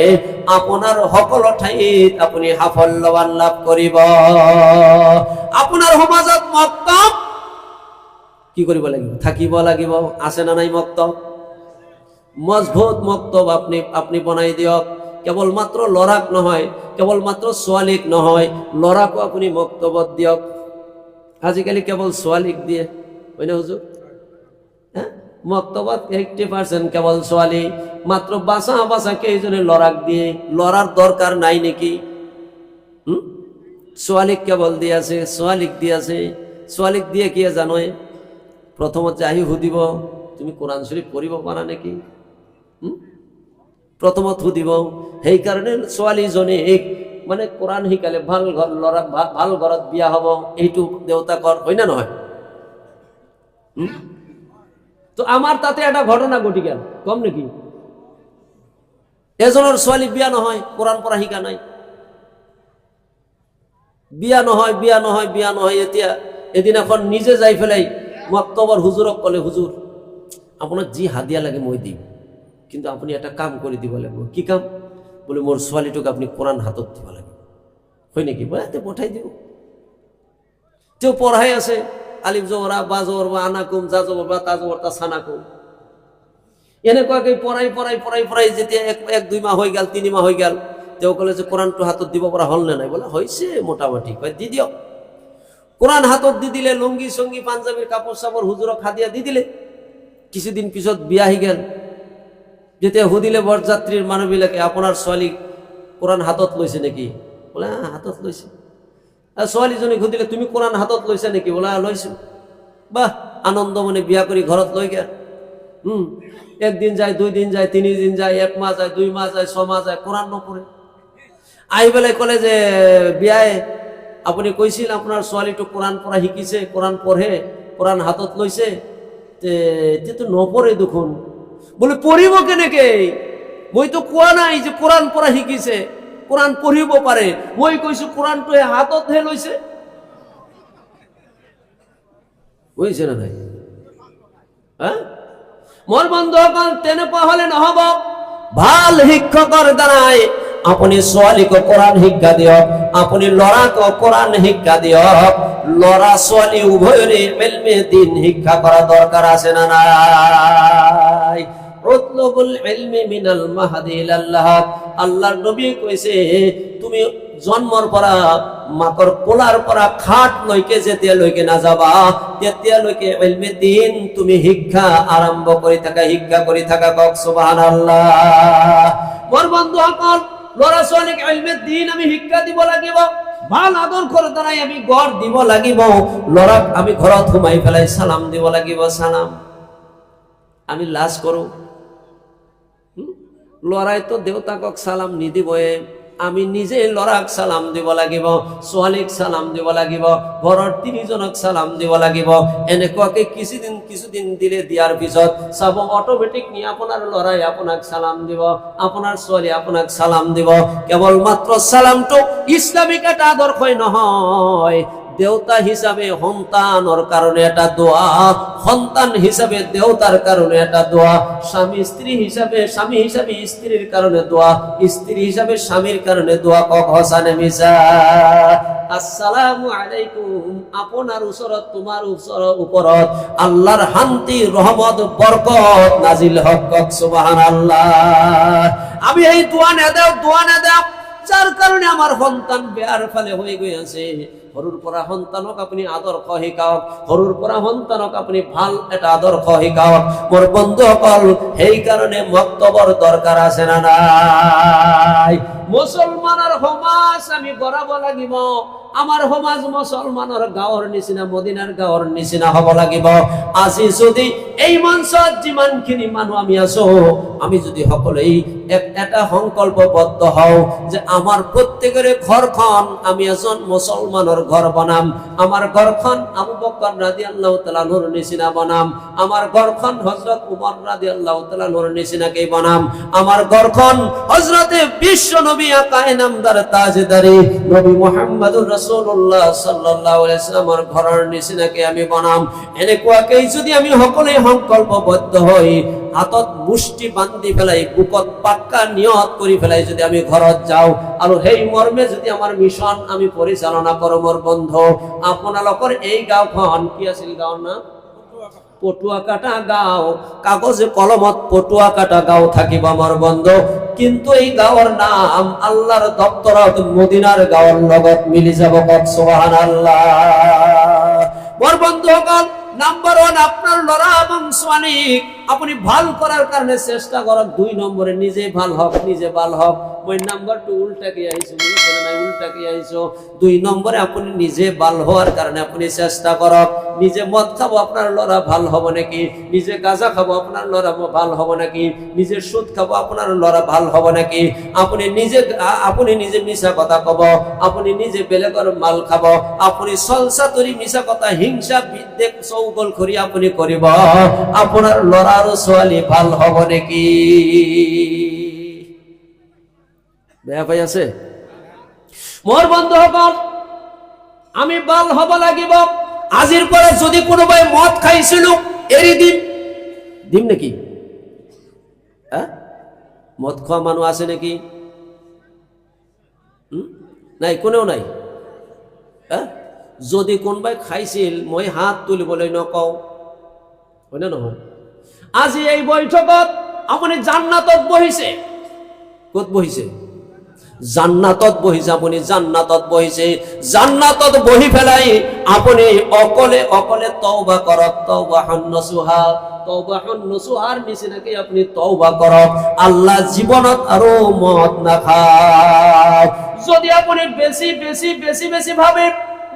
আপোনাৰ সকলো ঠাইত আপনি সাফল্যৱান লাভ কৰিব। আপোনাৰ সমাজত মক্তব কি কৰিব লাগিব? থাকিব লাগিব। আছে না নাই মক্তব? মজবুত মক্তব আপনি আপনি বনাই দিয়ক। কেবলমাত্র লৰাক নহয়, কেবলমাত্র ছোৱালীক নহয়, লৰাকো আপুনি মক্তবত দিয়ক। আজিকালি কেবল ছোৱালীক দিয়ে, হয় না হুজুর? হ্যাঁ, মক্তবত 80% কেবল ছোৱালী, মাত্র বাঁচা বাঁচা কেইজনে লৰাক দিয়ে। লৰার দরকার নাই নেকি? ছোৱালীক কেবল দি আছে, ছোৱালীক দি আছে। ছোৱালীক দিয়ে কি জানোই? প্রথমত আহি সুধিব, তুমি কোরআন শরীফ পড়িব পারা নাকি? প্রথমত সুধিব। সেইকাৰণে ছোৱালীজনী মানে কোরআন শিকালে ভাল ঘর, লৰা ভাল ঘৰত বিয়া হব, এইটো দেউতাকৰ, হয় না নহয়? তো আমার তাতে একটা ঘটনা ঘটি গেল, কম নাকি? এজনের ছোৱালী বিয়া নহয়, কোরআন পড়া শিকা নাই, বিয়া নহয়, বিয়া নহয়, বিয়া নহয়। এতিয়া এদিন এখন নিজে যাই ফেলাই মক্তবৰ হুজুরক কলে, হুজুর আপনার যি হাদিয়া লাগে মই দিম, কিন্তু আপনি একটা কাম করে দিব লাগবে। কি কাম? বলে মোর ছোৱালীটোক আপনি কোরআন হাতত দিব লাগে। হয় নাকি? বলে পঠাই দিব। তেও পড়াই আছে, আলিফ জবরা, বা জবর, বা আনাকুম, যা জবর, বা তা জবর, তা সানাকুম, এনেকুৱাকে পড়াই পড়াই পড়াই পড়াই যেতিয়া এক দুই মাহ হৈ গেল, 3 মাহ হৈ গেল, তেও কলে যে কোরআনটো হাতত দিব পৰা হল নে নাই? বলে হয়েছে মোটামুটি। কয় দি দিয়ক। কোরআন হাতত দি দিলে, লুঙ্গি সঙ্গী পাঞ্জাবির কাপড় সাপড় হুজুরক হাদিয়া দি দিলে। কিছুদিন পিছত বিয়া আহি গেল। যেতিয়া সুধিলে বরযাত্রীর মানুহবিলাকে, আপনার ছোৱালী কোরআন হাতত লৈছে নাকি? বলে হাতত লৈছে। ছোৱালীজনী সুধিলে, তুমি কোরআন হাতত লৈছা নাকি? বলে লৈছো। বাহ, আনন্দ মনে বিয়া কৰি ঘৰত লৈ গেল। একদিন যায়, 2 দিন যায়, 3 দিন যায়, 1 মাহ যায়, 2 মাহ যায়, 6 মাহ যায়, কোরআন নপড়ে। আহি পেলাই কলে যে বিয়াই আপুনি কৈছিল আপোনাৰ ছোৱালীটো কোরআন পড়া শিকিছে, কোরআন পঢ়ে, কোরআন হাতত লৈছে, তো নপড়ে দেখোন। বলে পড়িব কেনেকে? মই তো কোৱা নাই যে কোরআন পড়া শিকিছে, কোরআন পঢ়িব পাৰে। মই কৈছো কোরআনটো হাততহে লৈছে। বুঝছে না নাই? হ্যাঁ, মোর বন্ধুসকল, তেনেকুৱা হলে নহব। ভাল শিক্ষকৰ দ্বাৰাই আপনি ছোৱালীক কোরআন শিক্ষা দিয়ক, আপনি লৰাক কোরআন শিক্ষা দিয়ক। লৰা ছোৱালী উভয়ৰে ইলমে দ্বীন শিক্ষা করা দরকার আছে না নাই? উতলুবুল ইলমি মিনাল মাহদি ইলাল লাহাদ। আল্লাহর নবী কইছে, তুমি জন্মর পরা মাকর কোলার পরা খাট লইকে যেতিয়া লইকে না যাবা, তেতিয়া লইকে ইলমে দ্বীন তুমি শিক্ষা আরম্ভ কৰি থাকা, শিক্ষা কৰি থাকা। কক সুবহানাল্লাহ। মোর বন্ধুসকল, লৰা ছোৱালীক ইলমে দ্বীন আমি শিক্ষা দিব লাগিব। ভাল আদর করে দ্বারাই আমি গড় দিব লাগিব। লৰাক আমি ঘৰত সোমাই পেলাই সালাম দিব লাগিব। সালাম আমি লাজ কৰো। লৰাই তো দেউতাকক সালাম নিদিবয়ে, আমি নিজে লৰাক সালাম দিব লাগিব, ছোৱালীক সালাম দিব লাগিব, ঘৰৰ 3 জনক সালাম দিব লাগিব। এনেকুৱাকে কিছুদিন দিলে, দিয়াৰ পিছত চাব অটোমেটিক নি আপোনাৰ লৰাই আপোনাক সালাম দিব, আপোনাৰ ছোৱালী আপোনাক সালাম দিব। কেৱল মাত্ৰ সালামটো ইসলামিক এটা আদৰ্শই নহয়, দেওতা হিসাবে সন্তানের কারণে এটা দোয়া, সন্তান হিসাবে দেওতার কারণে এটা দোয়া, স্বামী স্ত্রী হিসাবে স্বামী হিসাবে স্ত্রীর কারণে দোয়া, স্ত্রী হিসাবে স্বামীর কারণে দোয়া। কক হসানে মিসা। আসসালামু আলাইকুম। আপনার উসরত তোমার উপরত আল্লাহর শান্তি রহমত বরকত নাজিল হক। কক সুবহানাল্লাহ। আমি এই দোয়া না দাও যার কারণে আমার সন্তান বেয়ার ফলে হয়ে গিয়েছে। সৰুৰ পৰা সন্তানক আপুনি আদৰ্শ শিকাওক, সৰুৰ পৰা সন্তানক আপুনি ভাল এটা আদৰ্শ শিকাওক। মোৰ বন্ধুসকল, সেইকাৰণে মক্তবৰ দৰকাৰ আছে না নাই? মুছলমানৰ সমাজ আমি গঢ়াব লাগিব। আমাৰ সমাজ মুছলমানৰ গাঁৱৰ নিচিনা, মদিনাৰ গাঁৱৰ নিচিনা হ'ব লাগিব। আজি যদি এই মঞ্চত যিমানখিনি মানুহ আমি আছো, আমি যদি সকলোই এটা সংকল্পবদ্ধ হওঁ যে আমাৰ প্ৰত্যেকৰে ঘৰখন আমি এজন মুছলমানৰ ঘর বনাম, আমার ঘরখন আবু বকর রাদিয়াল্লাহু তাআলা নূর নিচিনা বনাম, আমার ঘরখন হযরত উমর রাদিয়াল্লাহু তাআলা নূর নিচিনাকে বনাম, আমার ঘরখন হযরতে বিশ্ব নবী আকায়ে নামদার তাজদারি নবী মুহাম্মদুর রাসূলুল্লাহ সাল্লাল্লাহু আলাইহি ওয়াসাল্লামের ঘরের নিচিনাকে আমি বনাম। এনেকুৱাকৈ যদি আমি সকলোৱে সংকল্পবদ্ধ হই, হাতত মুষ্টি বান্ধি ফেলাই, বুকত পাক্কা নিয়ত কৰি ফেলাই যদি আমি ঘৰত যাওঁ আৰু সেই মৰ্মে যদি আমাৰ মিশন আমি পৰিচালনা কৰোঁ, মোৰ বন্ধু, আপোনালোকৰ এই গাঁওখন কি আছিল গাঁৱৰ নাম? পটুয়াকাটা গাঁও। কাগজে কলমত পটুয়াকাটা গাঁও থাকিব মোৰ বন্ধু, কিন্তু এই গাঁৱৰ নাম আল্লাহৰ দপ্তৰত মদিনাৰ গাঁৱৰ লগত মিলি যাব। কক সুবহানাল্লাহ। মোৰ বন্ধুসকল, নাম্বার 1 আপনার লড়া এবং সোয়ানিক আপনি ভাল করার কারণে চেষ্টা করক। 2 নম্বরে নিজে ভাল হক, নিজে ভাল হক। ওই নাম্বার 2 উল্টা কি আইছো, বুঝছেন না? উল্টা কি আইছো। 2 নম্বরে আপনি নিজে ভাল হওয়ার কারণে আপনি চেষ্টা করক। নিজে মদ খাবো, আপনার লড়া ভাল হবে নাকি? নিজে গাঁজা খাবো, আপনার লড়া ভাল হবে নাকি? নিজে সুদ খাবো, আপনার লড়া ভাল হবে নাকি? আপনি নিজে মিছা কথা কব, আপনি নিজে বেলেগর মাল খাব, আপনি সলসাতুরি মিছা কথা, হিংসা বিদ্বেষ চৌগল করি আপনি করিব, আপনার লড়ার ছোৱালী ভাল হব নাকি? বেয়া পাই আছে? মোর বন্ধুসকল, আমি ভাল হব লাগিব। আজির পরে যদি কোনোবাই মদ খাইছিল এরি দিম নাকি? মদ খোৱা মানুহ আছে নাকি? নাই, কোনেও নাই। যদি কোনোবাই খাইছিল মই হাত তুলিবলৈ নকওঁ, হয় না নহয়? আজি এই বৈঠকত আপুনি জান্নাতত বহিছে। ক'ত বহিছে? জান্নাতত বহিছে। আপুনি জান্নাতত বহিছে। জান্নাতত বহি পেলাই আপুনি অকলে অকলে তওবা কৰক। তওবাহুন নসুহা, তওবাহুন নসুহাৰ নিচিনাকৈ আপুনি তওবা কৰক। আল্লাহ জীৱনত আৰু মদ নাখায়। যদি আপুনি বেছি বেছি বেছি বেছি ভাবে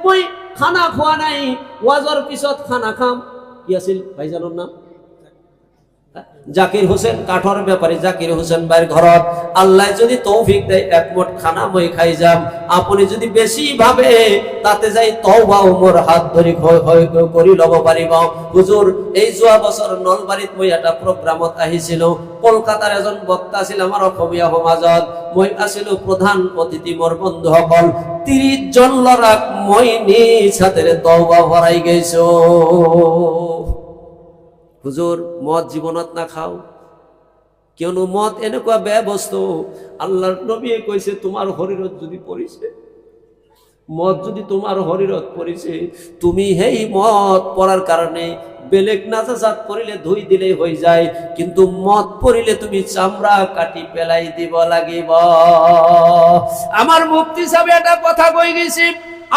মই খানা খোৱা নাই, ওয়াজৰ পিছত খানা খাম। কি আছিল ভাইজানৰ নাম? জাকির হোসেন, কাঠর ব্যাপারী জাকির হোসেন ভাইয়ের ঘরত আল্লাহ যদি তৌফিক দেয় একমট খানা মই খাই যাম। আপনি যদি বেশি ভাবে তাতে যাই তওবা মোর হাত ধরি করি লব পারিব। হুজুর, এই যোৱা বছর নলবাৰীত মই এটা প্রোগ্রামত আহিছিল। কলকাতার এজন বক্তা আছিল আমার অসমীয়া সমাজত, মই আছিলো প্রধান অতিথি। মোর বন্ধুসকল, 30 জন লৰাক মই নিজ হাতেৰে তওবা ভৰাই গৈছো। হুজুর, মদ জীবনত না খাও, কিয়নো মদ এনেকুৱা বেয়া বস্তু। আল্লাহর নবীয়ে কৈছে তোমার শরীরত যদি পড়িছে, মদ যদি তোমার শরীরত পড়িছে, তুমি সেই মদ পড়ার কারণে বেলেগ নাজাজাত পড়িলে ধুই দিলেই হয়ে যায়, কিন্তু মদ পড়িলে তুমি চামড়া কাটি পেলাই দিব লাগিব। আমার মুফতি সাহেব একটা কথা কই গেছে,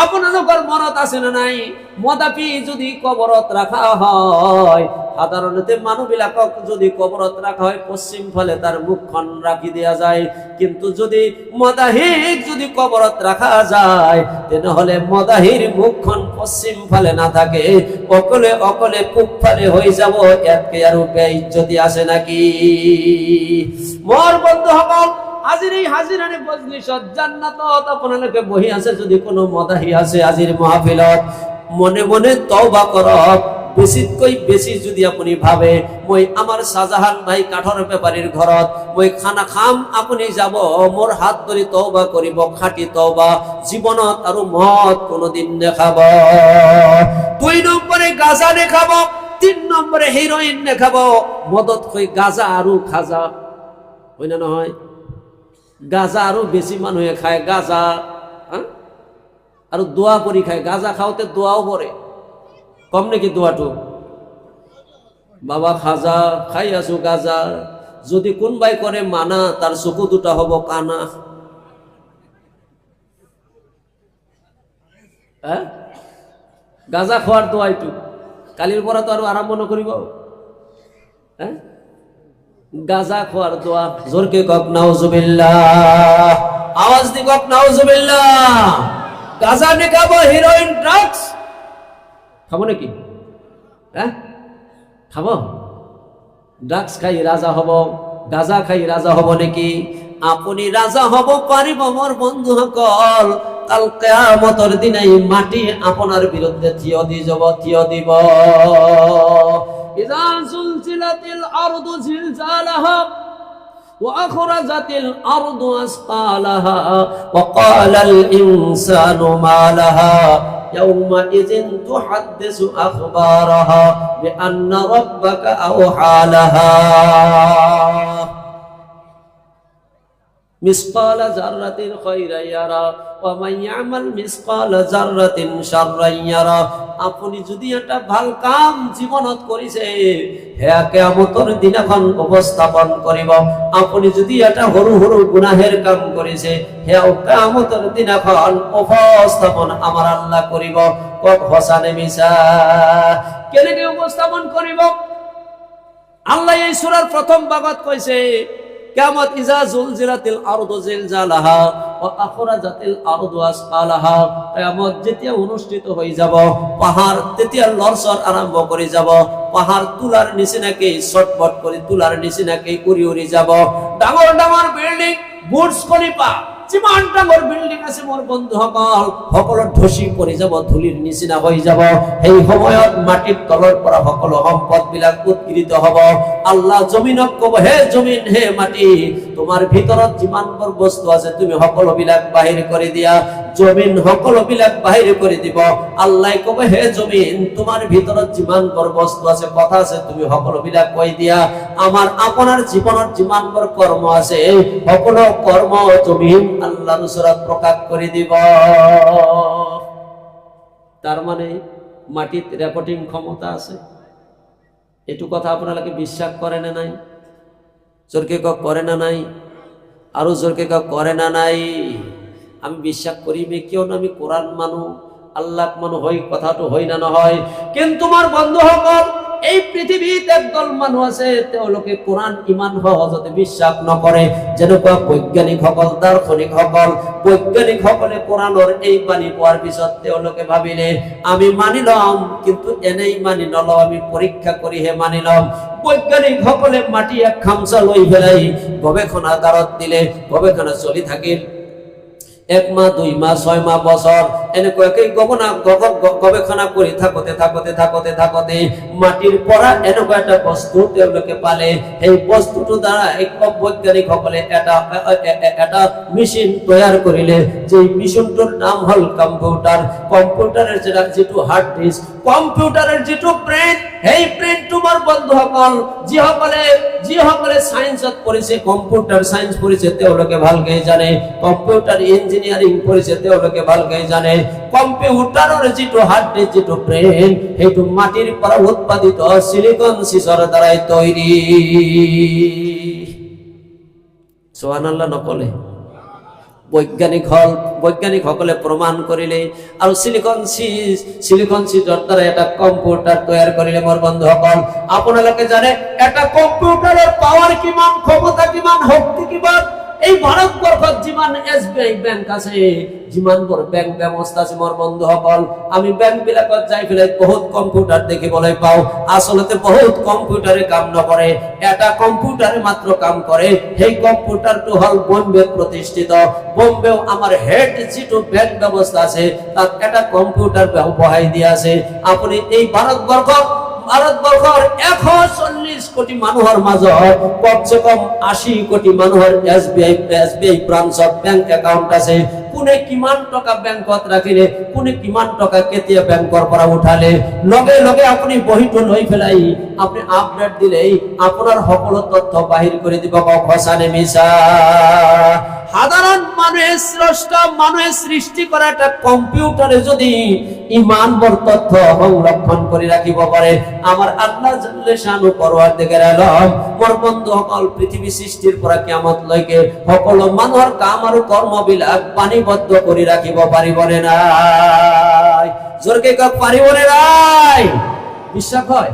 আপনাদের মনত আছে না নাই? মদাপি যদি কবরত রাখা হয়, সাধারণত মানুহবিলাকক যদি কবরত রাখা হয় পশ্চিম ফালে তার মুখখন রাখি দেয়া যায়, কিন্তু যদি মদাহিক যদি কবরত রাখা যায় তেনেহলে মদাহির মুখখন পশ্চিম ফালে না থাকে, অকলে অকলে পূব ফালে হয়ে যাব। এতকে আর বেইজ্জতি আছে নাকি? মোর বন্ধুসকল, আজির এই হাজিরানি মজলিসত জান্নাতত আপনালোকে বহি আছে। যদি কোনো মদাহি আছে আজির মাহফিলত, মনে মনে তওবা করক। বেছিতকৈ বেছি যদি আপুনি ভাবে মই আমাৰ শাহজাহান ভাই কাঠৰ বেপাৰীৰ ঘৰত মই খানা খাম, আপুনি যাব মোৰ হাত ধৰি তওবা কৰিব, খাঁটি তওবা, জীৱনত আৰু মদ কোনোদিন নেখাব। 2 নম্বৰে গাঁজা নেখাব, 3 নম্বৰে হেৰইন নেখাব। মদতকৈ গাঁজা আৰু খাজা হয় না নহয়? গাঁজা আৰু বেছি মানুহে খায় গাঁজা, আৰু দোয়া পৰি খায়। গাঁজা খাওঁতে দোয়াও পৰে, কম নেকি দোয়াটো? বাবা খাজা খাই আছো গাঁজা, যদি কোনবাই কৰে মানা তার চকু দুটা হব কানা। গাঁজা খোৱাৰ দোয়া এইটো, কালিৰ পৰা তো আৰু আৰম্ভ নকৰিব। গাঁজা খোৱাৰ দোয়া, জোৰকে কওক নাউজুবিল্লাহ, আওয়াজ দি কওক নাউজুবিল্লাহ। গাঁজা নেখাব, হিরোইন ড্রাগস খাবো নাকি? খাব? ড্রাগস খাই রাজা হব, গাঁজা খাই রাজা হব নাকি? আপুনি রাজা হব পাৰিব মোৰ বন্ধুসকল, কাল কিয়ামতৰ দিনা এই মাটি আপোনাৰ বিৰুদ্ধে থিয় দি যাব, থিয় দিব। ইযা জুলজিলাতিল আরদু জিলজালাহা وأخرجت الأرض أثقالها وقال الإنسان ما لها يومئذ تحدث أخبارها بأن ربك أوحى لها مثقال ذرة خيرا يرى ومن يعمل مثقال ذرة شرا يرى। আপুনি যদি এটা ভাল কাম জীৱনত কৰিছে হেয়া কিয়ামতৰ দিনাখন উপস্থাপন কৰিব। আপুনি যদি এটা সৰু সৰু গুনাহেৰ কাম কৰিছে হেয়াও কিয়ামতৰ দিনাখন উপস্থাপন আমাৰ আল্লাহ কৰিব। কওক সঁচা নে মিছা? কেনেকৈ উপস্থাপন কৰিব? আল্লাহ এই সূরাৰ প্ৰথম ভাগত কৈছে কিয়ামত ইজা জুলজিলাতিল আরদু জিলজালাহা ওয়া আখরাজাতিল আরদু আসকালাহা। কিয়ামত যেতিয়া অনুষ্ঠিত হৈ যাব, পাহাড় তেতিয়া লৰচৰ আৰম্ভ কৰি যাব। পাহাড় তুলাৰ নিচিনাকৈ ছটপট কৰি তুলাৰ নিচিনাকৈ উৰি উৰি যাব। ডাঙৰ ডাঙৰ বিল্ডিং, বুৰ্জ খলিফা, যিমান ডাঙৰ বিল্ডিং আছে মোৰ বন্ধুসকল সকলো ধসি পৰি যাব, ধূলিৰ নিচিনা হৈ যাব। সেই সময়ত মাটিৰ তলৰ পৰা সকলো সম্পদ বিলাক উৎগৃত হ'ব। আল্লাহ জমিনক ক'ব, হে জমিন, হে মাটি, তোমাৰ ভিতৰত যিমানবোৰ বস্তু আছে তুমি সকলো বিলাক বাহিৰ কৰি দিয়া। জমিন সকলো বিলাক বাহিৰ কৰি দিব। আল্লাহ ক'ব, হে জমিন, তোমাৰ ভিতৰত যিমানবোৰ বস্তু আছে, কথা আছে, তুমি সকলো বিলাক কৈ দিয়া। আমাৰ আপোনাৰ জীৱনত যিমানবোৰ কৰ্ম আছে সকলো কৰ্ম জমিন আল্লাহর ওচৰত প্রকাশ করে দিব। তার মানে মাটিত রেকর্ডিং ক্ষমতা আছে। এটু কথা আপোনালোকে বিশ্বাস কৰে না নাই? জোরকে কক করে না নাই? আৰু জোরকে কক করে না নাই? আমি বিশ্বাস করিবে কিয় না, আমি কোরআন মানু, আল্লাহ মানু হই, কথাটো হই না নহয়। কিন্তু আমার বন্ধুসকল এই পৃথিবীত একদল মানুহ আছে তেওঁলোকে কোরআন ইমান সহজতে বিশ্বাস নকৰে। যেনেকুৱা বৈজ্ঞানিকসকল, দাৰ্শনিকসকল, বৈজ্ঞানিকসকলে কোরআনৰ এই বাণী পোৱাৰ পিছত তেওঁলোকে ভাবিলে আমি মানি লম, কিন্তু এনেই মানি নলওঁ, আমি পৰীক্ষা কৰিহে মানি লম। বৈজ্ঞানিকসকলে মাটি এক খামচা লৈ পেলাই গৱেষণাগাৰত দিলে, গৱেষণা চলি থাকিল 1 মাহ 2 মাহ 6 মাহ বছর এনেকুৱাকৈ গৱেষণা কৰি থাকোতে মাটিৰ পৰা এনেকুৱা এটা বস্তু তেওঁলোকে পালে। সেই বস্তুটো দ্বাৰা এক বৈজ্ঞানিকসকলে এটা মেচিন তৈয়াৰ কৰিলে, যে মেচিনটোৰ নাম হল কম্পিউটার। কম্পিউটারের যেটো হার্ড ডিস্ক, কম্পিউটারের যেটো ব্রেন, সেই ব্রেন তোমাৰ বন্ধুসকল যিসকলে সায়েন্সত পঢ়িছে, কম্পিউটার সায়েন্স পঢ়িছে তেওঁলোকে ভালকৈ জানে, কম্পিউটার ইঞ্জিনিয়ারিং পঢ়িছে তেওঁলোকে ভালকৈ জানে। কম্পিউটারের যেটো হার্ড ডিস্ক, যেটো ব্রেন, সেইটো মাটিৰ পৰা উৎপাদিত সিলিকন চিছৰ দ্বাৰাই তৈরি। সুবহানাল্লাহ নকলে? বৈজ্ঞানিকসকলে প্রমাণ করিলে আৰু সিলিকন চিজৰ দ্বাৰা এটা কম্পিউটাৰ তৈয়াৰ কৰিলে। মোৰ বন্ধুসকল আপোনালোকে জানে এটা কম্পিউটাৰৰ পাৱাৰ কিমান, ক্ষমতা কিমান, শক্তি কিমান? এই ভাৰতবৰ্ষত যিমান SBI বেংক আছে, যিমানবোৰ বেংক ব্যৱস্থা আছে মোৰ বন্ধুসকল, আমি বেংক বিলাকত যাই পেলাই বহুত কম্পিউটাৰ দেখিবলৈ পাওঁ। আচলতে বহুত কম্পিউটাৰে কাম নকৰে, এটা কম্পিউটাৰে মাত্ৰ কাম কৰে। সেই কম্পিউটাৰটো হল বোম্বেত প্ৰতিষ্ঠিত। বোম্বেও আমাৰ হেড যিটো বেংক ব্যৱস্থা আছে তাত এটা কম্পিউটাৰ বহাই দিয়া আছে। আপুনি এই ভাৰতবৰ্ষত ভারতবর্ষের 140 কোটি মানুহৰ মাজত কমসে কম 80 কোটি মানুহৰ এসবিআই ব্ৰাঞ্চত বেংক একাউণ্ট আছে। কোনে কিমান টকা বেংকত ৰাখিলে, কোনে কিমান টকা কেতিয়া বেংকৰ পৰা উঠালে, লগে লগে আপুনি বহিটো লৈ পেলাই আপুনি আপডেট দিলেই আপোনাৰ সকলো তথ্য বাহিৰ কৰি দিব। সঁচানে মিছা? সাধারণ মানুষের স্রষ্টা মানুষের সৃষ্টি করা একটা কম্পিউটারে যদি ইমানবর তথ্য সংরক্ষণ করে রাখিব পারে, আমার আল্লাহ জাল্লে শানু পরওয়ারদিগার আলম মোর বন্ধুসকল পৃথিবী সৃষ্টির পৰা কিয়ামত লৈকে সকলো মানুহৰ কাম আৰু কৰ্মবিলাক পানীবদ্ধ কৰি ৰাখিব পাৰিবনে নাই? জোৰকে কওক, পাৰিবনে নাই? বিশ্বাস হয়?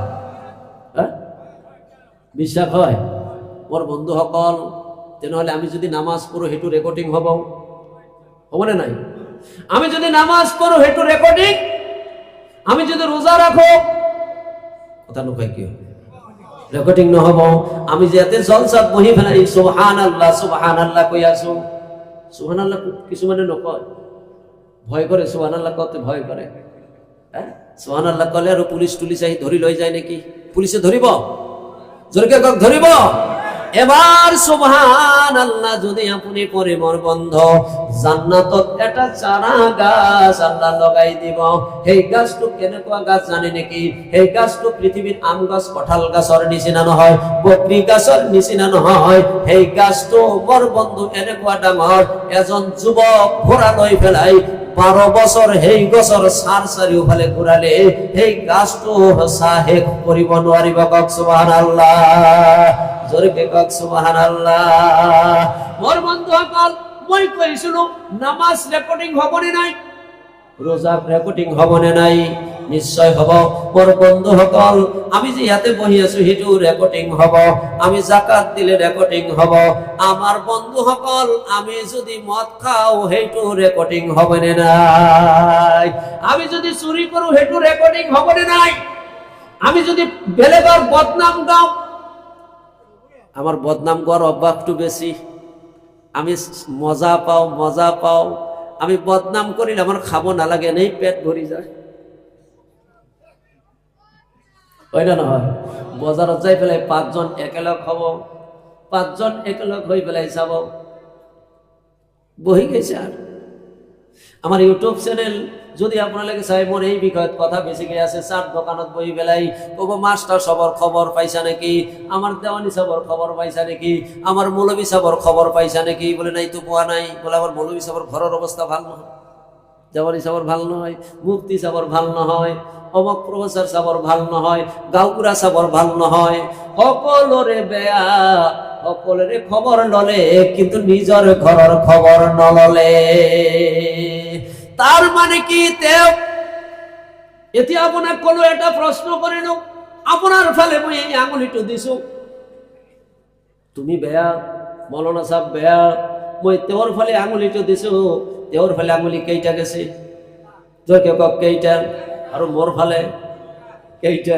বিশ্বাস হয়? মোর বন্ধুসকল, তেনেহলে আমি যদি নামাজ পড়ো সেইটো রেকর্ডিং হবনে নাই? আমি যদি নামাজ পড়ো সেইটো রেকর্ডিং, আমি যদি রোজা রাখো কথা নকয় কি রেকর্ডিং নহব। আমি যে এতে জলসাত বহি ফেলাই সুবহানাল্লাহ কই আছো, সুবহানাল্লাহ কিছুমানে নকয়, ভয় করে সুবহানাল্লাহ কতে ভয় করে। সুবহানাল্লাহ কলে আর পুলিশ টুলিশ আহি ধরি লই যায় নাকি? পুলিশে ধরিব? জোরকে কক ধরিব? এবার সুবহানাল্লাহ যদি আপনি পরে মোর বন্ধ জান্নাতত এটা চারা গাছ আল্লাহ লগাই দিব। সেই গাছটো কেনেকুৱা গাছ জানে নেকি? সেই গাছটো পৃথিবীর আম গাছ কঁঠাল গাছৰ নিচিনা নহয়, বকরি গাছৰ নিচিনা নহয়। সেই গাছটো মোর বন্ধু এনেকুৱা ডাঙৰ, এজন যুৱক ঘোড়া লৈ পেলাই 12 বছর সেই গছৰ সার চাৰিওফালে ঘূৰালে সেই গাছটো শেষ কৰিব নোৱাৰিব। কক সুবহানাল্লাহ, জোৰকে কক সুবহানাল্লাহ। মোর বন্ধুসকল, মই কৈছিলো নামাজ রেকর্ডিং হবনে নাই? রোজা রেকর্ডিং হবনে নাই? নিশ্চয় হব। মোর বন্ধুসকল, আমি যে ইয়াতে বহি আছো সেইটো রেকর্ডিং হব, আমি জাকাত দিলে রেকর্ডিং হব। আমার বন্ধুসকল, আমি যদি মদ খাও সেইটো রেকর্ডিং হবনে নাই? আমি যদি চুরি করো সেইটো রেকর্ডিং হবনে নাই? আমি যদি বেলেগৰ বদনাম গাও, আমার বদনাম করার অভ্যাসটো বেশি, আমি মজা পাও। আমি বদনাম করিলে আমার খাবো নালাগে, নেই পেট ভরি যায়, হয় না নহয়? বজাৰত যাই পেলাই 5 জন একেলগ হব, 5 জন একেলগ হৈ পেলাই চাব, বহি গেছে। আর আমার ইউটিউব চ্যানেল যদি আপনাদের চাই, মোর এই বিষয়ত কথা বেছিকে আছে। চার দোকানত বহি পেলাই কব মাস্টার সবর খবর পাইছা নাকি, আমার দেওয়ানি সাবর খবর পাইছা নাকি, আমার মৌলবী সাবর খবর পাইছা নাকি? বলে নাই তো পোৱা নাই। বলে আমার মৌলবী সাবর ঘরের অবস্থা ভাল নহয়, দেওয়ানি সাবর ভাল নহয়, মুফতি সাবর ভাল নহয়, অমক প্রফেসর সাবর ভাল নহয়, গাঁওবুঢ়া সাবর ভাল নহয়। সকলরে বেয়া, সকলরে খবর ললে কিন্তু নিজর ঘরের খবর নললে। তার মানে কি? এতিয়া আপোনাক কোনো এটা প্রশ্ন করিল, আপনার ফালে মই এই আঙুলিটো দিছো, তুমি বেয়া, মৌলানা সাহেব বেয়া। মই তেওর ফালে আঙুলিটো দিছো, তেওর ফালে আঙুলি কেইটা গেছে? জোরকে কক কেইটা? আর মোর ফালে কেইটা?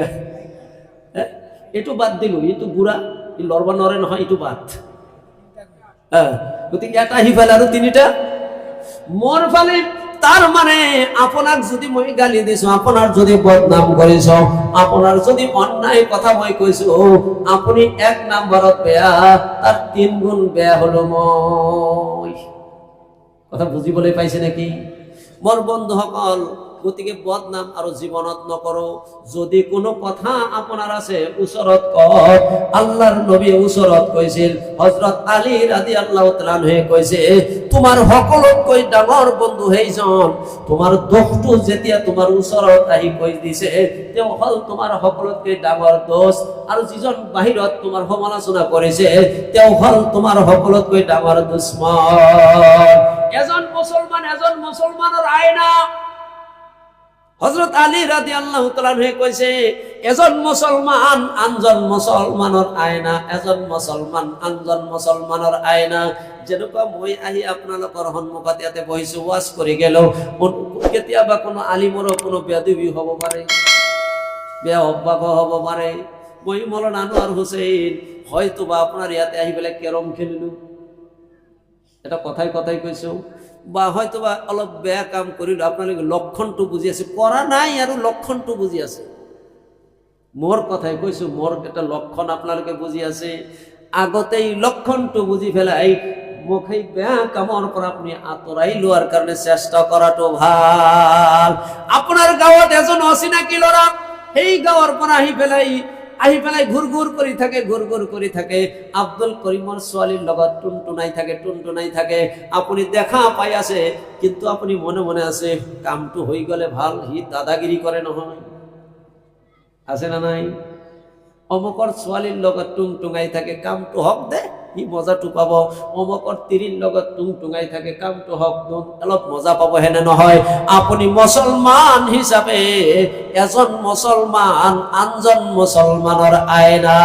এটু বাদ দিলো, এটু বুড়া, ই লড়বা নরে নহয়, এটু বাদ। গতিকে এটা সিফালে আর 3টা মোর ফালে। তার মানে আপনার যদি মই গালি দিছো, আপনার যদি বদনাম করিছ, আপনার যদি অন্যায় কথা মই কইছো, আপনি 1 নম্বরত বেয়া, তার 3 গুণ বেয়া হলো মই। কথা বুঝিবলৈ পাইছে নাকি মোর বন্ধুসকল? গতিকে বদনাম আৰু জীৱনত নকৰো। যদি কোনো কথা আপোনাৰ আছে ওচৰত কওক। আল্লাহৰ নবী ওচৰত কৈছিল, হযরত আলী রাদিয়াল্লাহু তাআলা আনহু কৈছে, তোমাৰ সকলোতকৈ ডাঙৰ বন্ধু সেইজন, তোমাৰ দোষটো যেতিয়া তোমাৰ ওচৰত আহি কৈ দিছে, তেওঁ হল তোমাৰ সকলোতকৈ ডাঙৰ দোষ। আৰু যিজন বাহিৰত তোমাৰ সমালোচনা কৰিছে, তেওঁ হল তোমাৰ সকলোতকৈ ডাঙৰ দুশ্মন। এজন মুছলমানৰ আইনা। হযরত আলী রাদিয়াল্লাহু তাআলা কইছে, এজন মুসলমান আনজন মুসলমানৰ আয়না, এজন মুসলমান আনজন মুসলমানৰ আয়না। যেনেকুৱা মই আহি আপোনালোকৰ সন্মুখত ইয়াতে বহিছো, ওয়াজ কৰি গেল, কেতিয়াবা কোনো আলিমৰো কোনো বেয়াদবি হ'ব পাৰে, বেয়া অভ্যাস হ'ব পাৰে। মই মৌলানা আনোয়ার হোসেন হয়তো বা আপনার ইয়াতে আহি পেলাই কেৰম খেলিলো, এটা কথাই কৈছো, বা হয়তো বা অলপ বেয়া কাম করিল, আপনার লক্ষণটো বুঝি আছে, করা নাই আর লক্ষণটো বুঝি আছে। মোর কথাই কইছো, মোর একটা লক্ষণ আপনাকে বুঝি আছে, আগতেই লক্ষণটো বুঝি ফেলাই মুখে বেয়া কামর পর আপনি আতরাই লোয়ার কারণে চেষ্টা করাটো ভাল। আপনার গাঁৱত এজন অচিনাকি ল'ৰা, সেই গাঁৱৰ পৰা আহি পেলাই ঘুৰ কৰি থাকে আব্দুল করিমৰ ছোৱালীৰ লগত টুনটুনাই থাকে। আপুনি দেখা পাই আছে, কিন্তু আপুনি মনে মনে আছে কামটো হৈ গলে ভাল, সি দাদাগিৰি কৰে নহয়, আছে না নাই? অমুকৰ ছোৱালীৰ লগত টুংটুঙাই থাকে, কামটো হক দে, সি মজাটো পাব। অমুকৰ তিৰিৰ লগত টুংটুঙাই থাকে, কামটো হক অলপ মজা পাব, হেনে নহয়? আপুনি মুছলমান হিচাপে এজন মুছলমান আনজন মুছলমানৰ আইনা।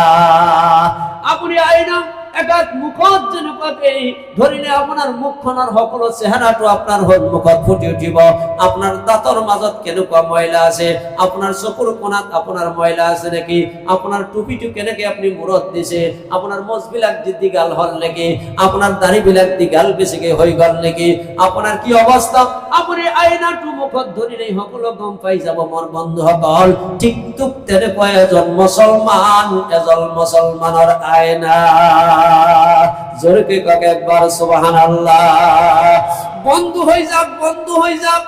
আপুনি আইনা একাত মুখত যেনেকুৱাকৈ ধৰিলে আপোনাৰ মুখখনৰ সকলো চেহেৰাটো আপোনাৰ মুখত ফুটি উঠিব। আপোনাৰ দাঁতৰ মাজত কেনেকুৱা ময়লা আছে, আপোনাৰ চকুৰ কোণাত আপোনাৰ ময়লা আছে নেকি, আপোনাৰ টুপিটো কেনেকৈ আপুনি মূৰত দিছে, আপোনাৰ মোজবিলাক দীঘল হ'ল নেকি, আপোনাৰ দাঢ়িবিলাক দীঘল বেছিকৈ হৈ গ'ল নেকি, আপোনাৰ কি অৱস্থা, আপুনি আইনাটো মুখত ধৰিলেই সকলো গম পাই যাব মোৰ বন্ধুসকল। ঠিক তেনেকুৱা এজন মুছলমানৰ আইনা। জোরকে কাকে একবার সুবহানাল্লাহ। বন্ধু হয়ে যাক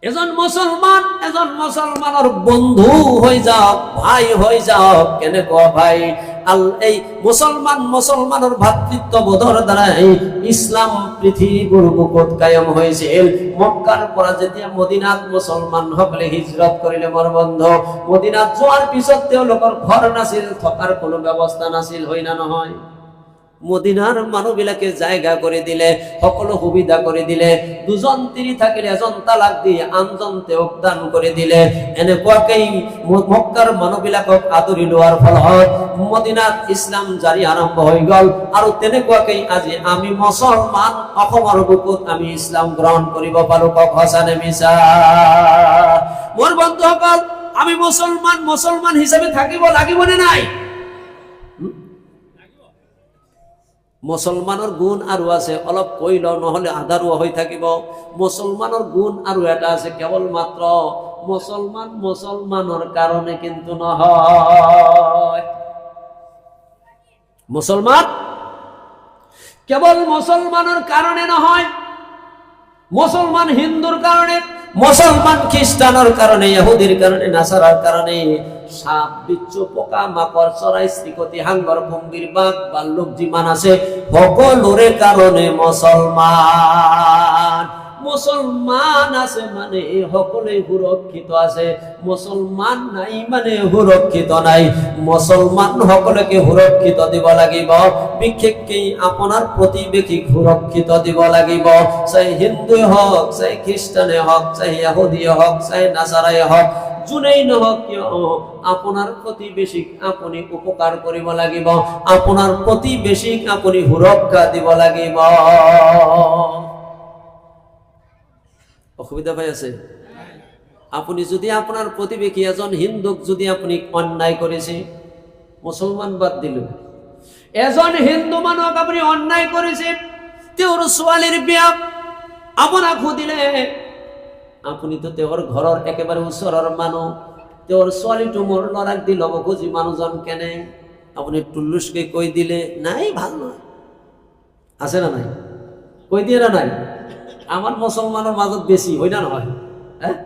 এজন মুসলমানের বন্ধু হয়ে যাক, ভাই হয়ে যাক। কেন কোয়া ভাই? এই মুসলমানের ভাতৃত্ব বোধর দ্বারাই ইসলাম পৃথিবীর বুকুত কায়েম হয়েছিল। মক্কার পরা যেতিয়া মদিনাত মুসলমান সকলে হিজরত করিলে মোর বন্ধু, মদিনাত যোৱাৰ পিছত তেওঁলোকৰ ঘৰ নাছিল, থকাৰ কোনো ব্যৱস্থা নাছিল, হয় না নহয়? মদিনার মানুহবিলাকে জায়গা করে দিলে, সকলো সুবিধা করে দিলে। দুজন তিৰি থাকিলে এজন তালাক দি আনজন তেওঁক দান করে দিলে। এনেকুৱাকেই মক্কাৰ মানুহবিলাকক আদৰি লোৱাৰ ফলত মদিনাত ইছলাম জাৰি আৰম্ভ হৈ গ'ল। আৰু তেনেকুৱাকেই আজি আমি মুছলমান অসমৰ বুকুত আমি ইছলাম গ্ৰহণ কৰিব পাৰো। কক সঁচা নে মিছা? মোৰ বন্ধুসকল, আমি মুছলমান হিচাপে থাকিব লাগিবনে নাই? মুছলমানৰ গুণ আৰু আছে, অলপ কৈ লওঁ নহলে আধাৰুৱা হৈ থাকিব। মুছলমানৰ গুণ আৰু এটা আছে, কেৱল মাত্ৰ মুছলমানৰ কাৰণে কিন্তু নহয়। মুছলমান কেৱল মুছলমানৰ কাৰণে নহয়, মুছলমান হিন্দুৰ কাৰণে, মুছলমান খ্ৰীষ্টানৰ কাৰণে, ইহুদিৰ কাৰণে, নাছাৰাৰ কাৰণে, সাপ বিচ্ছু পোকা মাকড় চৰাই চিৰিকটি হাঙ্গৰ কুম্ভীৰ বাঘ ভাল্লুক যিমান আছে সকলোৰে কাৰণে মুছলমান আছে মানে সকলোৱে সুৰক্ষিত আছে, মুছলমান নাই মানে সুৰক্ষিত নাই। মুছলমান সকলোকে সুৰক্ষিত দিব লাগিব, বিশেষকৈ আপোনাৰ প্ৰতিবেশীক সুৰক্ষিত দিব লাগিব। চাই হিন্দুৱে হওক, চাই খ্ৰীষ্টানে হওক, চাই ইহুদিয়ে হওক, চাই নাছাৰাই হওক, যোনেই নহওক কিয় আপোনাৰ প্ৰতিবেশীক আপুনি উপকাৰ কৰিব লাগিব, আপোনাৰ প্ৰতিবেশীক আপুনি সুৰক্ষা দিব লাগিব। অসুবিধা পাই আছে? আপুনি যদি আপোনাৰ প্ৰতিবেশী এজন হিন্দুক যদি আপুনি অন্যায় কৰিছে, মুছলমান বাদ দিল, এজন হিন্দু মানুহক আপুনি অন্যায় কৰিছে, তেওঁৰ ছোৱালীৰ বিয়া আপোনাক সুধিলে, আপুনি তো তেওঁৰ ঘৰৰ একেবাৰে ওচৰৰ মানুহ, তেওঁৰ ছোৱালীটো মোৰ ল'ৰাক দি ল'ব খুজি মানুহজন কেনে, আপুনি টুল্লুচকে কৈ দিলে নাই, ভাল নহয়। আছে না নাই? কৈ দিয়ে না নাই? আমার মুসলমানের মাজত বেশি, হয় না নহয়? হ্যাঁ,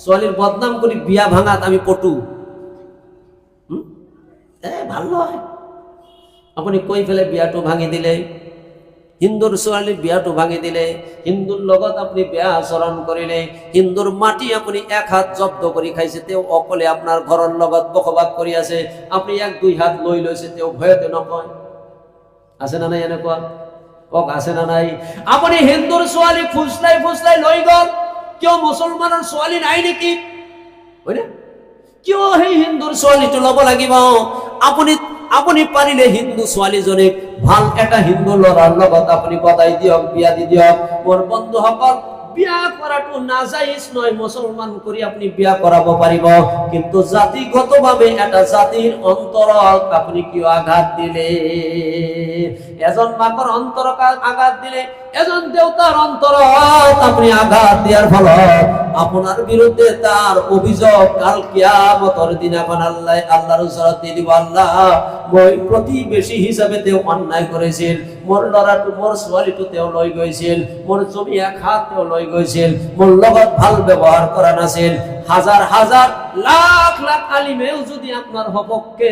ছোৱালীর বদনাম করে বিয়া ভাঙাত আমি পটু, ভাল নহয়। আপনি কৈ ফেলে বিয়াটো ভাঙি দিলে, হিন্দুর ছোৱালীর বিয়াটো ভাঙি দিলে, হিন্দুর লগত আপনি বেয়া আচরণ করিলে, হিন্দুর মাটি আপনি এক হাত জব্দ করে খাইছে, তেও অকলে আপনার ঘরের লগত বসবাস কৰি আছে, আপনি এক দুই হাত লৈ লৈছে, তেও ভয়তে নকয়। আছে না নাই এনেকুৱা? কক আছে না নাই? আপনি হিন্দুর ছোৱালী ফুসলাই লৈ গল, কিয় মুছলমানৰ ছোৱালী নাই নেকি? হয় না? কিয় সেই হিন্দুৰ ছোৱালীটো ল'ব লাগিব? আপুনি পাৰিলে হিন্দু ছোৱালীজনীক ভাল এটা হিন্দু ল'ৰাৰ লগত আপুনি গতাই দিয়ক, বিয়া দি দিয়ক। মোৰ বন্ধুসকল, বিয়া কৰাটো নাজাইজ নয়, মুছলমান কৰি আপুনি বিয়া কৰাব পাৰিব, কিন্তু জাতিগতভাৱে এটা জাতিৰ অন্তৰত আপুনি কিয় আঘাত দিলে? এজন মাকৰ অন্তৰত আঘাত দিলে, এজন দেবতার অন্তর আপনি আঘাত দেওয়ার ফলে আপনার বিরুদ্ধে তার অভিযোগ কাল কিয়ামতের দিন এখন আল্লাহর হযরত দিব, আল্লাহ মই প্রতিবেশী হিসাবে তেও অন্যায় করেছিল, মোর লড়াটু মোর সোয়ালিটু তেও লই গৈছিল, মোর জমি এক হাত তেও লই গৈছিল, মোর লগত ভাল ব্যবহার করা নাছিল। হাজার হাজার লাখ লাখ আলিমেও যদি আপনার হপক্ষে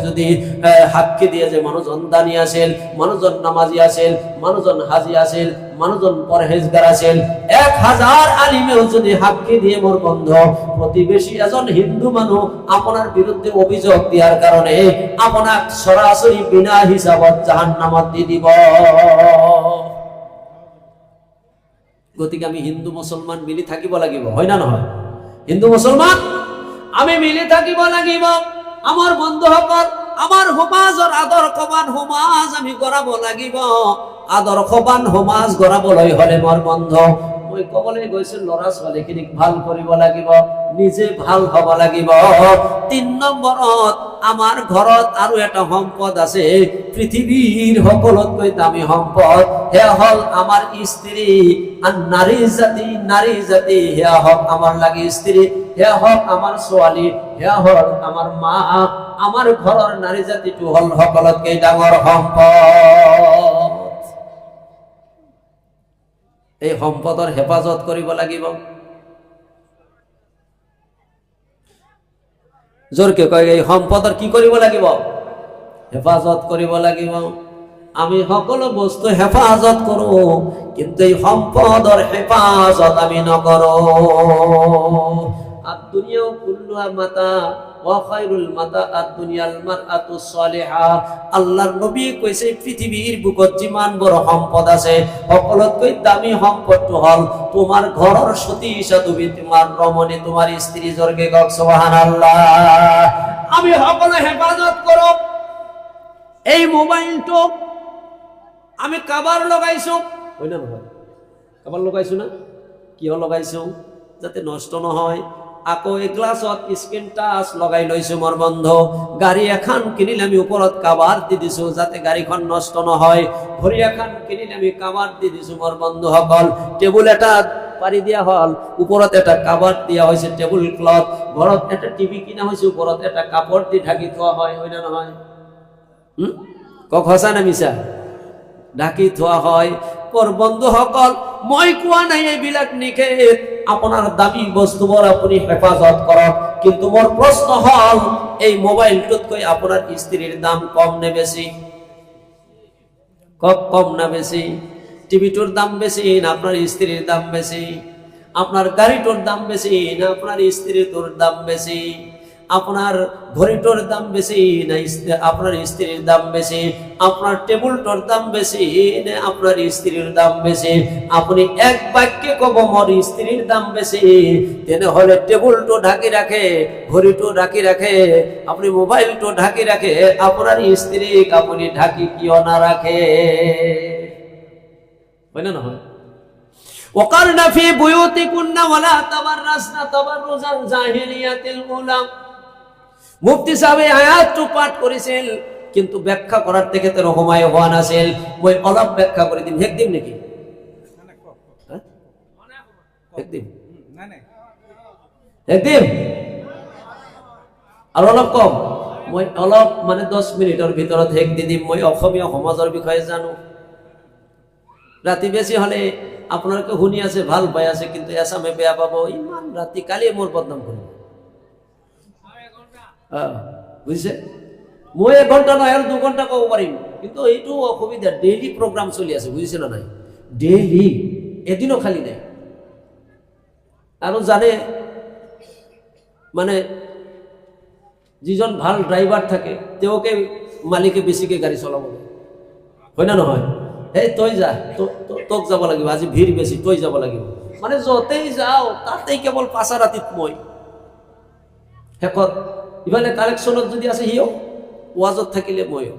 যদি সাক্ষী দিয়ে যে মানুষজন দানি আছিল, মানুষজন নামাজি আছিল, মানুষজন হাজি আছিল, মানুষজন পরহেজগার আছিল, 1000 আলিমেও যদি সাক্ষী দিয়ে মোর বন্ধ প্রতিবেশী এজন হিন্দু মানুষ আপনার বিরুদ্ধে অভিযোগ দেওয়ার কারণে আপনার সরাসরি বিনা হিসাবত জাহান্নামত দিয়ে দিব। গতিকে আমি হিন্দু মুসলমান মিলি থাকিব লাগিব, হয় না নহয়? হিন্দু মুসলমান আমি মিলি থাকিব লাগিব। আমার বন্ধুসকল, আমার সমাজৰ আদৰ্শবান সমাজ আমি গঢ়াব লাগিব। আদৰ্শবান সমাজ গঢ়াবলৈ হলে মোৰ বন্ধু মই কবলৈ গৈছো, ল'ৰা ছোৱালীখিনিক ভাল কৰিব লাগিব, নিজে ভাল হব লাগিব। 3 নম্বৰত আমাৰ ঘৰত আৰু এটা সম্পদ আছে, পৃথিৱীৰ সকলোতকৈ দামী সম্পদ, সেয়া হল আমাৰ স্ত্রী। আর নারী জাতি সেয়া হক আমার লাগি স্ত্রী, সেয়া হক আমার ছোৱালী, সেয়া হল আমার মা। আমার ঘৰৰ নারী জাতিটো হল সকলোতকৈ ডাঙৰ সম্পদ। এই সম্পদৰ হেফাজত কৰিব লাগিব। জোৰকে কয়, এই সম্পদৰ কি কৰিব লাগিব? হেফাজত কৰিব লাগিব। আমি সকলো বস্তু হেফাজত কৰো, কিন্তু এই সম্পদৰ হেফাজত আমি নকৰো। আদ-দুনিয়া কুল্লুহা মাতা ওয়া খায়রুল মাতা আদ-দুনিয়াল মারআতু সালিহা। আল্লাহর নবী কইছে পৃথিবীর বুকত যিমান বড় সম্পদ আছে সকলোতকৈ দামী সম্পদটো হল তোমার ঘৰৰ সতী সাধুবী, তোমার রমণী, তোমার স্ত্রী। জোরকে কওক সুবহানাল্লাহ। আমি সকলো হেফাজত করো। এই মোবাইলটো আমি কাবার লগাইছো, হয় না নহয়? কাবার লগাইছো না? কিয় লগাইছো? যাতে নষ্ট নহয়। আকৌ এই গ্লাছত স্ক্রিন টাচ লগাই লৈছো মোৰ বন্ধু। গাড়ী এখন কিনিলে আমি ওপৰত কাভাৰ দি দিছো যাতে গাড়ীখন নষ্ট নহয়। ঘড়ী এখন কিনিলে আমি কাভাৰ দি দিছো মোৰ বন্ধুসকল। টেবুল এটা পাৰি দিয়া হল, ওপৰত এটা কাভাৰ দিয়া হৈছে টেবুল ক্লথ। ঘৰত এটা টিভি কিনা হৈছে, ওপৰত এটা কাপড় দি ঢাকি থোৱা হয়, হয় না নহয়? কক সঁচা না মিছা? ঢাকি থোৱা হয়। মোৰ বন্ধুসকল, মই কোৱা নাই এইবিলাক নিষেধ, আপোনাৰ দামী বস্তুবোৰ আপুনি হেফাজত কৰক। কিন্তু মোৰ প্ৰশ্ন হল, এই মোবাইলটোতকৈ আপোনাৰ স্ত্ৰীৰ দাম কম নে বেছি? কম না বেছি? টিভিটোর দাম বেশি না আপনার স্ত্রীর দাম বেশি? আপনার গাড়িটোর দাম বেশি না আপনার স্ত্রীটোর দাম বেশি? আপনার ঘড়িটোর দাম বেশি না আপনার স্ত্রীর দাম বেশি? আপনার টেবুলটোর দাম বেশি না আপনার স্ত্রীর দাম বেশি? আপনি এক বাক্যে কব মোর স্ত্রীর দাম বেশি, তেনে হলে টেবুলটো ঢাকি রাখে, ঘড়িটো ঢাকি রাখে, আপনি মোবাইলটো ঢাকি রাখে, আপনার স্ত্রী আপনি ঢাকি কিয় না রাখে? হয় না নহয়? ওয়াকারনা ফি বুয়ুতিকুন্না ওয়ালা তাবাররাসনা তাবাররুজাল জাহিলিয়াতিল উলা। মুফতি সাহেব আয়াতটো পাঠ করেছেন, কিন্তু ব্যাখ্যা করার থেকে তো রহমায় হওয়া নাছিল। মই অলপ ব্যাখ্যা করে দিম। হেক দিম নাকি? হেক দিম? হেক দিম? আর অলপ কম? মই অলপ মানে 10 মিনিটের ভিতৰত হেক দি দিম। মই অসমীয়া সমাজৰ বিষয়ে জানো। রাতি বেশি হলে আপনাকে শুনি আছে, ভাল পাই আছে, কিন্তু এসামে বেয়া পাবো। ইমান রাতি কালি মোর বদনাম করব, বুঝছে? মই 1 ঘন্টা নয় আর 2 ঘন্টা কব পারিম, কিন্তু এইটো অসুবিধা। ডেইলি প্রোগ্রাম চলি আছে, বুঝছে না নাই? ডেইলি, এদিনও খালি নাই। আৰু জানে মানে যিজন ভাল ড্রাইভার থাকে তেওঁকে মালিকে বেছিকে গাড়ী চলাব, হয় না নহয়? এই তই যা, তোক যাব লাগিব, আজি ভিৰ বেছি, তই যাব লাগিব। মানে যতেই যাও তাতেই কেৱল পাঁচা ৰাতিত মই। শেষত ইফালে কালেকশ্যনত যদি আছে সিও, ওয়াজত থাকিলে মইও,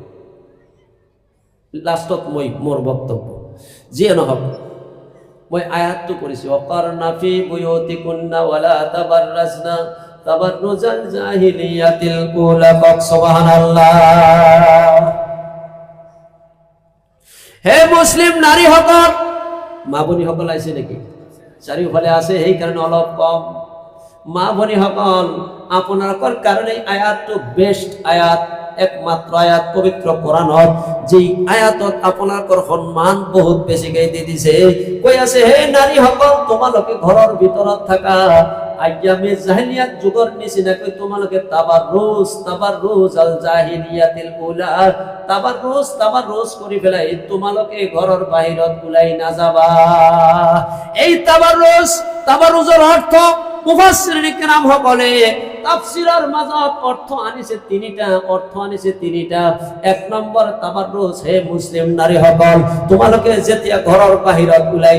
লাষ্টত মই, মোৰ বক্তব্য যিয়ে নহওক। মই আয়াতটো পঢ়িছো, ওয়াকারনা ফি বুয়ুতিকুন্না ওয়ালা তাবাররাসনা তাবাররুজাল জাহিলিয়াতিল উলা। সুবহানাল্লাহ। হে মুসলিম নারী সকল, মা ভনী সকল আছে নাকি? চাৰিওফালে আছে, সেই কাৰণে অলপ কম। মা ভনী সকল, আপোনালোকৰ কাৰণে আয়াতটো বেষ্ট আয়াত, একমাত্ৰ আয়াত পবিত্ৰ কোৰানত, যি আয়াতত আপোনালোকৰ সন্মান বহুত বেছিকে দি দিছে। কৈ আছে, হে নাৰী সকল, তোমালোকে ঘৰৰ ভিতৰত থাকা, আইয়ামে জাহিলিয়াত যুগৰ নিচিনাকৈ তোমালোকে তাবাররুজ আল জাহিলিয়াতিল উলা, তাবাররুজ কৰি পেলাই তোমালোকে ঘৰৰ বাহিৰত ওলাই নাযাবা। এই তাবাররুজৰ অৰ্থ মুফাসসিরিন কিরাম সকলে তাফসীরের মাজত অর্থ আনিছে তিনিটা। এক নম্বর তাবাররুজ, হে মুসলিম নারী সকল, তোমালোকে যেতিয়া ঘৰৰ বাহিৰত ওলাই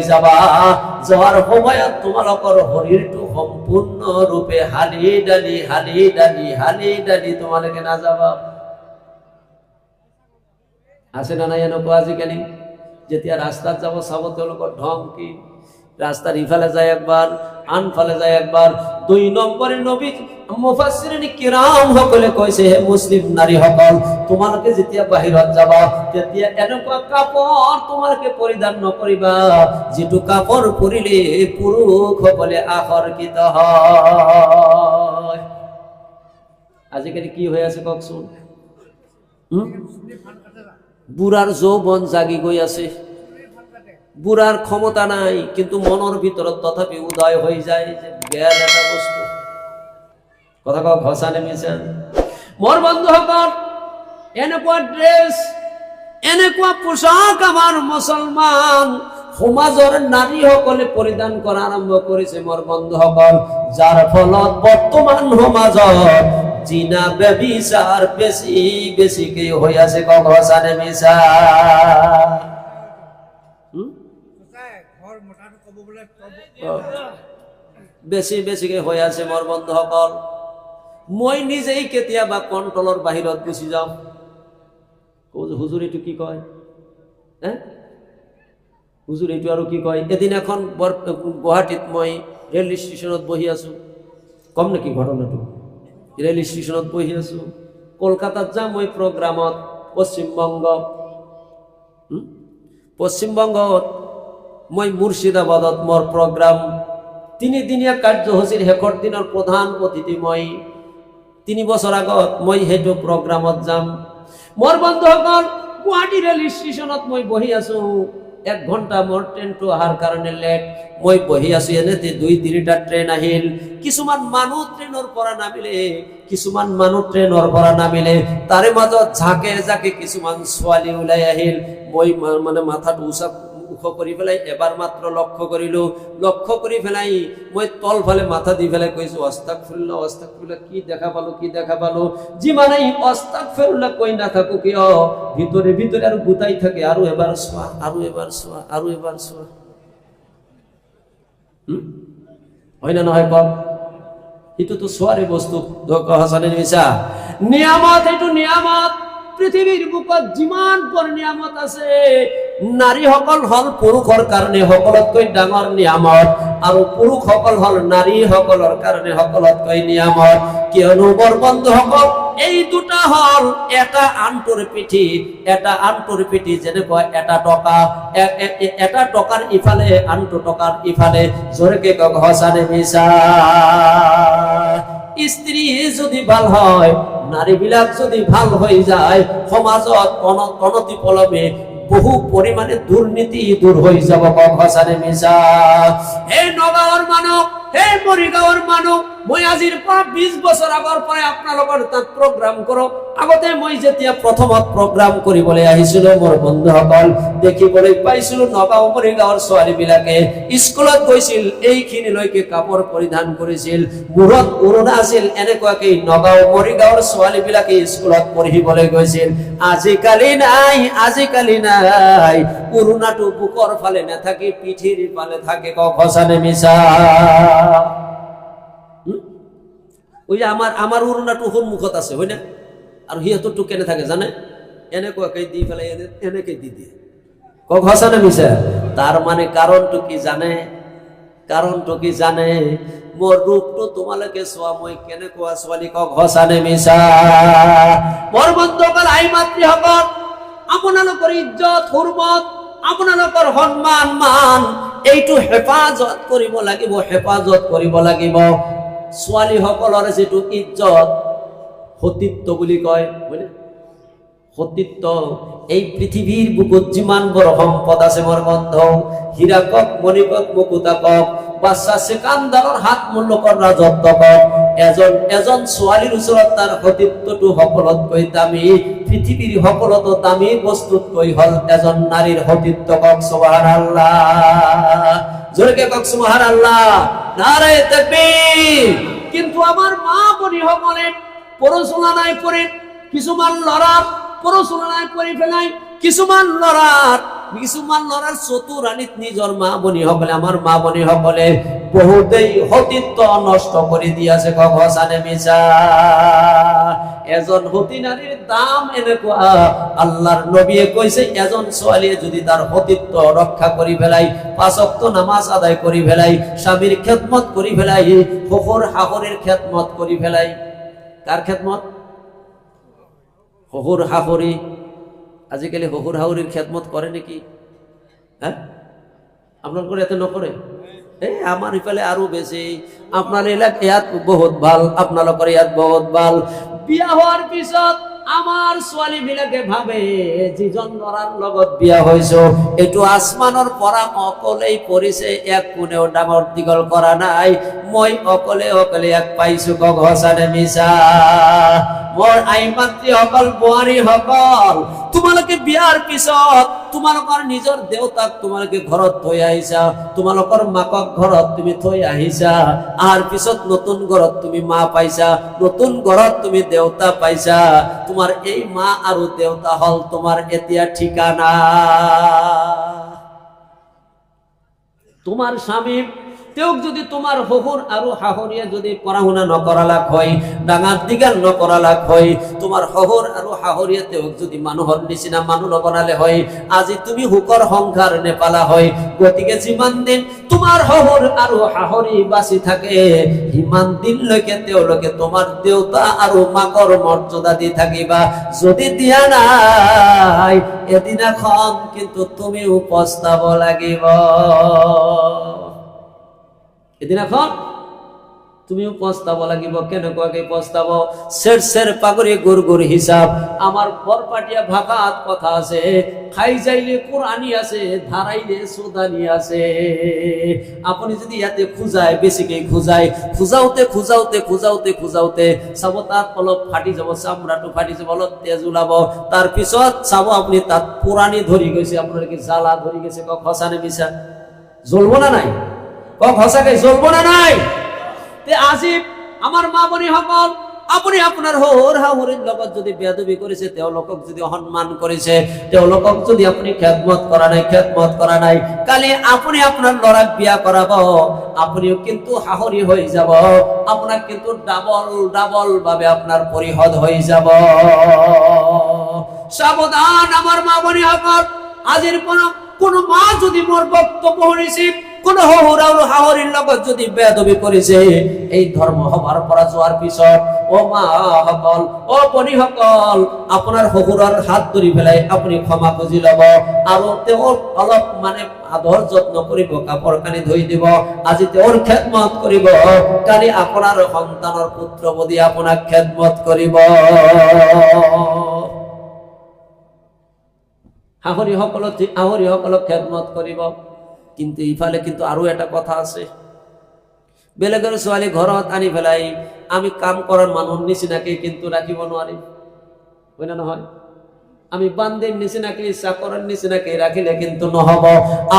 যাৱাৰ সময়ত তোমালোকৰ শৰীৰটো সম্পূৰ্ণ ৰূপে হালি ডালি তোমালোকে নাযাবা। আছে না নাই এনেকুৱা আজিকালি? যেতিয়া ৰাস্তাত যাব চাব তেওঁলোকৰ ঢং কি, রাস্তার ইফালে যায় একবার, আনফালে যায় একবার। 2 নম্বরে নবী মুফাসসিরিন কিরাম সকলে কইছে, হে মুসলিম নারী সকল, তোমালোকে যেতিয়া বাহিৰত যাবা তেতিয়া এনেকুৱা কাপড় তোমালোকে পৰিধান নকৰিবা যিটো কাপড় পৰিলে পুৰুষ সকলে আকৰ্ষিত হয়। আজিকালি কি হৈ আছে কওকচোন? বুঢ়াৰ যৌৱন জাগি গৈ আছে, বুড়ার ক্ষমতা নাই, কিন্তু মনের ভিতৰত তথাপি উদয় হয়ে যায় যে জ্ঞান এটা বস্তু। কথা কওক হসা নেমেছেন? মোর বন্ধু সকল, এনেকুৱা ড্রেস, এনেকুৱা পোশাক আমার মুসলমান সমাজৰ নারী সকলে পরিধান করা আরম্ভ করেছে মোর বন্ধু সকল, যার ফলত বর্তমান সমাজত জিনা ব্যভিচার বেশিকে হয়ে আছে। কক হসা নেমেছেন? বেছিকে হৈ আছে মোৰ বন্ধুসকল। মই নিজেই কেতিয়াবা কণ্ট্ৰলৰ বাহিৰত গুচি যাওঁ। হুজুৰ এইটো কি কয়? হুজুৰ এইটো আৰু কি কয়? এদিন এখন গুৱাহাটীত মই ৰেল ষ্টেচনত বহি আছো, কম নেকি ঘটনাটো? ৰেল ষ্টেচনত বহি আছো, কলকাতাত যাম মই প্ৰগ্ৰামত, পশ্চিমবংগত মই মুর্শিদাবাদত মোর প্রোগ্রাম, 3 দিনীয়া কাৰ্যসূচীৰ শেষৰ দিনৰ প্ৰধান অতিথি মই। 3 বছৰ আগত মই সেইটো প্ৰগ্ৰামত যাম। মোর বন্ধুসকল, গুৱাহাটী ৰেল ষ্টেচনত মই বহি আছো, 1 ঘণ্টা মোর ট্রেনটো অহাৰ কাৰণে লেট। মই বহি আছো, এনেতে 2-3টা ট্রেন আহিল। কিছুমান মানুহ ট্রেনৰ পৰা নামিলে, তাৰে মাজত ঝাঁকে কিছুমান ছোৱালী ওলাই আহিল। মই মানে মাথাটো উখ কৰি পেলাই এবাৰ মাত্ৰ লক্ষ্য কৰি পেলাই মই তল ফালে মাথা দি পেলাই কৈছো, আস্তাগফিৰুল্লাহ, কি দেখা পালো। যিমানেই আস্তাগফিৰুল্লাহ কৈ নাথাকো কিয়, ভিতরে আৰু গুটাই থাকে, আৰু এবাৰ চোৱা। হয় না নহয় কওক? এইটোতো চোৱাৰে বস্তু। হাসানে মিছা নিয়ামত, এইটো নিয়ামত। পৃথিৱীৰ বুকত যিমান বৰ নিয়ামত আছে, নাৰীসকল হল পুৰুষৰ কাৰণে সকলোতকৈ ডাঙৰ নিয়ামত, আৰু পুৰুষসকল হল নাৰীসকলৰ কাৰণে সকলোতকৈ নিয়ামত। কিয়নো বৰ বন্ধুসকল, এই দুটা হল এটা আনটোৰ পিঠি, যেনেকৈ এটা টকাৰ ইফালে, আনটো টকাৰ ইফালে। জোৰকে কক হসানে মিছা? স্ত্রী যদি ভাল হয়, নারী বিলাক যদি ভাল হয়ে যায়, সমাজত অনতিপলমে বহু পরিমাণে দুর্নীতি দূর হয়ে যাব। কক হসানে মিছা? হে নগাঁৱৰ মানুহ, হে মৰিগাঁৱৰ মানুহ, মই আজিৰ পৰা 20 বছৰ আগৰ পৰাই আপোনালোকৰ তাত প্ৰগ্ৰাম কৰোঁ। আগতে মই যেতিয়া প্ৰথমত প্ৰগ্ৰাম কৰিবলৈ আহিছিলো, মোৰ বন্ধুসকল, দেখিবলৈ পাইছিলো নগাঁও মৰিগাঁৱৰ ছোৱালীবিলাকে স্কুলত গৈছিল, এইখিনিলৈকে কাপোৰ পৰিধান কৰিছিল, মূৰত উৰণা আছিল। এনেকুৱাকৈ নগাঁও মৰিগাঁৱৰ ছোৱালীবিলাকে স্কুলত পঢ়িবলৈ গৈছিল। আজিকালি নাই, উৰণাটো বুকৰ ফালে নাথাকি পিঠিৰ ফালে থাকে। কক হসানে মিছা? ওই যে আমার উড়নাটো সন্মুখত আছে, হয় না? আর সিহঁতৰটো কেনে থাকে জানে? এনেকুৱাকৈ দি পেলাই এনেকে দি দিয়ে। কক হসানে মিছা? তার মানে কারণটো কি জানে? মোর রূপটো তোমালোকে চোৱা, মই কেনেকুৱা ছোৱালী। কক হসানে মিছা? মোৰ বন্ধুসকল, আই মাতৃসকল, আপোনালোকৰ ইজ্জত হুৰমত আপোনালোকৰ সন্মান মান এইটো হেফাজত কৰিব লাগিব, হেফাজত কৰিব লাগিব। ছোৱালীসকলৰ যিটো ইজ্জত, সতীত্ব বুলি কয়, হয়নে? সতীত্ব, এই পৃথিৱীৰ বুকুত যিমান বড় সম্পদ আছে মোৰ বন্ধু, হীৰা কক, মণি কক, মুকুতা কক, বাদশা সিকান্দাৰৰ হাত মুল্লকৰ ৰাজত্ব কক, এজন ছোৱালীৰ ওচৰত তাৰ সতীত্বটো সকলোতকৈ দামী। পৃথিৱীৰ সকলোতো দামী বস্তুতকৈ হল এজন নাৰীৰ সতীত্ব। কক সুবহানাল্লাহ, জোৰকে কক সুবহানাল্লাহ, নারে তাকবীর। কিন্তু আমার মা বোনি সকলে পড়াশোনা নাই করে, কিছুমান লড়ার পড়াশোনা নাই করে ফেলাই, কিছুমান লড়ার চতুরানিত নিজৰ মা বনি সকলে, আমার মা বনি সকলে বহুতেই সতীত্ব নষ্ট করে দিয়াছে। কক হাসানে মিছা? এজন সতী নারীর দাম এনেকুৱা, আল্লাহর নবীয়ে কইছে এজন ছোৱালীয়ে যদি তার সতীত্ব রক্ষা করি ফেলাই, 5 ওয়াক্ত নামাজ আদায় করি ফেলাই, স্বামীর খেদমত করি ফেলাই, শহুর শাহুরের খেদমত করি ফেলাই। কার খেদমত? শহুর শাহুরি। আজিকালি শহুর শাহুরির খেদমত করে নাকি? হ্যাঁ, আপনার এতে নকরে? এই আমার ইফালে আরো বেশি। আপনার এলাকা ইয়াত বহুত ভাল, আপনার ইয়াত বহুত ভাল। বিয়া হওয়ার পিছত আমার ছোৱালী বিলাকে ভাবে যিজন লৰাৰ লগত বিয়া হইছো এইটো আসমানৰ পৰা অকলেই পৰিছে, এক কোনেও ডাঙৰ দীঘল কৰা নাই, মই অকলে অকলে এক পাইছো। কক হাসানে মিছা? মোৰ আই মাতৃ সকল, বোৱাৰী সকল, তোমালোকে বিয়াৰ পিছত তোমালোকৰ নিজৰ দেউতাক তোমালোকে ঘৰত থৈ আহিছা, তোমালোকৰ মাকক ঘৰত তুমি থৈ আহিছা, আর পিছত নতুন ঘৰত তুমি মা পাইছা, নতুন ঘৰত তুমি দেউতা পাইছা। তোমার এই মা আর দেউতা হল তোমার এতিয়া ঠিকানা। তোমার স্বামী তেওঁক যদি তোমার শহুর আর শাহুরিয়ে যদি পড়াশুনা নকরালাক হয়, ডাঙার দিগাল নকরালাক হয়, তোমার শহুর আর শাহুরিয়ে তেওঁক যদি মানুহৰ নিচিনা মানুহ নবনালে হয়, আজি তুমি সুখৰ সংসার নেপালা হয়। গতিকে যিমান দিন তোমার শহুর আর শাহুরি বাঁচি থাকে, সিমান দিনলৈকে তেওঁলোকে তোমার দেউতা আর মাকৰ মৰ্যাদা দি থাকিবা। যদি দিয়া নাই, এদিনাখন কিন্তু তুমিও পস্তাব লাগিব। এদিনাখন তুমিও পস্তাব লাগিব। কেনেকুৱাকে পস্তাব? শের পাগৰি গুৰ গুৰ হিসাব। আমার বরপাটিয়া ভাষাত কথা আছে, খাই যাইলে কোরআনি আছে, ধারাইলে সুদানি আছে। আপনি যদি ইয়াতে খুঁজায়, বেছিকে খুঁজায়, খুঁজাওতে চাব তাত অলপ ফাটি যাব, চামড়াটো ফাটি যাব, অলপ তেজ ওলাব। তার পিছত চাব আপনি তাত পুরানি ধরি গৈছে, আপনার কি জ্বালা ধরি গেছে। কক হাসানে মিছা? জ্বলব না নাই? কক সঁচাকে জ্বলব না নাই? তে আজি আমার মা বনি সকল, আপনি আপনার শহুর শাহুরিৰ লগত যদি বেয়াদবি কৰিছে, তেওঁলোকক যদি অসন্মান কৰিছে, তেওঁলোকক যদি আপনি খেদমত কৰা নাই, কালি আপনি আপনার লৰাক বিয়া কৰাব, আপনিও কিন্তু শাহুরি হয়ে যাব, আপনার কিন্তু ডাবল ভাবে আপনার পরিশোধ হয়ে যাব। সাবধান আমার মা বনি সকল, আজির কোন মা যদি মোর বক্তব্য শুনিছে, কোন শহুর আর শাহুরিৰ লগত যদি বেয়াদবি কৰিছে, এই ধর্ম হবার পৰা যোৱাৰ পিছত, ও মা সকল, ও বনি সকল, আপনার শহুৰৰ হাত ধৰি পেলাই আপনি ক্ষমা খুঁজি লব, আৰু তেওঁৰ অলপ আদৰ যত্ন কৰিব, কাপড় কানি ধুই দিব, আজি তেওঁৰ খেদমত কৰিব, কালি আপোনাৰ সন্তানৰ পুত্ৰবধূ আপোনাক খেদমত কৰিব। শাহুরি সকলক খেদমত কৰিব। কিন্তু ইফালে কিন্তু আরো একটা কথা আছে, বেলেগের ছোৱালী ঘৰত আনি পেলাই আমি কাম করার মানুষ নিচিনাকে কিন্তু রাখিব নোৱাৰিম, হয় না নহয়? আমি বান্দির নিচিনাকে, চাকরের নিচিনাকে রাখিলে কিন্তু নহব।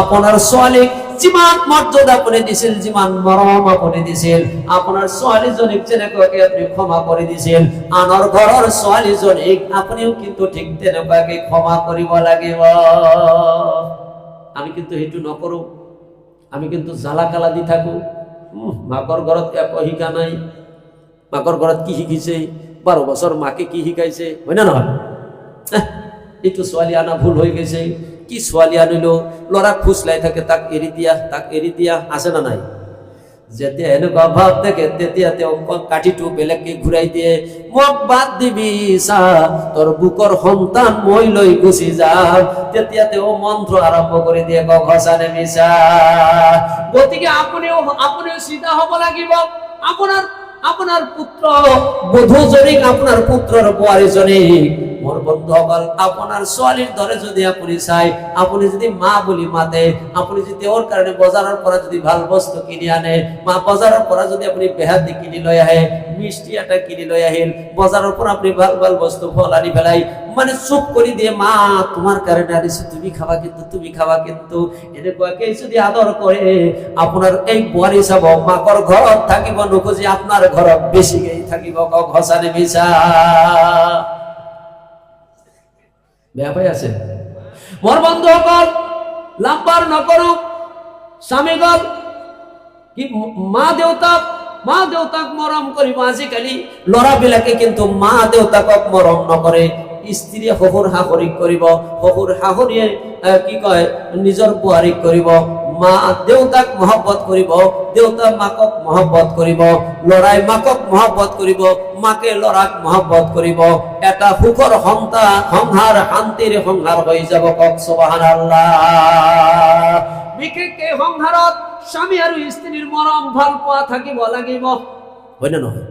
আপনার ছোৱালীক যিমান মর্যাদা আপনি দিছিল, যিমান মৰম আপনি দিছিল, আপনার ছোৱালীজনীক যেনেকুৱাকে আপনি ক্ষমা করে দিছিল, আনৰ ঘৰৰ ছোৱালীজনীক আপনিও কিন্তু ঠিক তেনেকুৱাকে ক্ষমা কৰিব লাগিব। আমি কিন্তু সেইটো নকৰো, আমি কিন্তু জ্বালা কালা দি থাকো। মাকৰ ঘৰত একো শিকা নাই, মাকৰ ঘৰত কি শিকিছে, 12 বছৰ মাকে কি শিকাইছে, হয় না নহয়? এইটো ছোৱালী আনা ভুল হৈ গৈছে, কি ছোৱালী আনিলো, ল'ৰা ফুচলাই থাকে, তাক এৰি দিয়া, আছে না নাই? যেতে এনেকুৱা ভাব দেখে তেতিয়া তেওঁ কাঠিটো বেলেগকে ঘূৰাই দিয়ে, মোক বাদ দিবি চা, তোৰ বুকৰ সন্তান মই লৈ গুচি যাম। তেতিয়া তেওঁ মন্ত্ৰ আৰম্ভ কৰি দিয়ে, কক সঁচা নে মিছা? গতিকে আপুনিও চিধা হ'ব লাগিব। আপোনাৰ পুত্ৰ বধূজনীক, আপোনাৰ পুত্ৰৰ বোৱাৰীজনীক, মোৰ বন্ধুসকল, আপোনাৰ ছোৱালীৰ দৰে যদি আপুনি চাই, আপুনি যদি মা বুলি মাতে, আপুনি যদি তেওঁৰ কাৰণে বজাৰৰ পৰা যদি ভাল বস্তু কিনি আনে, মা বজাৰৰ পৰা যদি আপুনি বেহাতি কিনি লৈ আহে, মিষ্টি এটা কিনি লৈ আহিল, বজাৰৰ পৰা আপুনি ভাল ভাল বস্তু ফল আনি পেলাই মানে চুপ কৰি দিয়ে, মা তোমাৰ কাৰণে আনিছো, তুমি খাবা কিন্তু, তুমি খাবা কিন্তু, এনেকুৱাকে যদি আদৰ কৰে, আপোনাৰ এই বোৱাৰী চাব মাকৰ ঘৰত থাকিব নোখোজি আপোনাৰ ঘৰত বেছিকে থাকিব। কক সঁচা নে মিছা? বেয়া পাই আছে মোৰ বন্ধুসকল, লাম্পাৰ নকৰো। স্বামীগল কি মা দেউতাক মৰম কৰিব। আজিকালি ল'ৰাবিলাকে কিন্তু মা দেউতাকক মৰম নকৰে। স্ত্ৰীয়ে শহুৰ শাহুৰীক কৰিব, শহুৰ শাহুৰীয়ে কি কয় নিজৰ বোৱাৰীক কৰিব। মা দেউতাক মহব্বত কৰিব, দেউতা মাকক মহব্বত কৰিব, ল'ৰাই মাকক মহব্বত কৰিব, মাকে ল'ৰাক মহব্বত কৰিব। এটা সুখৰ সংসাৰ, শান্তিৰ সংসাৰ হৈ যাব। কক সুবহানাল্লাহ। বিশেষকৈ সংসাৰত স্বামী আৰু স্ত্ৰীৰ মৰম ভাল পোৱা থাকিব লাগিব, হয় নে নহয়?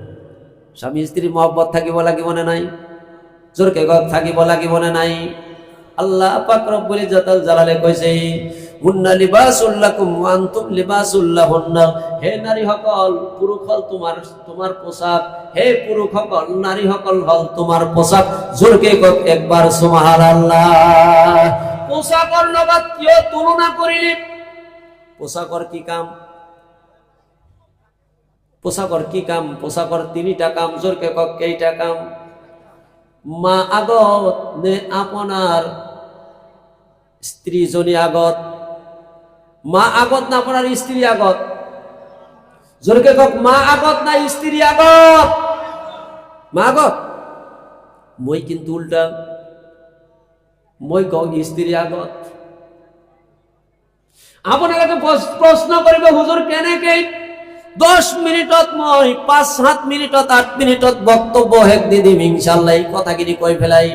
স্বামী স্ত্ৰীৰ মহব্বত থাকিব লাগিব নে নাই? জোৰকে কক থাকিব লাগিব নে নাই? আল্লাহ পাক রব্বুল ইজ্জতুল জালালে কইছে, হুন্না লিবাসুল লাকুম ওয়া আনতুম লিবাসুল লাহুন্না। হে নারী সকল, পুরুষ হল তোমার পোশাক, হে পুরুষ সকল, নারী সকল হল তোমার পোশাক। জোরকে কক একবার সুবহানাল্লাহ। পোশাকর লগত কিয় তুলনা করিলি? পোশাকর কি কাম? পোশাকর কি কাম? পোশাকর তিনিটা কাম। জোরকে কক কেইটা কাম? মা আগত নে আপনার স্ত্রীজনী আগত? মা আগত না আপনার স্ত্রী আগত? জোরকে কক মা আগত না স্ত্রী আগত? মা আগত। মই কিন্তু উল্টা, মই কক স্ত্রী আগত। আপনাকে প্রশ্ন করিব, হুজুর কেনেকে 10 মিনিটত মই 5-7 মিনিটত 8 মিনিটত বক্তব্য হেক দি দিম ইনশাআল্লাহ। এই কথাখিনি কৈ ফেলাই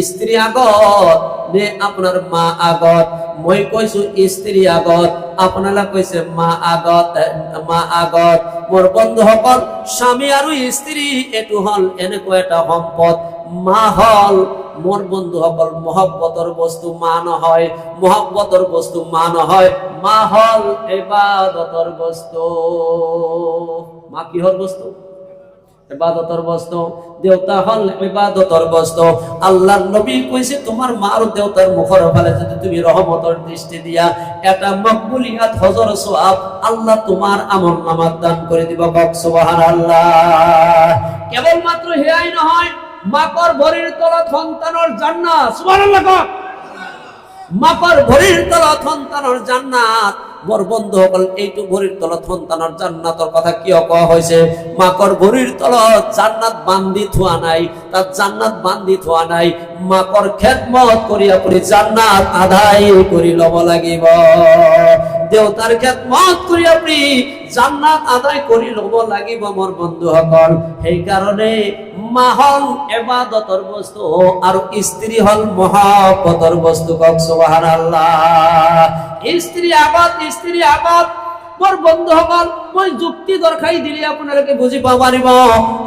স্ত্রী আগত নে আপনার মা আগত? মই কৈছো স্ত্রী আগত, আপনারা কইছে মা আগত। মা আগত। মোর বন্ধুসকল, স্বামী আৰু স্ত্রী এটু হল এনেকুৱা এটা সম্পদ। মা হল মোর বন্ধুসকল মহব্বতৰ বস্তু, মা নহয়। মহব্বতৰ বস্তু মা নহয়, মা হল ইবাদতৰ বস্তু। মা কিহৰ বস্তু? ইবাদতৰ বস্তু। দেউতা হল ইবাদতৰ বস্তু। আল্লাহর নবী কইছে, তোমার মা আর দেউতার মুখের ফালে যদি তুমি রহমতের দৃষ্টি দিয়া এটা মকবুলিয়াত হজর সওয়াব আল্লাহ তোমার আমলনামাত দান করে দিব। কক সুবহানাল্লাহ। কেবলমাত্র হেয়াই নহয়, মাকর ভরির তলত সন্তানের জান্নাত। সুবহানাল্লাহ কক। মাকর ভরির তলত সন্তানের জান্নাত। মোর বন্ধুসকল, এইটু ভরির তলত সন্তানের জান্নাতের কথা কিয় কোৱা হৈছে? মাকৰ ভৰিৰ তলত জান্নাত বান্ধি থোৱা নাই, তাত জান্নাত বান্ধি থোৱা নাই। মাকৰ খেদমত কৰি আপুনি জান্নাত আদায় কৰি ল'ব লাগিব। দেউতাৰ খেদমত কৰি আপুনি জান্নাত আদায় কৰি ল'ব লাগিব মোৰ বন্ধুসকল। সেইকাৰণে মা হল ইবাদতৰ বস্তু আৰু স্ত্রী হল মহব্বতৰ বস্তু। কক সুবহানাল্লাহ। স্ত্রী আগত, স্ত্রী আগত। মোর বন্ধুসকল, মই যুক্তি দরকাই দিলে আপনাদেরকে বুঝি পারিব।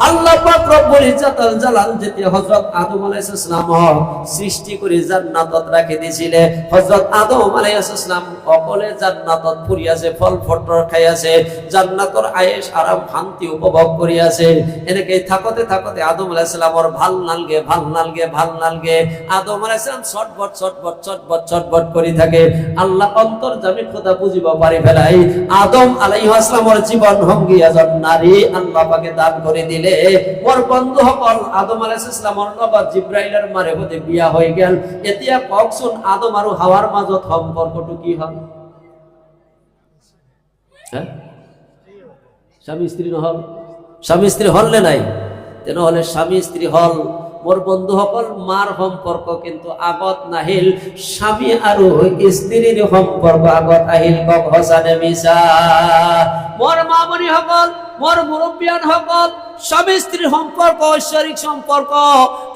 আল্লাহ পাক রব্বুল ইজ্জতুল জালাল যেতিয়া হযরত আদম আলাইহিস সালাম সৃষ্টি করে জান্নাতত রাখি দিছিলে, হযরত আদম আলাইহিস সালাম অকলে জান্নাতত ফুরি আছে, ফল ফটর খাই আছে, জান্নাতর আয়েশ আরাম শান্তি উপভোগ করি আছে। এনেকে থাকতে থাকতে আদম আলাইহিস সালামর ভাল নালগে, ভাল নালগে, ভাল নালগে। আদম আলাইহিস সালাম ছটবট ছটবট ছটবট ছটবট করি থাকে। আল্লাহ অন্তর্যামী খোদা বুঝিব পারি ফেলাই আদম আলাইহিস সালামের জীবন সঙ্গী এজন নারী আল্লাহ পাকে দান করে দিলে। মোর বন্ধুসকল, আদম আলাইহিস সালামের লগত জিব্রাইলের মারফতে বিয়া হয়ে গেল। এতিয়া কওকচোন আদম আৰু হাৱাৰ মাজত সম্পৰ্কটো কি হল? স্বামী স্ত্রী নহল? স্বামী স্ত্রী হল নে নাই? তেনেহলে স্বামী স্ত্রী হল। মোর বন্ধু সকল মার সম্পর্ক কিন্তু আগত নাহিল, স্বামী আৰু স্ত্ৰীৰ সম্পর্ক আগত আহিল। কক হসানে মিছা? মোর মা মনি সকল, মোর মুরব্বিয়ান সকল, স্বামী স্ত্রীর সম্পর্ক ঐশ্বরিক সম্পর্ক।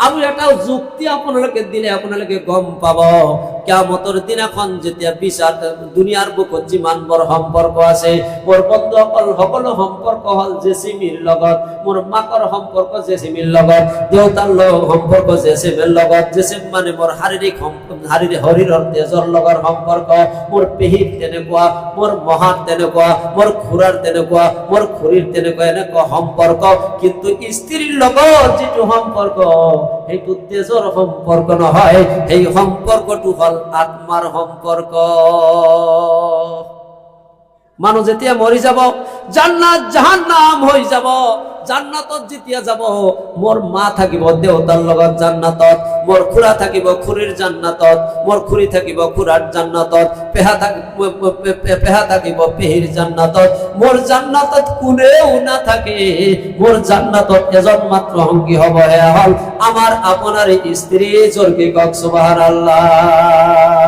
আমি এটা যুক্তি আপোনালোকে দিলে আপোনালোকে গম পাব কিয়ামতৰ দিনাখন যেতিয়া বিচাৰ দুনিয়াৰ বুকত যিমান বৰ সম্পৰ্ক আছে, মোৰ বন্ধুসকল সকলো সম্পৰ্ক হল জেচিমিৰ লগত, মোৰ মাকৰ সম্পৰ্ক জেচিমিৰ লগত, দেউতাৰ সম্পৰ্ক জেচিমিৰ লগত। জেচিম মানে মোৰ শাৰীৰিক শৰীৰৰ তেজৰ লগত সম্পৰ্ক। মোৰ পেহীৰ তেনেকুৱা, মোৰ মহাৰ তেনেকুৱা, মোৰ খুৰাৰ তেনেকুৱা, মোৰ খুৰীৰ তেনেকুৱা, এনেকুৱা সম্পৰ্ক। কিন্তু স্ত্ৰীৰ লগত যিটো সম্পৰ্ক সেইটো তেজৰ সম্পৰ্ক নহয়, সেই সম্পৰ্কটো হল আত্মাৰ সম্পৰ্ক। মানুহ যেতিয়া মৰি যাব, জান্নাত জাহান্নাম হৈ যাব। জান্নাতত যেতিয়া যাব, মোৰ মা থাকিব দেউতাৰ লগত জান্নাতত, মোৰ খুৰা থাকিব খুৰীৰ জান্নাতত, মোৰ খুৰী থাকিব খুৰাৰ জান্নাতত, পেহা থাকিব পেহীৰ জান্নাতত। মোৰ জান্নাতত কোনেও নাথাকে, মোৰ জান্নাতত এজন মাত্ৰ সংগী হ'ব, সেয়া হল আমাৰ আপোনাৰ স্ত্রী। জোৰকে কক সুবহানাল্লাহ।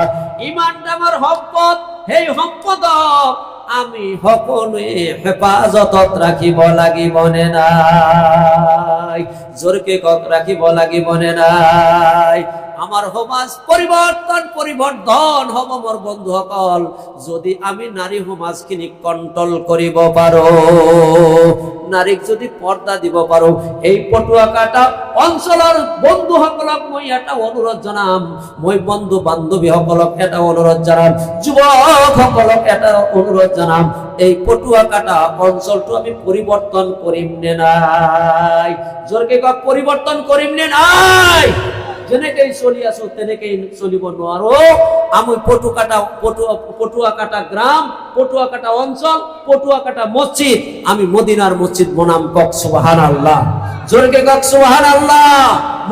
ইমান ডাঙৰ সম্পদ, সেই সম্পদক আমি সকলোৱে হেফাজতত ৰাখিব লাগিবনে নাই? জোৰকে কক ৰাখিব লাগিবনে নাই? আমার সমাজ পরিবর্তন হব মোর বন্ধুসকল যদি আমি নারী সমাজখিনি কন্ট্রোল করিব পারো, নারীক যদি পর্দা দিব পারো। এই পটুয়াকাটা অঞ্চলের বন্ধুসকলক মই এটা অনুরোধ জানাম, মই বন্ধু বান্ধবী সকলক এটা অনুরোধ জানাম, যুবকসকলক এটা অনুরোধ জানাম, এই পটুয়াকাটা অঞ্চলটো আমি পরিবর্তন করিম নে নাই? জোরকে কক পরিবর্তন করিম নে নাই? যেনেকেই চলি আছো তেনেকেই চলিব নোৱাৰো। আমি পটুয়াকাটা গ্রাম, পটুয়াকাটা অঞ্চল, পটুয়াকাটা মসজিদ আমি মদিনার মসজিদ বনাম। কক সুবহানাল্লাহ। জোরকে কক সুবহানাল্লাহ।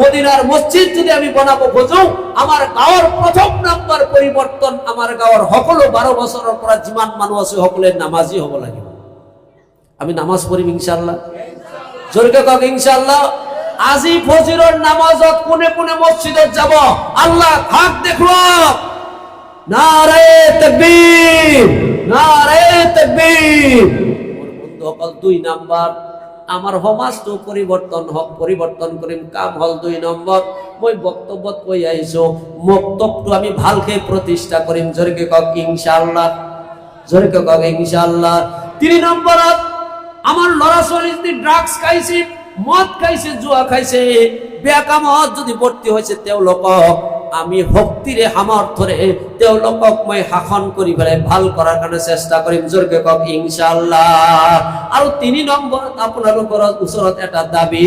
মদিনার মসজিদ যদি আমি বনাবো বুঝো, আমার গাঁৱৰ প্রথম নাম্বার পরিবর্তন, আমার গাঁৱৰ সকলো 12 বছৰৰ পৰা যিমান মানুহ আছে সকলে নামাজি হব লাগিব। আমি নামাজ পঢ়িম ইনশাআল্লাহ। জোরকে কক ইনশাআল্লাহ। আজি ফজরের নামাজত কোনে কোনে মসজিদত যাব, আল্লাহ হাত দেখলো। নারে তাকবীর, নারে তাকবীর। বন্ধু সকল 2 নাম্বার আমার সমাজটো পরিবর্তন করিম। কাম হল 2 নম্বর। মই বক্তব্যত কৈ আহিছো, বক্তব্যটো আমি ভালকে প্রতিষ্ঠা করিম। জোরকে কক ইনশাআল্লাহ। জোরকে কক ইনশাআল্লাহ। 3 নম্বরত আমার লৰা ছোৱালী যদি ড্রাগস খাইছে, মদ খাইছে, জুয়া খাইছে, বেয়া কামত যদি ভর্তি হয়েছে, তেওঁলোকক আমি শক্তিৰে সামৰ্থৰে তেওঁলোকক মই শাসন কৰি পেলাই ভাল কৰাৰ কাৰণে চেষ্টা কৰিম। জোৰকে কক ইনশাআল্লাহ। আৰু 3 নম্বৰত আপোনালোকৰ ওচৰত এটা দাবী,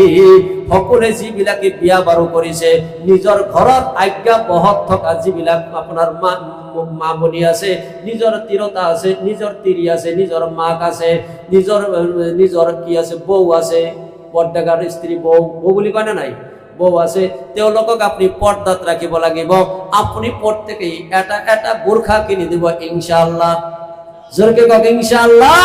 সকলোৱে যিবিলাকে বিয়া বাৰু কৰিছে, নিজৰ ঘৰত আজ্ঞা বহত থকা যিবিলাক আপোনাৰ মা বনি আছে, নিজৰ তিৰতা আছে, নিজৰ তিৰি আছে, নিজৰ মাক আছে, নিজৰ কি আছে, বউ আছে, পর্দাগার স্ত্রী বউ বুলি কয় না নাই, বউ আছে, তেওঁলোকক আপনি পর্দাত রাখিব লাগিব। আপনি প্রত্যেকে এটা এটা বোরখা কিনে দিব ইনশাআল্লাহ। জোরকে কক ইনশাআল্লাহ।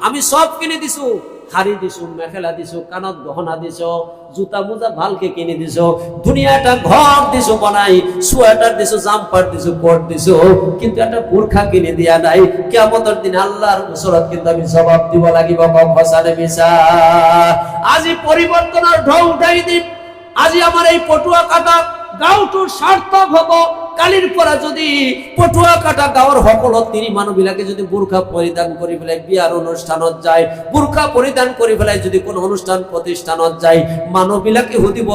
আমি সব কিনে দিছো, শাড়ি দিছো, মেখেলা দিছো, কানত গহনা দিছো, জুতা মোজা ভালকে কিনে দিছো, ধুনীয়া এটা ঘর দিছো বনাই, সোয়েটার দিছো, জাম্পার দিছো, কোট দিছো, কিন্তু একটা বোরখা কিনে দিয়া নাই। কিয়ামতের দিন আল্লাহর ওচৰত কিন্তু আমি জবাব দিব লাগিব। কক হসানে মিছা? আজি পরিবর্তনের ঢৌ উঠাই দিম। আজি আমার এই পটুয়াকাটা গাঁওটোৰ সাৰ্থক হব। কালিৰ পৰা যদি পটুয়াকাটা গাঁৱৰ সকলো তিৰি মানুহবিলাকে যদি বোরখা পৰিধান কৰি পেলাই বিয়াৰ অনুষ্ঠানত যায়, বোরখা পৰিধান কৰি পেলাই যদি কোনো অনুষ্ঠান প্ৰতিষ্ঠানত যায়, মানুহবিলাকে সুধিব,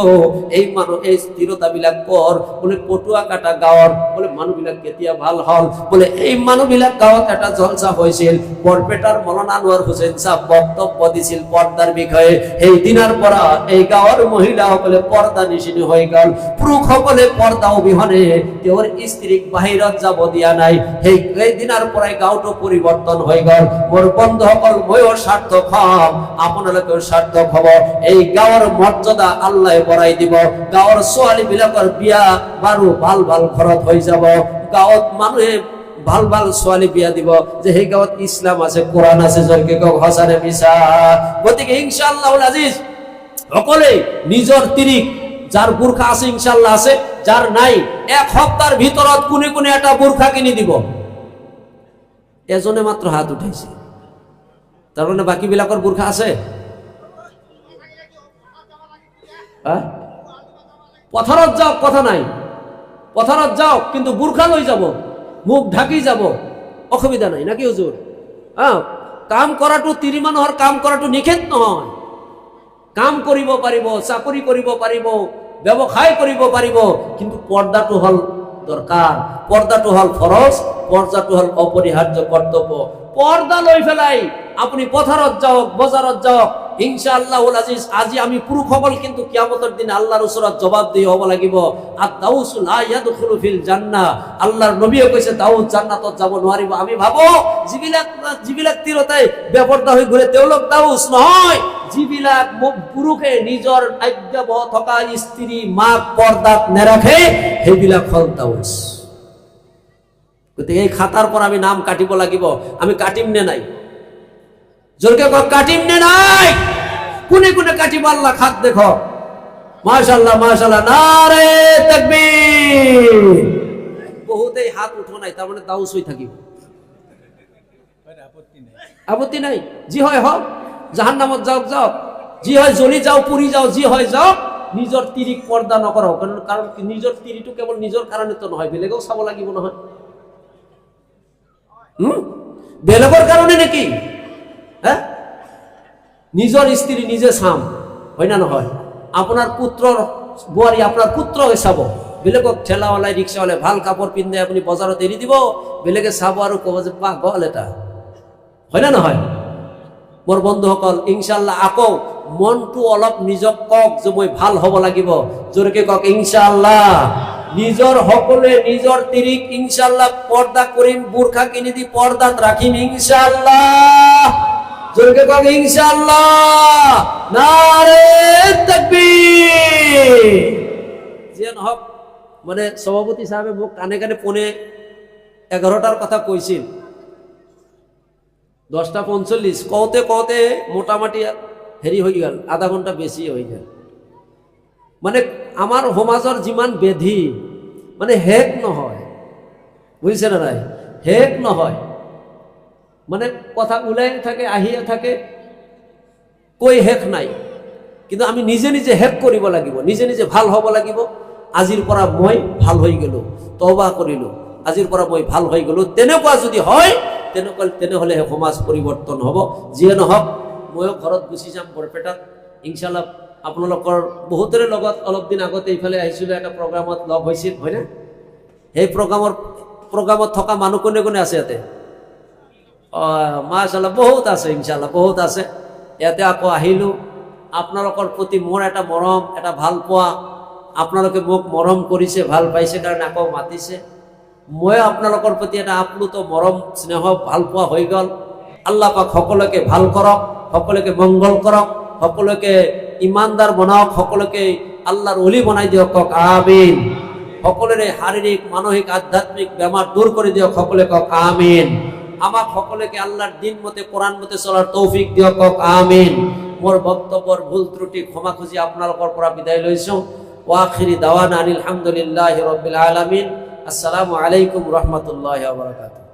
এই স্থিৰতাবিলাক কৰ? বোলে পটুয়াকাটা গাঁৱৰ। বোলে মানুহবিলাক কেতিয়া ভাল হল? বোলে এই মানুহবিলাক গাঁৱত এটা জলসা হৈছিল, বৰপেটাৰ মৌলানা আনোৱাৰ হুছেইন সাহেব বক্তব্য দিছিল পৰ্দাৰ বিষয়ে। সেই দিনাৰ পৰা এই গাঁৱৰ মহিলাসকলে পৰ্দা নিচিনি হৈ গল। পুৰুষসকলে পৰ্দা অবিহনে তেওঁৰ স্ত্ৰীক বাহিৰত যাব দিয়া নাই। সেই দিনাৰ পৰাই গাঁওটো পৰিবৰ্তন হৈ গল। মোৰ বন্ধুসকল, ময়ো সাৰ্থক হম, আপোনালোকেও সাৰ্থক হব। এই গাঁৱৰ মৰ্যাদা আল্লাহ বঢ়াই দিব। গাঁৱৰ ছোৱালী বিলাকৰ বিয়া বাৰু ভাল ভাল ঘৰত হৈ যাব। গাঁৱত মানুহে ভাল ভাল ছোৱালী বিয়া দিব যে সেই গাঁৱত ইছলাম আছে, কোরআন আছে। জোৰকে কক হসানে মিছা? গতিকে ইনশাআল্লাহুল আজিজ সকলে নিজৰ তিৰিক যার বোরখা আছে ইনশাআল্লাহ আছে, যার নাই 1 সপ্তাহের ভিতরত কোনে কোনে একটা বোরখা কিনে দিব। এজনে মাত্র হাত উঠাইছে, তার মানে বাকি বিলাকর বোরখা আছে। পথারত যাও, কথা নাই, পথারত যাও, কিন্তু বোরখা লই যাব, মুখ ঢাকি যাব, অসুবিধা নাই নাকি হুজুর? কাম কৰাটো তিৰি মানুহৰ কাম কৰাটো নিষেধ নহয়। কাম কৰিব পাৰিব, চাকৰি কৰিব পাৰিব, ব্যৱসায় কৰিব পাৰিব, কিন্তু পৰ্দাটো হল দৰকাৰ, পৰ্দাটো হল ফৰজ, পৰ্দাটো হল অপৰিহাৰ্য কৰ্তব্য। পৰ্দা লৈ পেলাই আপুনি পথাৰত যাওক, বজাৰত যাওক, ইনশাআল্লাহুল আজিজ আজি আমি পুৰুষসকল কিন্তু কিয়ামতৰ দিন আল্লাহৰ ওচৰত জবাবদিহি হ'ব লাগিব। আত-তাউসু লা ইয়াদখুলু ফিল জান্নাহ, আল্লাহৰ নবীয়ে কৈছে দাউদ জান্নাতত যাব নোৱাৰিব। আমি ভাবো যিবিলাক তিৰতাই বেপৰ্দা হৈ ঘূৰে তেওঁলোক দাউস নহয়, যিবিলাক পুৰুষে নিজৰ আজ্ঞাবহ থকা স্ত্ৰী মাক পৰ্দাত নেৰাখে সেইবিলাক হল দাউস। গতিকে এই খাতাৰ পৰা আমি নাম কাটিব লাগিব। আমি কাটিম নে নাই? জোরকে কাটিম নে নাই? কোনে কোনে কাটিব? আল্লাহ খাত দেখো, মাশাআল্লাহ মাশাআল্লাহ, নারে তাকবীর। বহুতেই হাত উঠো নাই, তার মানে দাউস হই থাকিব। আপত্তি নাই, জি হয় হোক, জাহান্নামত যাওক যাওক, জি হয় জ্বলি যাও, পুরি যাও, জি হয় যাও, নিজৰ তিৰিক পৰ্দা নকৰক। কাৰণ নিজৰ তিৰিটো কেৱল নিজৰ কাৰণে তো নহয়, বেলেগেও চাব লাগিব নহয়। বেলেগৰ কাৰণে নেকি? নিজৰ স্ত্রী নিজে চাম, হয় না নহয়? আপনার পুত্রর বোৱাৰী আপনার পুত্রকে চাব, বেলেগক ঠেলাওয়ালাই রিক্সাওয়ালাই ভাল কাপড় পিন্ধে আপনি বজাৰত এৰি দিব, বেলেগে চাব আৰু ক'ব যে পাগল এটা, হয় না নহয়? মোৰ বন্ধুসকল, ইনশাআল্লাহ আকৌ মনটো অলপ নিজক কওক যে মই ভাল হ'ব লাগিব। জোৰকে কওক ইনশাআল্লাহ। নিজৰ সকলোৱে নিজৰ তিৰিক ইনশাআল্লাহ পর্দা কৰিম, বোরখা কিনি দি পর্দাত রাখিম ইনশাআল্লাহ। জোরকে কওক ইনশাআল্লাহ। নারে তাকবীর। যেন হক, মানে সভাপতি সাহেবে মোক কানে কানে 11:15 কথা কৈছিল, 10:45 কওঁতে কওঁতে মোটামুটি হেৰি হৈ গেল, আধা ঘন্টা বেছি হৈ গেল। মানে আমার সমাজৰ যিমান বেধি মানে শেষ নহয়, বুঝছে না নাই? শেষ নহয়, মানে কথা ওলাই থাকে, আহিয়ে থাকে, কৈ শেষ নাই। কিন্তু আমি নিজে নিজে শেষ কৰিব লাগিব, নিজে নিজে ভাল হ'ব লাগিব। আজিৰ পৰা মই ভাল হৈ গেলো, তওবা কৰিলো, আজিৰ পৰা মই ভাল হৈ গেলো, তেনেকুৱা যদি হয় তেনেহলে সমাজ পৰিৱৰ্তন হ'ব। যিয়ে নহওক, ময়ো ঘৰত গুচি যাম বৰপেটাত ইনশাআল্লাহ। আপোনালোকৰ বহুতৰে লগত অলপ দিন আগতে এইফালে আহিছিলোঁ, এটা প্ৰগ্ৰামত লগ হৈছিল, হয়নে? সেই প্ৰগ্ৰামত থকা মানুহ কোনে কোনে আছে ইয়াতে? মাশাআল্লাহ, বহুত আছে ইনশাআল্লাহ, বহুত আছে। ইয়াতে আকৌ আহিলোঁ, আপোনালোকৰ প্ৰতি মোৰ এটা মৰম, এটা ভাল পোৱা, আপোনালোকে মোক মৰম কৰিছে, ভাল পাইছে কাৰণে আকৌ মাতিছে। মই আপোনালোকৰ প্ৰতি এটা আপ্লুত মৰম, স্নেহ, ভাল পোৱা হৈ গ'ল। আল্লাহ পাক সকলোকে ভাল কৰক, সকলোকে মংগল কৰক, সকলোকে ইমানদার বনাওক, সকলোকে আল্লাহর ওলি বনাই দিয়ক, কক আমিন। সকলোৰে শাৰীৰিক, মানসিক, আধ্যাত্মিক বেমাৰ দূৰ কৰি দিয়ক, সকলোকে কক আমিন। আমাক সকলোকে আল্লাহর দিন মতে, কোরআন মতে চলার তৌফিক দিয়ক, কক আমিন। মোর বক্তব্যৰ ভুল ত্ৰুটি ক্ষমা খুঁজি আপোনালোকৰ পৰা বিদায় লৈছো। ওয়াখিরি দাওয়ানা আলহামদুলিল্লাহি রাব্বিল আলামিন। আসসালামু আলাইকুম রহমতুল্লাহি ওয়া বারাকাতুহু।